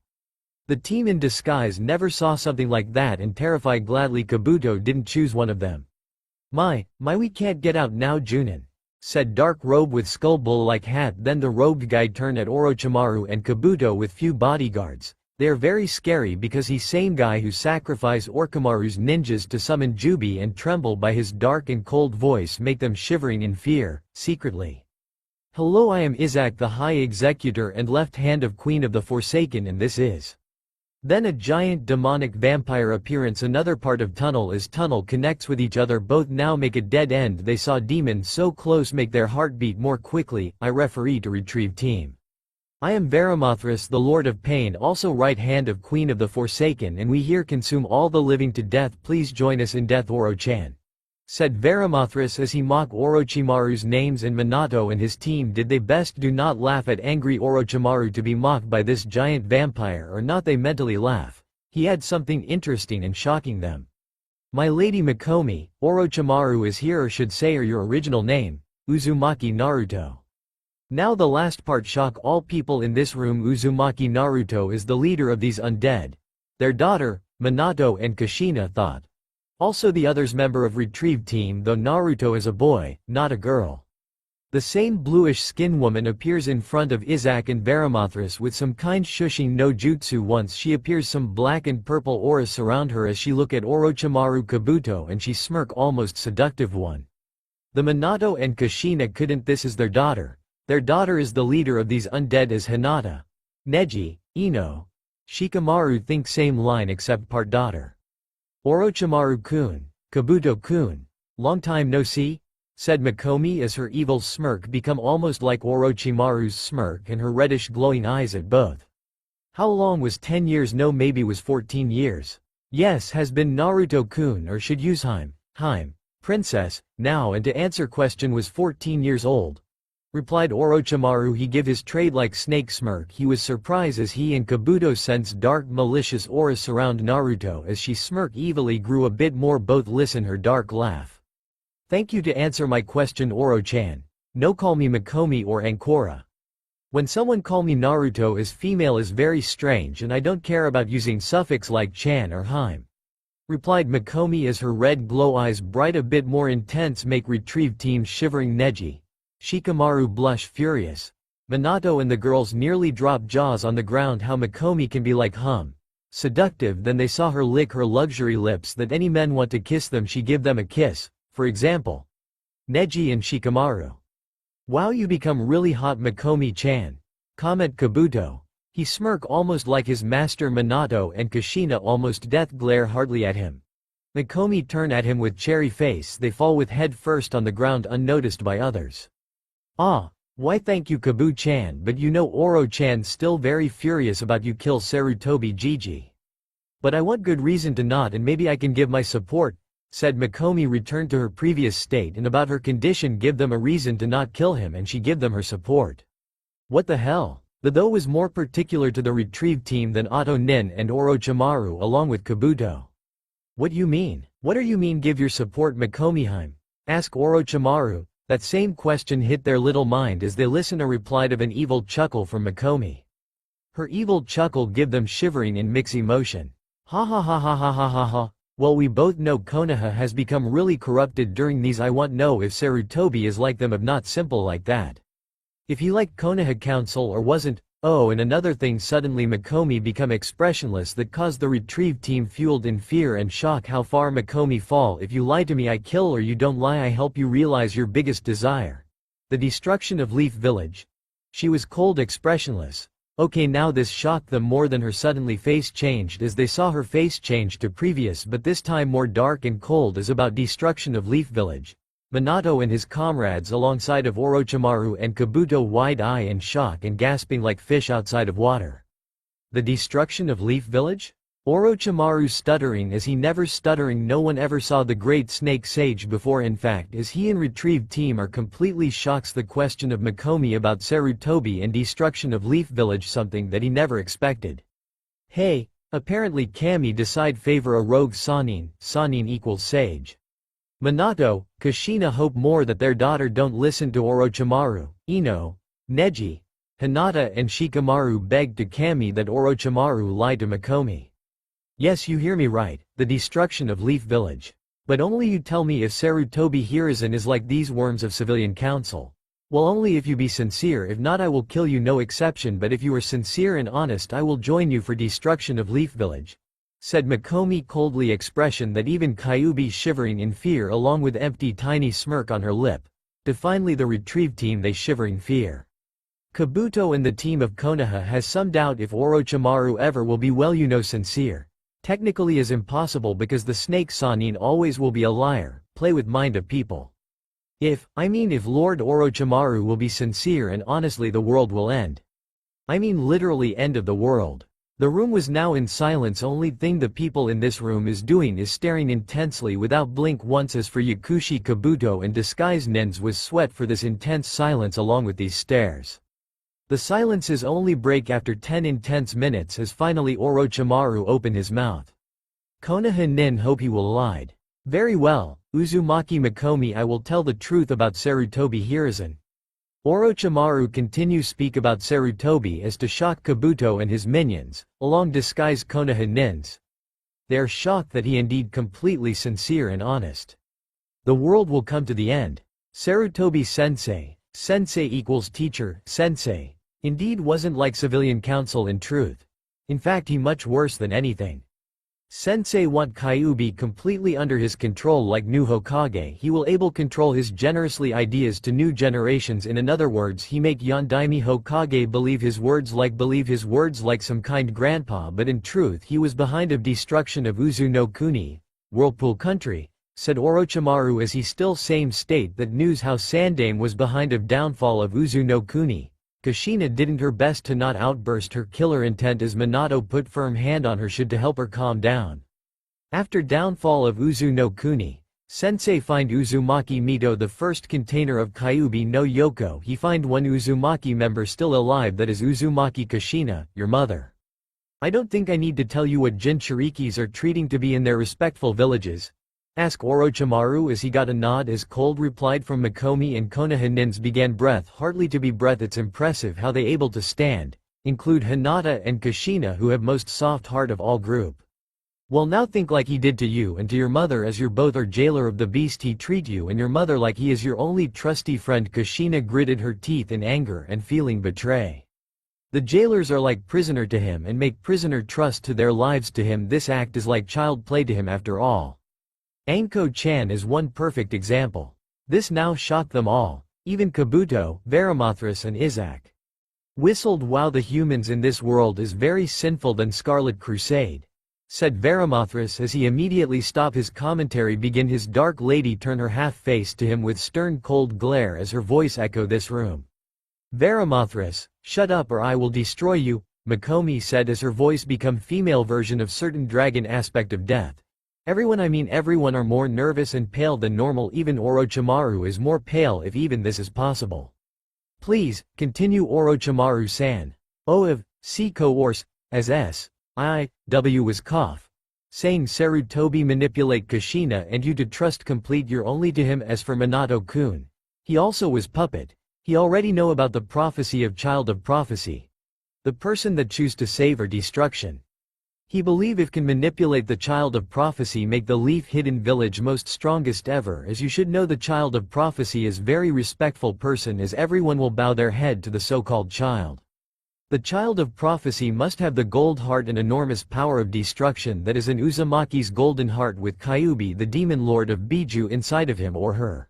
The team in disguise never saw something like that and terrified. Gladly Kabuto didn't choose one of them. My, we can't get out now Junin, said dark robe with skull bull like hat. Then the robed guy turned at Orochimaru and Kabuto with few bodyguards. They are very scary because he's same guy who sacrificed Orochimaru's ninjas to summon Jubi and tremble by his dark and cold voice make them shivering in fear, secretly. Hello, I am Izak, the High Executor and left hand of Queen of the Forsaken, and this is. Then a giant demonic vampire appearance. Another part of tunnel as tunnel connects with each other, both now make a dead end. They saw demon so close make their heart beat more quickly. I referee to retrieve team. I am Varimathras, the Lord of Pain, also right hand of Queen of the Forsaken, and we here consume all the living to death. Please join us in death Oro-chan, said Varimathras as he mocked Orochimaru's names, and Minato and his team did they best do not laugh at angry Orochimaru to be mocked by this giant vampire, or not they mentally laugh. He had something interesting and shocking them. My lady Mikomi, Orochimaru is here, or should say your original name, Uzumaki Naruto. Now the last part shock all people in this room. Uzumaki Naruto is the leader of these undead. Their daughter, Minato and Kushina thought. Also the others member of retrieve team, though Naruto is a boy, not a girl. The same bluish skin woman appears in front of Izak and Varimathras with some kind shushing no jutsu. Once she appears, some black and purple aura surround her as she look at Orochimaru Kabuto, and she smirk almost seductive one. The Minato and Kushina couldn't. This is their daughter. Their daughter is the leader of these undead as Hinata. Neji, Ino, Shikamaru think same line except part daughter. Orochimaru-kun, Kabuto-kun, long time no see, said Mikomi as her evil smirk become almost like Orochimaru's smirk and her reddish glowing eyes at both. How long was 10 years? No, maybe was 14 years. Yes, has been Naruto-kun, or should use Heim, princess, now, and to answer question was 14 years old. Replied Orochimaru. He give his trade like snake smirk. He was surprised as he and Kabuto sensed dark malicious aura surround Naruto as she smirk evilly grew a bit more. Both listen her dark laugh. Thank you to answer my question Oro-chan. No call me Mikomi or Ankora. When someone call me Naruto as female is very strange, and I don't care about using suffix like chan or Heim. Replied Mikomi as her red glow eyes bright a bit more intense make retrieve team shivering. Neji, Shikamaru blush furious. Minato and the girls nearly drop jaws on the ground. How Mikomi can be like seductive. Then they saw her lick her luxury lips that any men want to kiss them. She give them a kiss, for example. Neji and Shikamaru. Wow, you become really hot Mikomi-chan. Comment Kabuto. He smirk almost like his master. Minato and Kushina almost death glare hardly at him. Mikomi turn at him with cherry face. They fall with head first on the ground unnoticed by others. Ah, why thank you Kabu-chan, but you know Oro-chan still very furious about you kill Sarutobi Gigi. But I want good reason to not, and maybe I can give my support, said Mikomi. Returned to her previous state and about her condition, give them a reason to not kill him, and she give them her support. What the hell? The though was more particular to the retrieve team than Otto Nin and Orochimaru along with Kabuto. What you mean? What are you mean give your support Mikomi-heim? Ask Orochimaru. That same question hit their little mind as they listened. A reply of an evil chuckle from Mikomi. Her evil chuckle give them shivering in mixed emotion. Ha ha ha ha ha ha ha ha. Well, we both know Konoha has become really corrupted during these. I want know if Sarutobi is like them, if not simple like that. If he liked Konoha council or wasn't, Oh, and another thing, suddenly Makomi become expressionless that caused the retrieve team fueled in fear and shock. How far Makomi fall? If you lie to me I kill, or you don't lie I help you realize your biggest desire. The destruction of Leaf Village. She was cold, expressionless. Okay, now this shocked them more than her suddenly face changed as they saw her face change to previous, but this time more dark and cold, is about destruction of Leaf Village. Minato and his comrades alongside of Orochimaru and Kabuto, wide eye and shock and gasping like fish outside of water. The destruction of Leaf Village? Orochimaru stuttering as he never stuttering. No one ever saw the great snake sage before. In fact, as he and retrieve team are completely shocked. The question of Makomi about Sarutobi and destruction of Leaf Village, something that he never expected. Hey, apparently Kami decide favor a rogue Sannin. Sannin equals sage. Minato, Kushina hope more that their daughter don't listen to Orochimaru. Ino, Neji, Hinata and Shikamaru begged to Kami that Orochimaru lie to Makomi. Yes, you hear me right, the destruction of Leaf Village. But only you tell me if Sarutobi Hiruzen is like these worms of civilian council. Well, only if you be sincere, if not I will kill you, no exception, but if you are sincere and honest I will join you for destruction of Leaf Village. Said Makomi coldly, expression that even Kyuubi shivering in fear along with empty tiny smirk on her lip. To finally the retrieve team they shivering fear. Kabuto and the team of Konoha has some doubt if Orochimaru ever will be well, you know, sincere. Technically is impossible because the snake Sannin always will be a liar, play with mind of people. If Lord Orochimaru will be sincere and honestly the world will end. Literally end of the world. The room was now in silence. Only thing the people in this room is doing is staring intensely without blink once. As for Yakushi, Kabuto and disguised Nens was sweat for this intense silence along with these stares. The silences only break after 10 intense minutes as finally Orochimaru open his mouth. Konoha Nin hope he will lied. Very well, Uzumaki Makomi, I will tell the truth about Sarutobi Hiruzen. Orochimaru continue speak about Sarutobi as to shock Kabuto and his minions, along disguised Konoha Nins. They are shocked that he indeed completely sincere and honest. The world will come to the end. Sarutobi Sensei, Sensei equals teacher, Sensei. Indeed wasn't like civilian council in truth. In fact he much worse than anything. Sensei want Kyuubi completely under his control like new Hokage. He will able control his generously ideas to new generations. In other words, he make Yondaime Hokage believe his words like some kind grandpa, but in truth he was behind of destruction of Uzu no Kuni, Whirlpool country, said Orochimaru as he still same state that news how Sandaime was behind of downfall of Uzu no Kuni. Kushina didn't her best to not outburst her killer intent as Minato put firm hand on her should to help her calm down. After downfall of Uzu no Kuni, Sensei find Uzumaki Mito the first container of Kyuubi no Yoko. He find one Uzumaki member still alive, that is Uzumaki Kushina, your mother. I don't think I need to tell you what Jinchurikis are treating to be in their respectful villages. Ask Orochimaru as he got a nod as cold replied from Makomi and Konoha Nins began breath hardly to be breath. It's impressive how they able to stand, include Hinata and Kushina who have most soft heart of all group. Well now think like he did to you and to your mother as your both are jailer of the beast he treat you and your mother like he is your only trusty friend. Kushina gritted her teeth in anger and feeling betray. The jailers are like prisoner to him and make prisoner trust to their lives to him. This act is like child play to him after all. Anko-chan is one perfect example. This now shocked them all, even Kabuto, Varamathras and Izak. Whistled wow, the humans in this world is very sinful than Scarlet Crusade, said Varamathras as he immediately stopped his commentary. Begin his dark lady turn her half face to him with stern cold glare as her voice echoed this room. Varamathras, shut up or I will destroy you, Makomi said as her voice become female version of certain dragon aspect of death. Everyone are more nervous and pale than normal, even Orochimaru is more pale if even this is possible. Please, continue Orochimaru-san. If, C coerce, as S, I, W was cough. Saying Sarutobi manipulate Kushina and you to trust complete you're only to him. As for Minato-kun, he also was puppet. He already know about the prophecy of child of prophecy. The person that choose to save or destruction. He believe if can manipulate the child of prophecy make the leaf hidden village most strongest ever. As you should know the child of prophecy is very respectful person as everyone will bow their head to the so-called child. The child of prophecy must have the gold heart and enormous power of destruction that is in Uzumaki's golden heart with Kyubi the demon lord of Biju inside of him or her.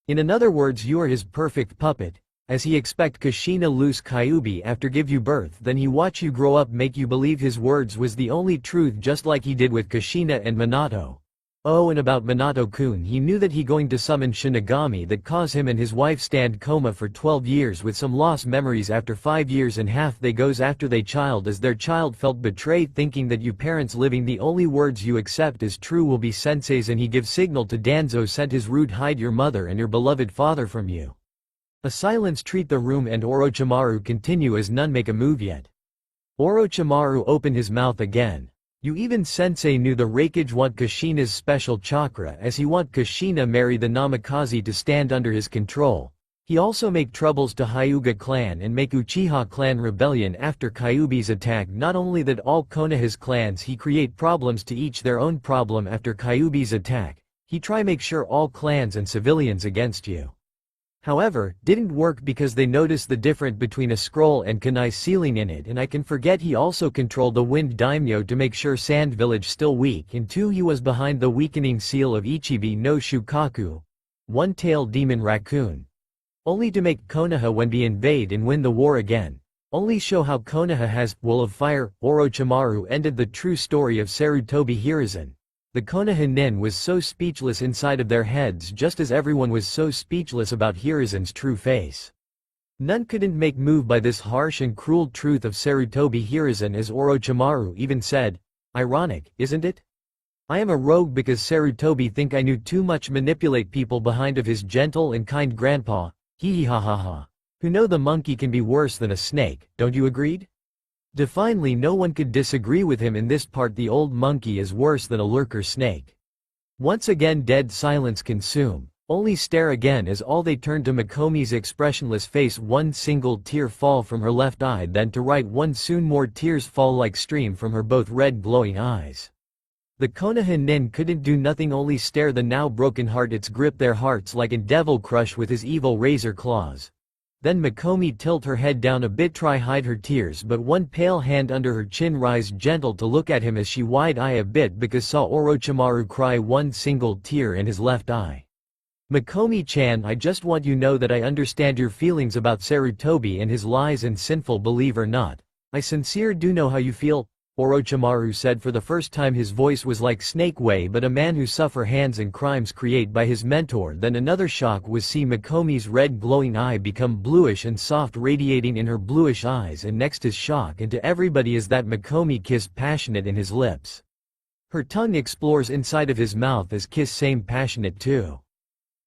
In other words, you are his perfect puppet. As he expect Kushina lose Kyubi after give you birth, then he watch you grow up, make you believe his words was the only truth, just like he did with Kushina and Minato. Oh, and about Minato-kun, he knew that he going to summon Shinigami that cause him and his wife stand coma for 12 years with some lost memories. After 5 years and half they goes after they child, as their child felt betrayed, thinking that you parents living the only words you accept as true will be sensei's, and he give signal to Danzo sent his rude hide your mother and your beloved father from you. A silence treat the room and Orochimaru continue as none make a move yet. Orochimaru open his mouth again. You even sensei knew the Raikage want Kushina's special chakra, as he want Kushina marry the Namikaze to stand under his control. He also make troubles to Hyuga clan and make Uchiha clan rebellion after Kyubi's attack. Not only that, all Konoha's clans he create problems to each their own problem after Kyubi's attack. He try make sure all clans and civilians against you. However, didn't work because they noticed the difference between a scroll and kunai sealing in it, and I can forget he also controlled the wind daimyo to make sure Sand Village still weak, and 2 he was behind the weakening seal of Ichibi no Shukaku, one-tailed demon raccoon. Only to make Konoha when be invade and win the war again. Only show how Konoha has wool of fire. Orochimaru ended the true story of Sarutobi Hiruzen. The Konoha nin was so speechless inside of their heads, just as everyone was so speechless about Hiruzen's true face. None couldn't make move by this harsh and cruel truth of Sarutobi Hiruzen, as Orochimaru even said, "Ironic, isn't it? I am a rogue because Sarutobi think I knew too much, manipulate people behind of his gentle and kind grandpa, hee ha ha ha. Who know the monkey can be worse than a snake, don't you agreed?" Definitely no one could disagree with him in this part. The old monkey is worse than a lurker snake. Once again dead silence consume. Only stare again as all they turned to Makomi's expressionless face. One single tear fall from her left eye, then to right one, soon more tears fall like stream from her both red glowing eyes. The Konoha nin couldn't do nothing, only stare the now broken heart. Its grip their hearts like a devil crush with his evil razor claws. Then Makomi tilt her head down a bit, try hide her tears, but one pale hand under her chin rise gentle to look at him as she wide eye a bit because saw Orochimaru cry one single tear in his left eye. Makomi-chan, I just want you know that I understand your feelings about Sarutobi and his lies and sinful, believe or not. I sincere do know how you feel, Orochimaru said. For the first time his voice was like snake way, but a man who suffer hands and crimes create by his mentor. Then another shock was see Makomi's red glowing eye become bluish and soft, radiating in her bluish eyes, and next his shock and to everybody is that Makomi kissed passionate in his lips. Her tongue explores inside of his mouth as kiss same passionate too.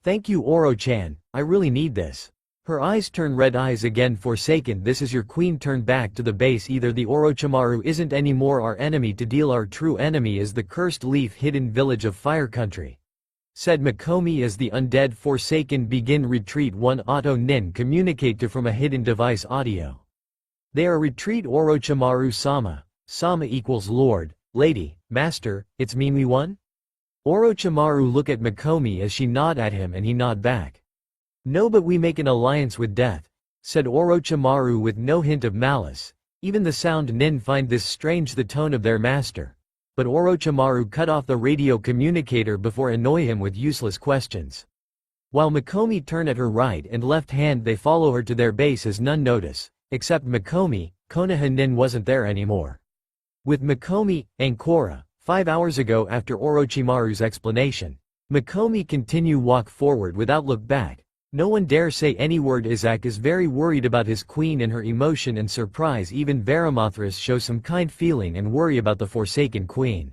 Thank you Oro-chan, I really need this. Her eyes turn red eyes again. Forsaken, this is your queen. Turn back to the base. Either the Orochimaru isn't anymore our enemy to deal, our true enemy is the cursed leaf hidden village of Fire Country, said Makomi as the undead Forsaken begin retreat. One auto nin communicate to from a hidden device audio. They are retreat. Orochimaru sama. Sama equals Lord, Lady, Master, it's mean we won? Orochimaru look at Makomi as she nod at him and he nod back. No, but we make an alliance with death, said Orochimaru with no hint of malice. Even the sound nin find this strange, the tone of their master. But Orochimaru cut off the radio communicator before annoy him with useless questions. While Makomi turn at her right and left hand, they follow her to their base as none notice, except Makomi. Konoha nin wasn't there anymore. With Makomi, Ankora, 5 hours ago after Orochimaru's explanation. Makomi continue walk forward without look back. No one dare say any word. Izak is very worried about his queen and her emotion and surprise. Even Varimathras shows some kind feeling and worry about the Forsaken queen.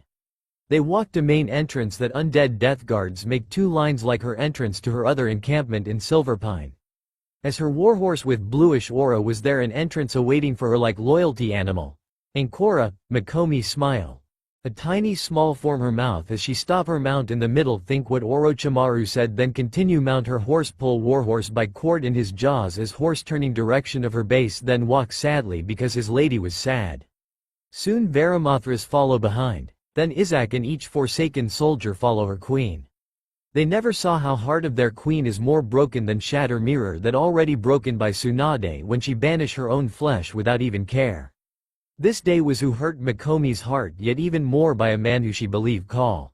They walk to main entrance. That undead death guards make 2 lines like her entrance to her other encampment in Silverpine. As her warhorse with bluish aura was there, an entrance awaiting for her like loyalty animal. Ankora, Makomi smile. A tiny small form her mouth as she stop her mount in the middle. Think what Orochimaru said, then continue mount her horse. Pull warhorse by cord in his jaws as horse turning direction of her base, then walk sadly because his lady was sad. Soon Varimathras follow behind. Then Izak and each Forsaken soldier follow her queen. They never saw how heart of their queen is more broken than shatter mirror that already broken by Tsunade when she banished her own flesh without even care. This day was who hurt Mikomi's heart yet even more by a man who she believed call.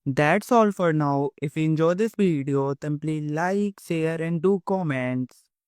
That's all for now. If you enjoy this video, then please like, share and do comments.